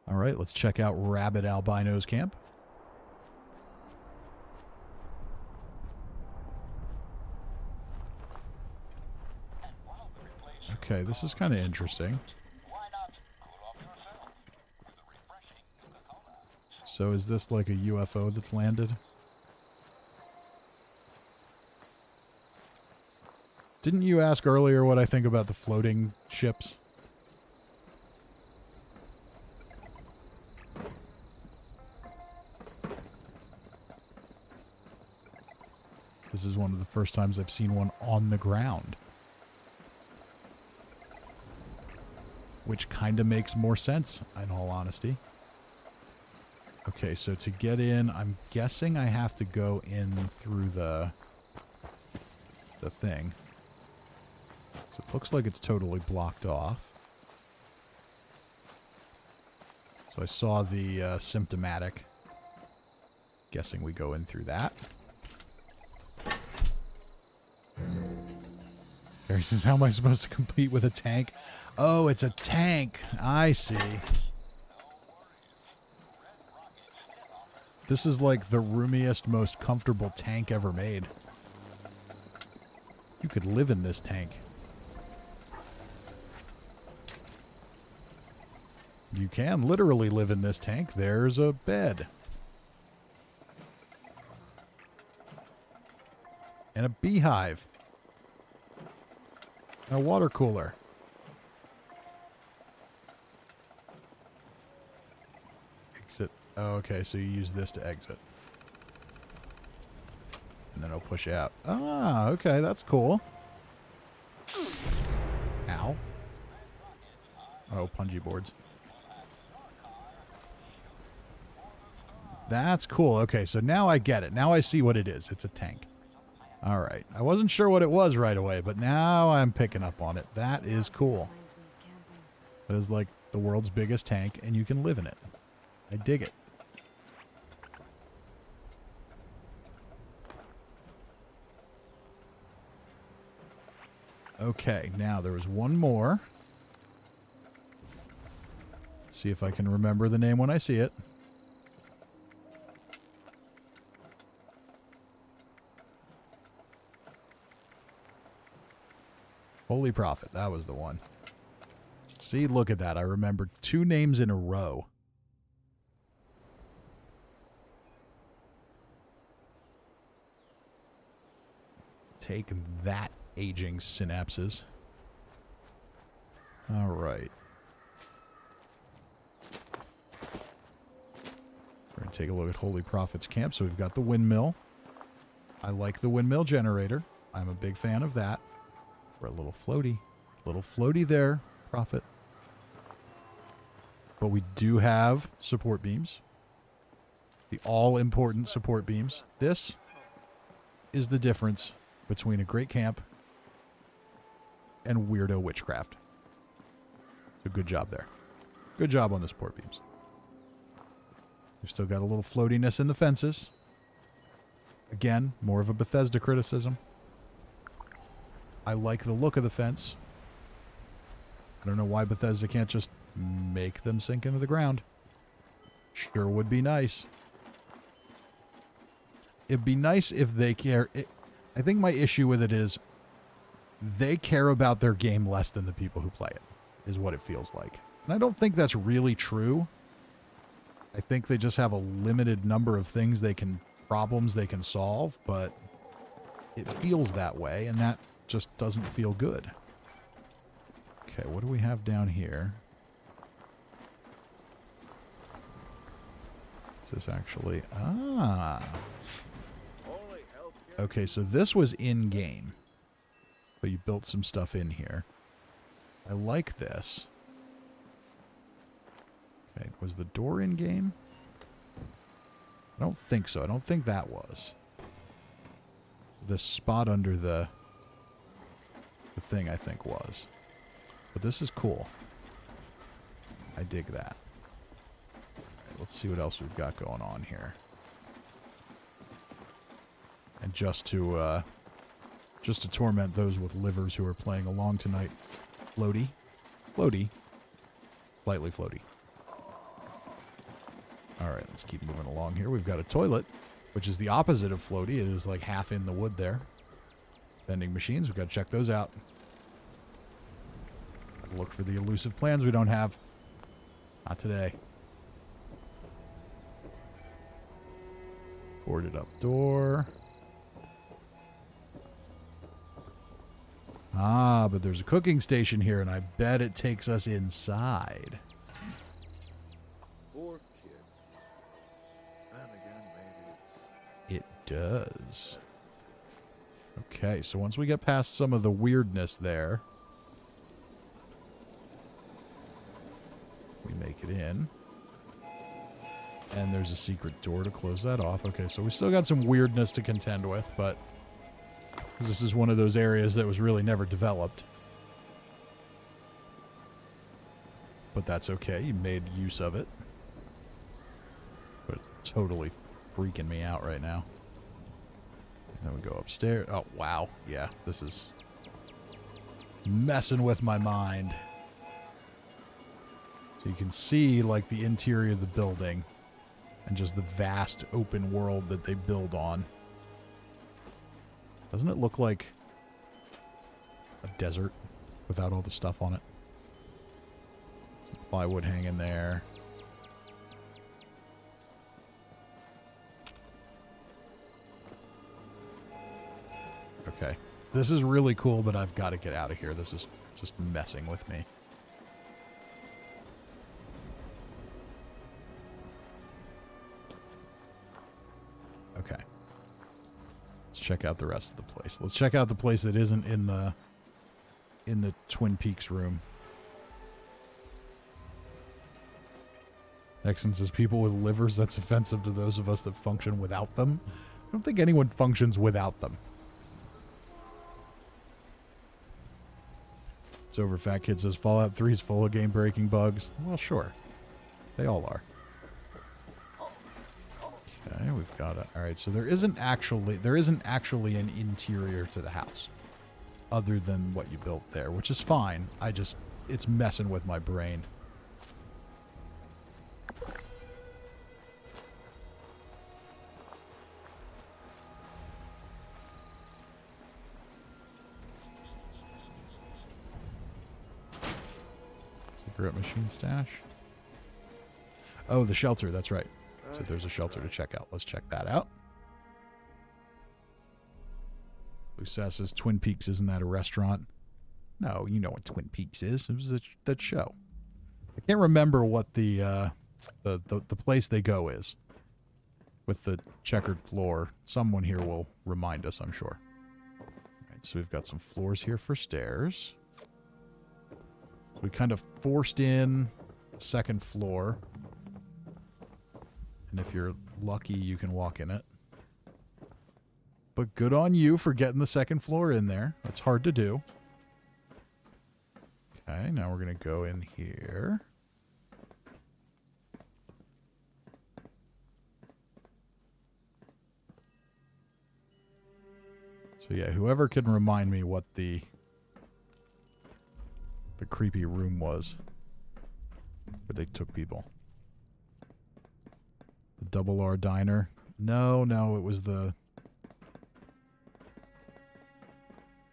A: All right, let's check out Rabbit Albino's camp. Okay, this is kind of interesting. So is this like a UFO that's landed? Didn't you ask earlier what I think about the floating ships? This is one of the first times I've seen one on the ground. Which kind of makes more sense, in all honesty. Okay, so to get in, I'm guessing I have to go in through the thing. So it looks like it's totally blocked off. So I saw the symptomatic. Guessing we go in through that. Barry says, how am I supposed to compete with a tank? Oh, it's a tank. I see. This is like the roomiest, most comfortable tank ever made. You could live in this tank. You can literally live in this tank. There's a bed. And a beehive. And a water cooler. Exit. Oh, okay, so you use this to exit. And then it'll push out. Ah, okay, that's cool. Ow. Oh, punji boards. That's cool. Okay, so now I get it. Now I see what it is. It's a tank. All right. I wasn't sure what it was right away, but now I'm picking up on it. That is cool. That is like the world's biggest tank, and you can live in it. I dig it. Okay, now there was one more. Let's see if I can remember the name when I see it. Holy Prophet, that was the one. See, look at that. I remembered 2 names in a row. Take that, aging synapses. All right. We're going to take a look at Holy Prophet's camp. So we've got the windmill. I like the windmill generator. I'm a big fan of that. We're a little floaty there, Prophet. But we do have support beams. The all-important support beams. This is the difference between a great camp and weirdo witchcraft. So good job there. Good job on the support beams. We've still got a little floatiness in the fences. Again, more of a Bethesda criticism. I like the look of the fence. I don't know why Bethesda can't just make them sink into the ground. Sure would be nice. It'd be nice if they care. I think my issue with it is they care about their game less than the people who play it, is what it feels like. And I don't think that's really true. I think they just have a limited number of problems they can solve, but it feels that way, and that just doesn't feel good. Okay, what do we have down here? Is this actually... Okay, so this was in-game. But you built some stuff in here. I like this. Okay, was the door in-game? I don't think so. I don't think that was. The spot under the thing, I think, was. But this is cool. I dig that. Right, let's see what else we've got going on here. And just to torment those with livers who are playing along tonight, floaty, slightly floaty. All right, let's keep moving along here. We've got a toilet, which is the opposite of floaty. It is like half in the wood there. Vending machines, we've got to check those out. Look for the elusive plans we don't have. Not today. Boarded up door. Ah, but there's a cooking station here, and I bet it takes us inside.
E: Poor kid. And again, maybe
A: It does. Okay, so once we get past some of the weirdness there, we make it in. And there's a secret door to close that off. Okay, so we still got some weirdness to contend with, but this is one of those areas that was really never developed. But that's okay. You made use of it. But it's totally freaking me out right now. Then we go upstairs. Oh, wow. Yeah, this is messing with my mind. So you can see, like, the interior of the building and just the vast open world that they build on. Doesn't it look like a desert without all the stuff on it? Some plywood hanging there. Okay. This is really cool, but I've got to get out of here. This is just messing with me. Okay. Let's check out the rest of the place. Let's check out the place that isn't in the Twin Peaks room. Exon says people with livers, that's offensive to those of us that function without them. I don't think anyone functions without them. It's over. Fat Kid says Fallout 3 is full of game-breaking bugs. Well, sure. They all are. Okay, we've got a... Alright, so there isn't actually an interior to the house. other than what you built there, which is fine. It's messing with my brain. Cigarette machine stash. Oh, the shelter, that's right. So there's a shelter to check out. Let's check that out. Lucas says Twin Peaks, isn't that a restaurant? No, you know what Twin Peaks is. It was that show. I can't remember what the place they go is with the checkered floor. Someone here will remind us, I'm sure. All right, so we've got some floors here for stairs. So we kind of forced in a second floor. And if you're lucky, you can walk in it. But good on you for getting the second floor in there. That's hard to do. Okay, now we're going to go in here. So yeah, whoever can remind me what the creepy room was where they took people. The Double R Diner. No, it was the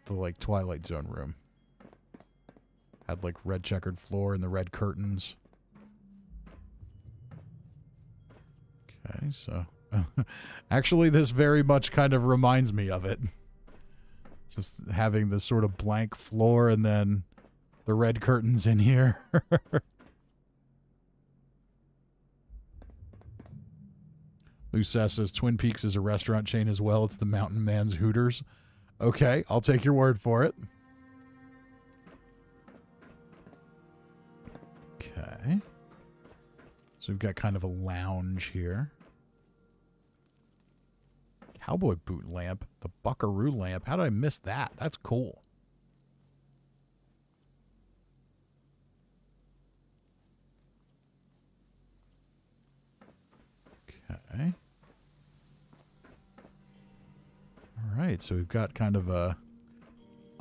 A: like Twilight Zone room. Had like red checkered floor and the red curtains. Okay, so actually this very much kind of reminds me of it. Just having this sort of blank floor and then the red curtains in here. Lucas says Twin Peaks is a restaurant chain as well. It's the Mountain Man's Hooters. Okay, I'll take your word for it. Okay. So we've got kind of a lounge here. Cowboy boot lamp. The Buckaroo lamp. How did I miss that? That's cool. Okay. All right, so we've got kind of a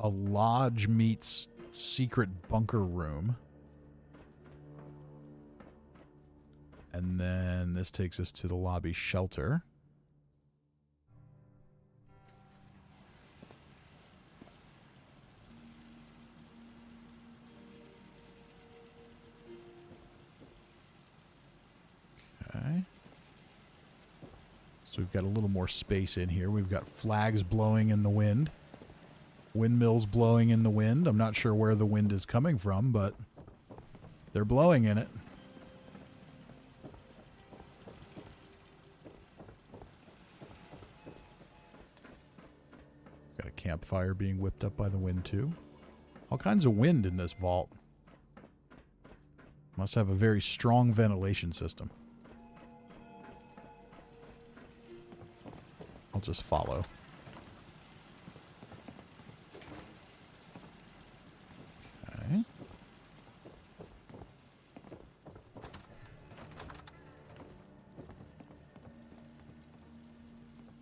A: lodge meets secret bunker room. And then this takes us to the lobby shelter. Okay. So we've got a little more space in here. We've got flags blowing in the wind. Windmills blowing in the wind. I'm not sure where the wind is coming from, but they're blowing in it. Got a campfire being whipped up by the wind, too. All kinds of wind in this vault. Must have a very strong ventilation system. I'll just follow. Okay.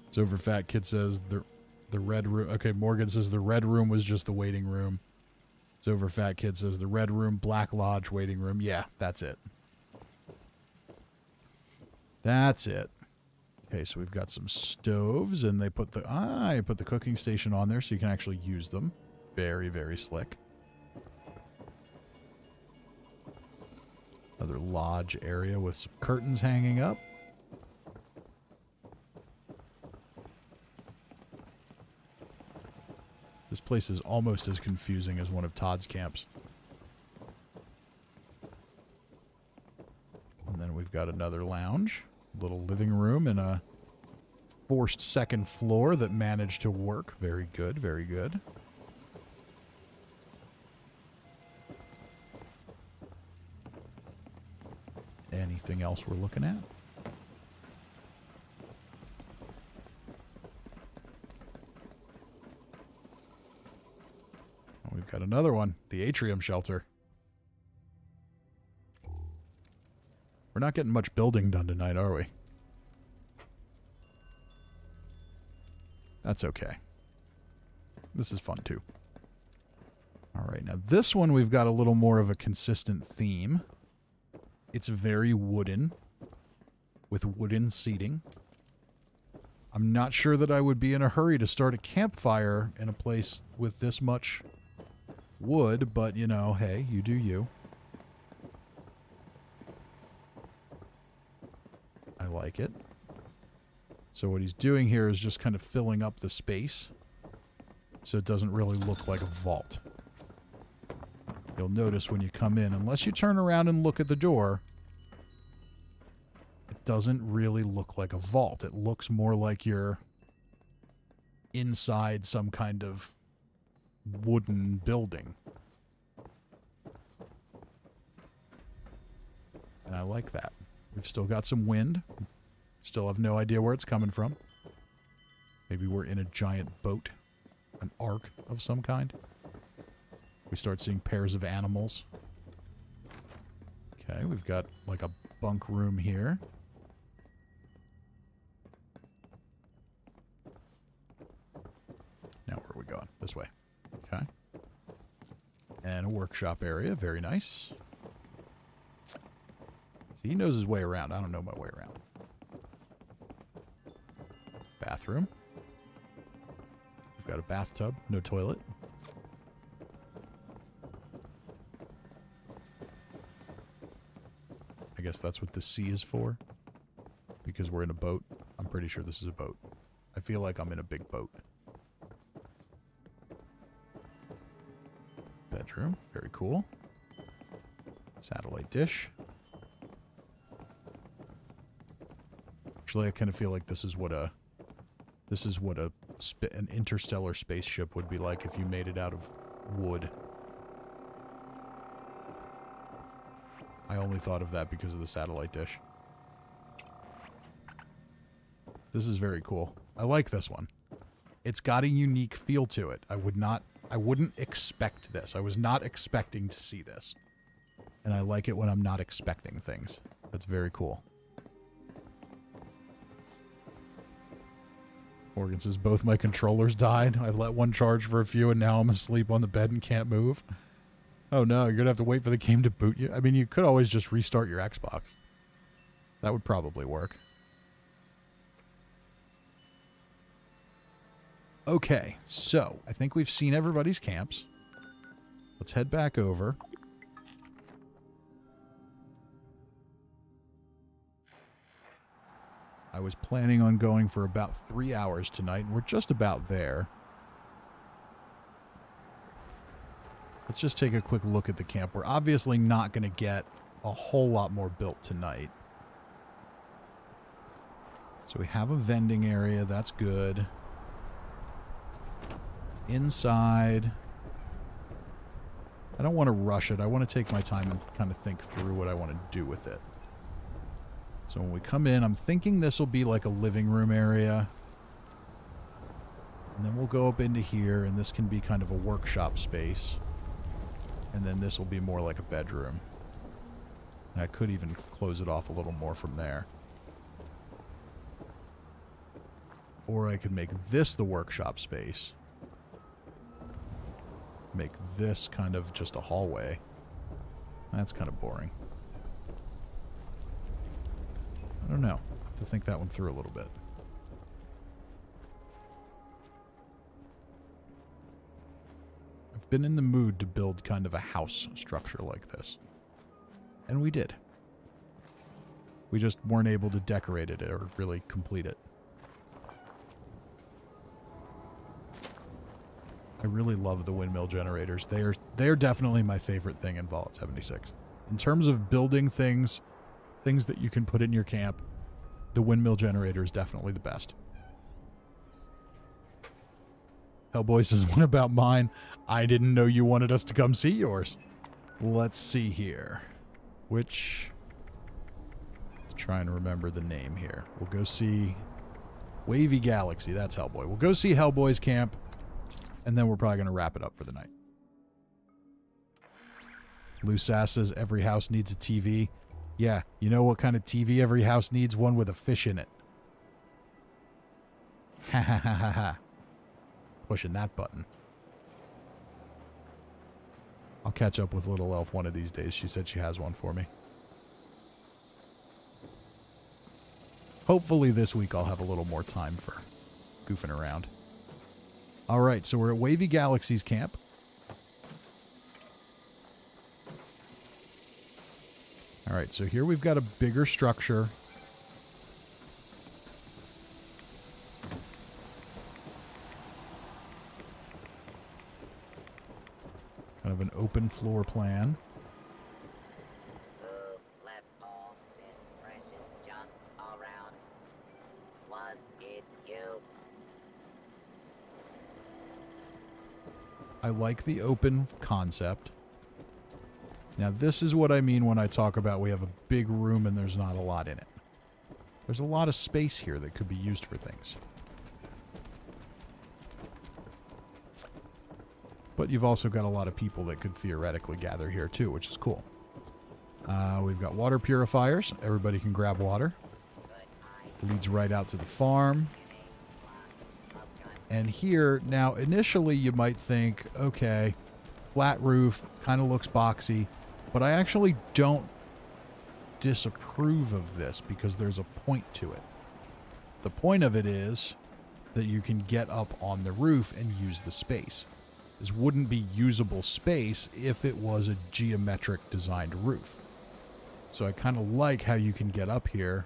A: It's over. Fat Kid says the red room. Okay, Morgan says the red room was just the waiting room. It's over. Fat Kid says the red room, Black Lodge waiting room. Yeah, that's it. That's it. Okay, so we've got some stoves, and they put the cooking station on there so you can actually use them. Very, very slick. Another lodge area with some curtains hanging up. This place is almost as confusing as one of Todd's camps. And then we've got another lounge. Little living room and a forced second floor that managed to work. Very good, very good. Anything else we're looking at? Oh, we've got another one. The atrium shelter. We're not getting much building done tonight, are we? That's okay. This is fun, too. Now this one we've got a little more of a consistent theme. It's very wooden, with wooden seating. I'm not sure that I would be in a hurry to start a campfire in a place with this much wood, but, you know, hey, you do you. I like it. So what he's doing here is just kind of filling up the space so it doesn't really look like a vault. You'll notice when you come in, unless you turn around and look at the door, it doesn't really look like a vault. It looks more like you're inside some kind of wooden building. And I like that. We've still got some wind. Still have no idea where it's coming from. Maybe we're in a giant boat. An ark of some kind. We start seeing pairs of animals. Okay, we've got like a bunk room here. Now where are we going? This way. Okay. And a workshop area. Very nice. See, he knows his way around. I don't know my way around. Bathroom. We've got a bathtub. No toilet. I guess that's what the C is for. Because we're in a boat. I'm pretty sure this is a boat. I feel like I'm in a big boat. Bedroom. Very cool. Satellite dish. Actually, I kind of feel like this is what an interstellar spaceship would be like if you made it out of wood. I only thought of that because of the satellite dish. This is very cool. I like this one. It's got a unique feel to it. I wouldn't expect this. I was not expecting to see this. And I like it when I'm not expecting things. That's very cool. Morgan says, both my controllers died. I let one charge for a few and now I'm asleep on the bed and can't move. Oh no, you're going to have to wait for the game to boot you. I mean, you could always just restart your Xbox. That would probably work. Okay, so I think we've seen everybody's camps. Let's head back over. I was planning on going for about 3 hours tonight, and we're just about there. Let's just take a quick look at the camp. We're obviously not going to get a whole lot more built tonight. So we have a vending area. That's good. Inside. I don't want to rush it. I want to take my time and kind of think through what I want to do with it. So when we come in, I'm thinking this will be like a living room area. And then we'll go up into here, and this can be kind of a workshop space. And then this will be more like a bedroom. And I could even close it off a little more from there. Or I could make this the workshop space. Make this kind of just a hallway. That's kind of boring. I don't know. I have to think that one through a little bit. I've been in the mood to build kind of a house structure like this. And we did. We just weren't able to decorate it or really complete it. I really love the windmill generators. They are definitely my favorite thing in Vault 76. In terms of building things that you can put in your camp, the windmill generator is definitely the best. Hellboy says, what about mine? I didn't know you wanted us to come see yours. Let's see here. Let's try and remember the name here. We'll go see Wavy Galaxy. That's Hellboy. We'll go see Hellboy's camp. And then we're probably going to wrap it up for the night. Lou Sass says every house needs a TV. Yeah, you know what kind of TV every house needs? One with a fish in it. Ha ha ha ha ha. Pushing that button. I'll catch up with Little Elf one of these days. She said she has one for me. Hopefully this week I'll have a little more time for goofing around. All right, so we're at Wavy Galaxies camp. All right, so here we've got a bigger structure. Kind of an open floor plan.
B: Who left all this precious junk around? Was it you?
A: I like the open concept. Now, this is what I mean when I talk about we have a big room and there's not a lot in it. There's a lot of space here that could be used for things. But you've also got a lot of people that could theoretically gather here too, which is cool. We've got water purifiers. Everybody can grab water. Leads right out to the farm. And here, now initially you might think, okay, flat roof, kind of looks boxy, but I actually don't disapprove of this because there's a point to it. The point of it is that you can get up on the roof and use the space. This wouldn't be usable space if it was a geometric designed roof. So I kind of like how you can get up here.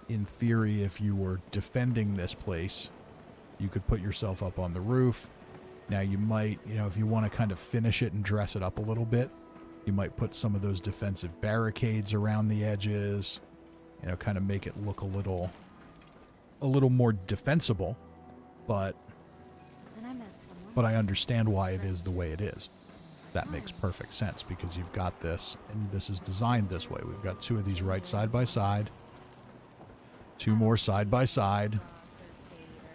A: In theory, if you were defending this place, you could put yourself up on the roof. Now you might, if you want to kind of finish it and dress it up a little bit, you might put some of those defensive barricades around the edges, kind of make it look a little more defensible, but I understand why it is the way it is. That makes perfect sense because you've got this, and this is designed this way. We've got two of these right side by side, two more side by side.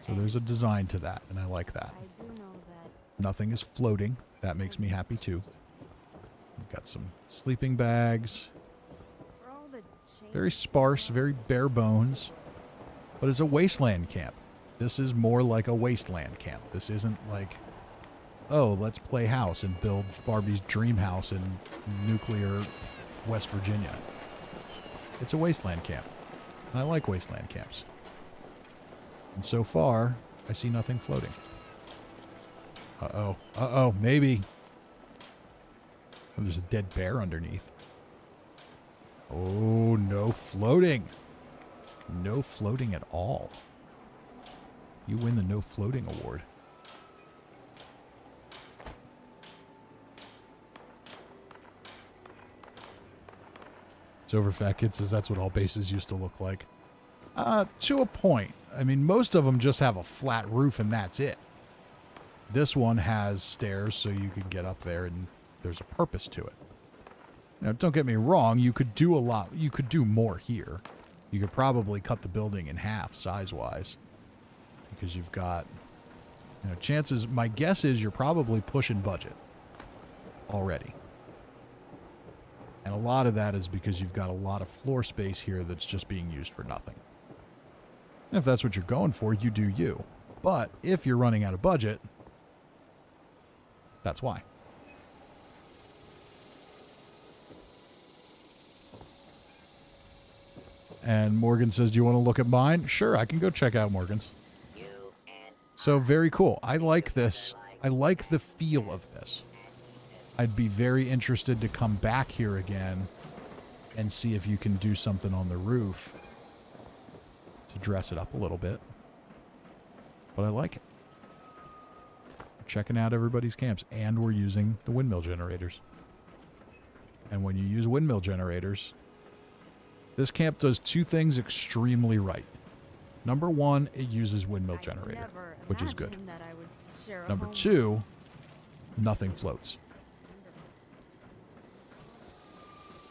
A: So there's a design to that, and I like that. Nothing is floating. That makes me happy too. We've got some sleeping bags. Very sparse, very bare bones. But it's a wasteland camp. This is more like a wasteland camp. This isn't like, oh, let's play house and build Barbie's dream house in nuclear West Virginia. It's a wasteland camp. And I like wasteland camps. And so far, I see nothing floating. Uh-oh. Uh-oh, maybe. Oh, there's a dead bear underneath. Oh, no floating. No floating at all. You win the no floating award. It's over. Fat Kid says that's what all bases used to look like. To a point. I mean, most of them just have a flat roof and that's it. This one has stairs so you can get up there and there's a purpose to it. Now, don't get me wrong, you could do a lot. You could do more here. You could probably cut the building in half size-wise because you've got, chances, my guess is you're probably pushing budget already. And a lot of that is because you've got a lot of floor space here that's just being used for nothing. And if that's what you're going for, you do you. But if you're running out of budget, that's why. And Morgan says, do you want to look at mine? Sure, I can go check out Morgan's. So very cool. I like this. I like the feel of this. I'd be very interested to come back here again and see if you can do something on the roof to dress it up a little bit. But I like it. We're checking out everybody's camps, and we're using the windmill generators. And when you use windmill generators, this camp does two things extremely right. Number one, it uses windmill generator, which is good. Number two, nothing floats.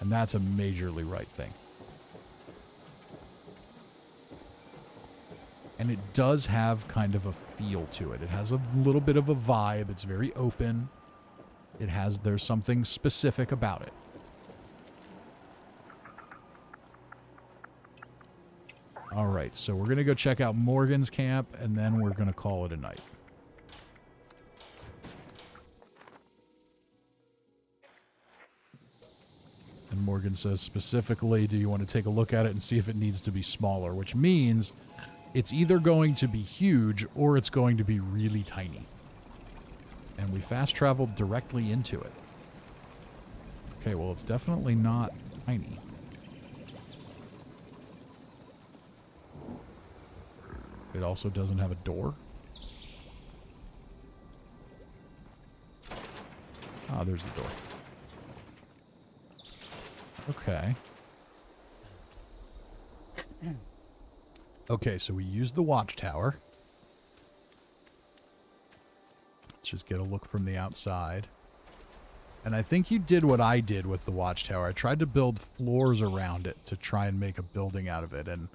A: And that's a majorly right thing. And it does have kind of a feel to it. It has a little bit of a vibe. It's very open. There's something specific about it. All right, so we're going to go check out Morgan's camp, and then we're going to call it a night. Morgan says, specifically, do you want to take a look at it and see if it needs to be smaller? Which means it's either going to be huge or it's going to be really tiny. And we fast traveled directly into it. Okay, well, it's definitely not tiny. It also doesn't have a door. Ah, there's the door. Okay. Okay, so we used the watchtower. Let's just get a look from the outside. And I think you did what I did with the watchtower. I tried to build floors around it to try and make a building out of it. And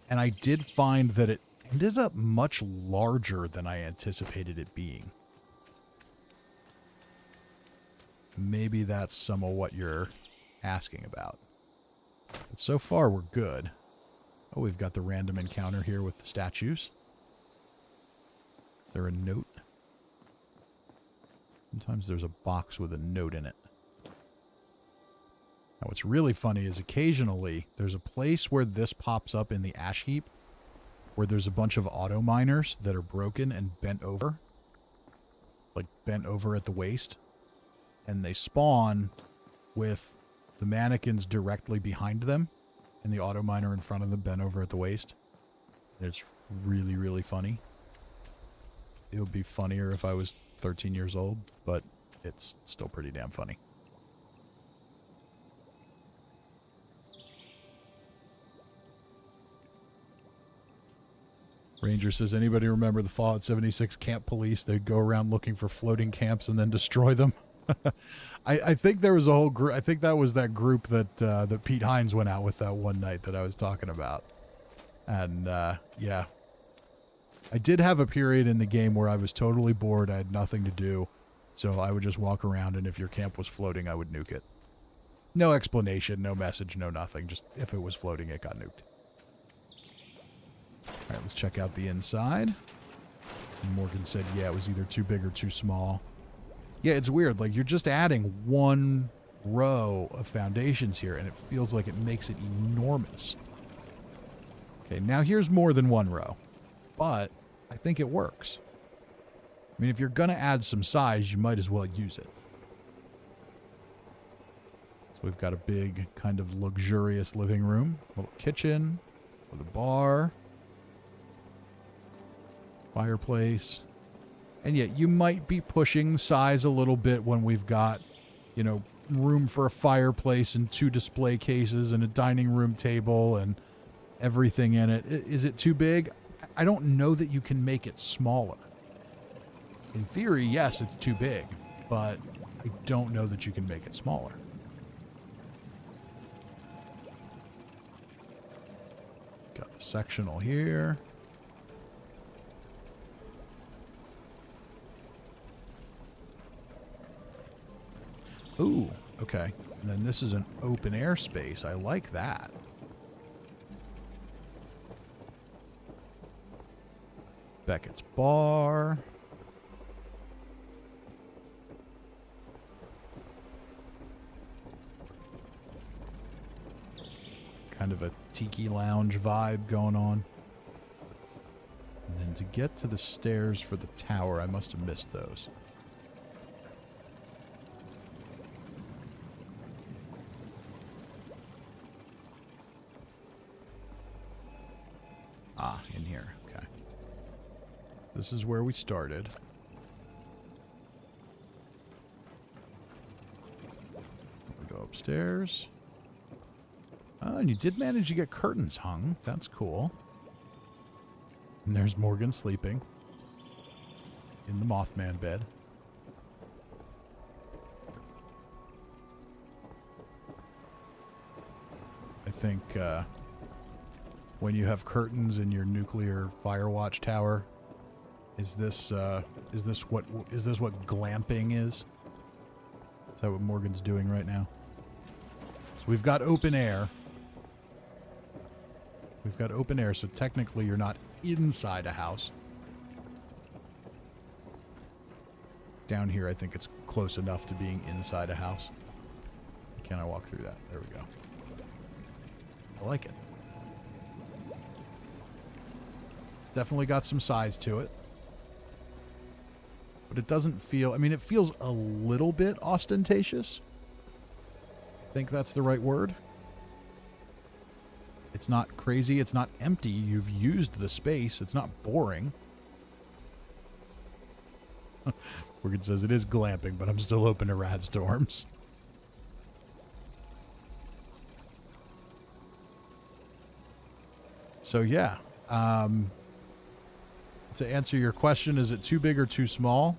A: I did find that it ended up much larger than I anticipated it being. Maybe that's some of what you're asking about. But so far, we're good. Oh, we've got the random encounter here with the statues. Is there a note? Sometimes there's a box with a note in it. Now, what's really funny is occasionally there's a place where this pops up in the ash heap where there's a bunch of auto miners that are broken and bent over. Like bent over at the waist. And they spawn with the mannequins directly behind them and the auto miner in front of them bent over at the waist. And it's really, really funny. It would be funnier if I was 13 years old, but it's still pretty damn funny. Ranger says, anybody remember the Fallout 76 camp police? They'd go around looking for floating camps and then destroy them. I think there was a whole group. I think that was that group that Pete Hines went out with that one night that I was talking about. And yeah, I did have a period in the game where I was totally bored. I had nothing to do. So I would just walk around, and if your camp was floating, I would nuke it. No explanation, no message, no nothing. Just if it was floating, it got nuked. All right, let's check out the inside. Morgan said, yeah, it was either too big or too small. Yeah, it's weird. Like, you're just adding one row of foundations here, and it feels like it makes it enormous. Okay, now here's more than one row, but I think it works. I mean, if you're going to add some size, you might as well use it. So we've got a big, kind of luxurious living room, a little kitchen with a bar, fireplace. And yet you might be pushing size a little bit when we've got, you know, room for a fireplace and 2 display cases and a dining room table and everything in it. Is it too big? I don't know that you can make it smaller. In theory, yes, it's too big, but I don't know that you can make it smaller. Got the sectional here. Ooh, okay. And then this is an open air space. I like that. Beckett's bar. Kind of a tiki lounge vibe going on. And then to get to the stairs for the tower, I must have missed those. Ah, in here. Okay. This is where we started. We go upstairs. Oh, and you did manage to get curtains hung. That's cool. And there's Morgan sleeping in the Mothman bed. I think when you have curtains in your nuclear firewatch tower, is this what glamping is? Is that what Morgan's doing right now? So we've got open air. We've got open air, so technically you're not inside a house. Down here, I think it's close enough to being inside a house. can I walk through that? There we go. I like it. It's definitely got some size to it. But it doesn't feel... I mean, it feels a little bit ostentatious. I think that's the right word. It's not crazy. It's not empty. You've used the space. It's not boring. Wicked says it is glamping, but I'm still open to rad storms. So yeah, to answer your question, is it too big or too small?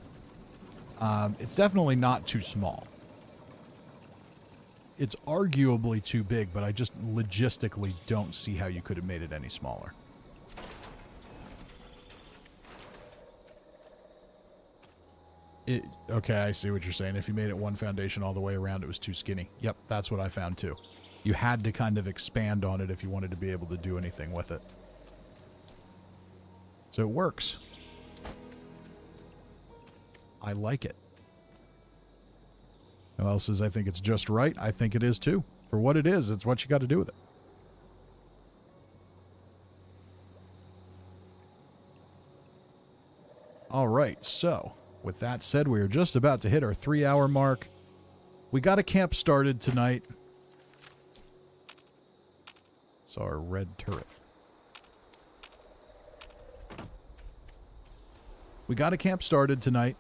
A: It's definitely not too small. It's arguably too big, but I just logistically don't see how you could have made it any smaller. Okay, I see what you're saying. If you made it one foundation all the way around, it was too skinny. Yep, that's what I found too. You had to kind of expand on it if you wanted to be able to do anything with it. So it works. I like it. Noel says, I think it's just right. I think it is too. For what it is, it's what you got to do with it. All right, so with that said, we are just about to hit our 3-hour mark. We got a camp started tonight. Saw our red turret. We got a camp started tonight.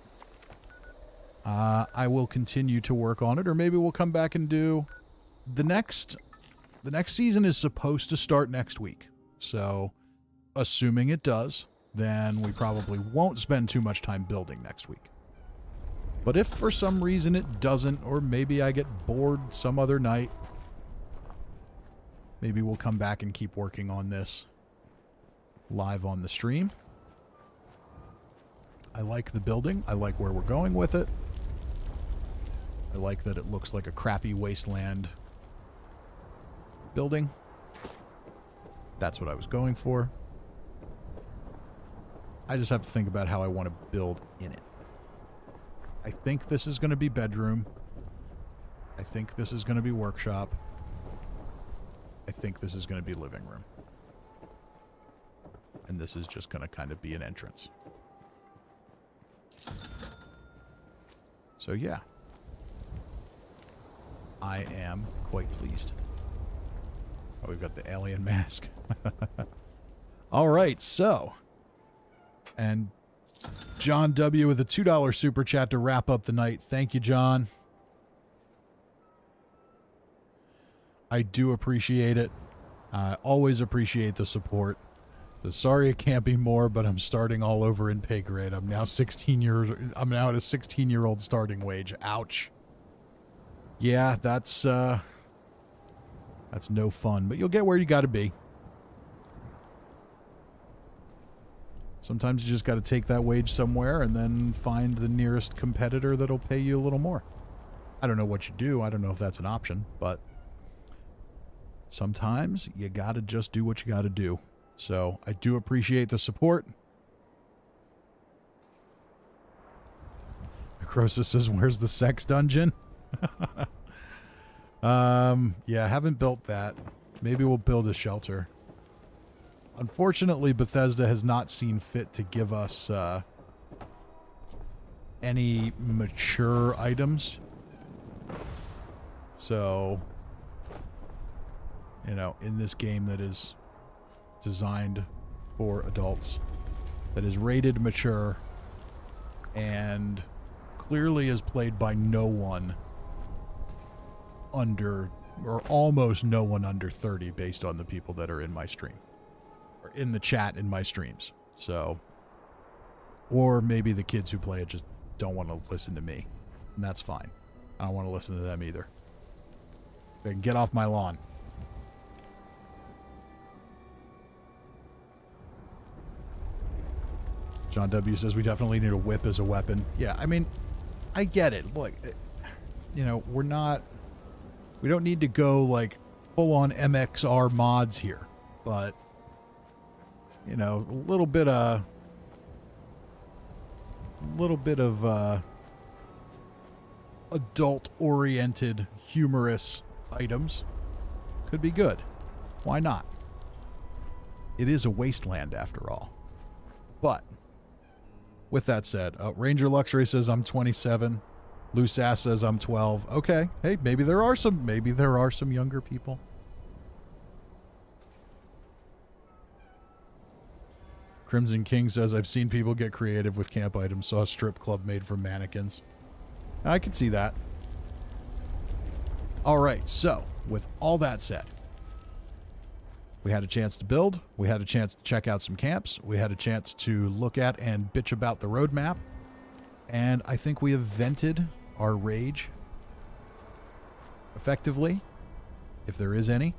A: I will continue to work on it, or maybe we'll come back and do the next season is supposed to start next week. So, assuming it does, then we probably won't spend too much time building next week. But if for some reason it doesn't, or maybe I get bored some other night, maybe we'll come back and keep working on this live on the stream. I like the building. I like where we're going with it. I like that it looks like a crappy wasteland building. That's what I was going for. I just have to think about how I want to build in it. I think this is going to be bedroom. I think this is going to be workshop. I think this is going to be living room. And this is just going to kind of be an entrance. So yeah. I am quite pleased. Oh, we've got the alien mask. All right, so. And John W. with a $2 super chat to wrap up the night. Thank you, John. I do appreciate it. I always appreciate the support. So sorry it can't be more, but I'm starting all over in pay grade. I'm now at a 16-year-old starting wage. Ouch. Yeah, that's no fun, but you'll get where you got to be. Sometimes you just got to take that wage somewhere and then find the nearest competitor that'll pay you a little more. I don't know what you do. I don't know if that's an option, but sometimes you got to just do what you got to do. So I do appreciate the support. Necrosis says, where's the sex dungeon? Yeah, I haven't built that. Maybe we'll build a shelter. Unfortunately, Bethesda has not seen fit to give us any mature items. So, you know, in this game that is designed for adults, that is rated mature, and clearly is played by no one under, or almost no one under 30 based on the people that are in my stream. Or in the chat in my streams. So, or maybe the kids who play it just don't want to listen to me. And that's fine. I don't want to listen to them either. They can get off my lawn. John W. says we definitely need a whip as a weapon. Yeah, I mean, I get it. Look, you know, we don't need to go like full-on MXR mods here. But, you know, a little bit of adult-oriented, humorous items could be good. Why not? It is a wasteland after all. But with that said, Ranger Luxury says I'm 27. Loose Ass says I'm 12. Okay, hey, maybe there are some younger people. Crimson King says I've seen people get creative with camp items. Saw a strip club made from mannequins. I could see that. All right, so with all that said, we had a chance to build. We had a chance to check out some camps. We had a chance to look at and bitch about the roadmap. And I think we have vented our rage effectively, if there is any.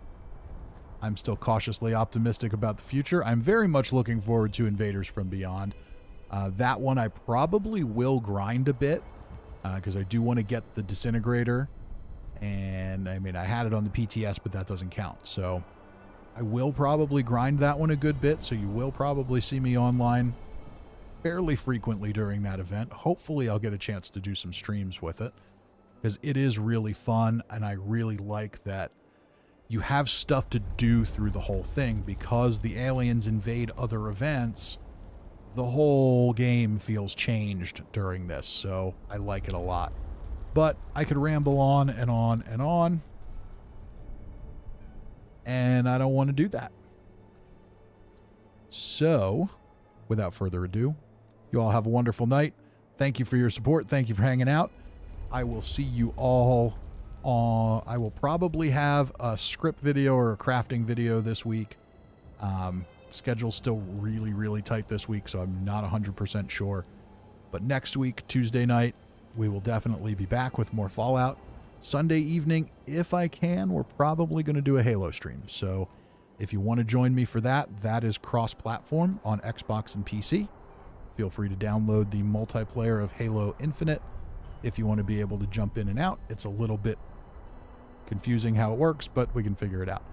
A: I'm still cautiously optimistic about the future. I'm very much looking forward to Invaders from Beyond. That one I probably will grind a bit because I do want to get the Disintegrator. And I mean, I had it on the PTS, but that doesn't count. So I will probably grind that one a good bit. So you will probably see me online fairly frequently during that event. Hopefully I'll get a chance to do some streams with it because it is really fun. And I really like that you have stuff to do through the whole thing because the aliens invade other events. The whole game feels changed during this. So I like it a lot. But I could ramble on and on and on. And I don't want to do that. So, without further ado, you all have a wonderful night. Thank you for your support. Thank you for hanging out. I will see you all on... I will probably have a script video or a crafting video this week. Schedule's still really, really tight this week, so I'm not 100% sure. But next week, Tuesday night, we will definitely be back with more Fallout. Sunday evening, if I can, we're probably going to do a Halo stream. So if you want to join me for that, that is cross-platform on Xbox and PC. Feel free to download the multiplayer of Halo Infinite if you want to be able to jump in and out. It's a little bit confusing how it works, but we can figure it out.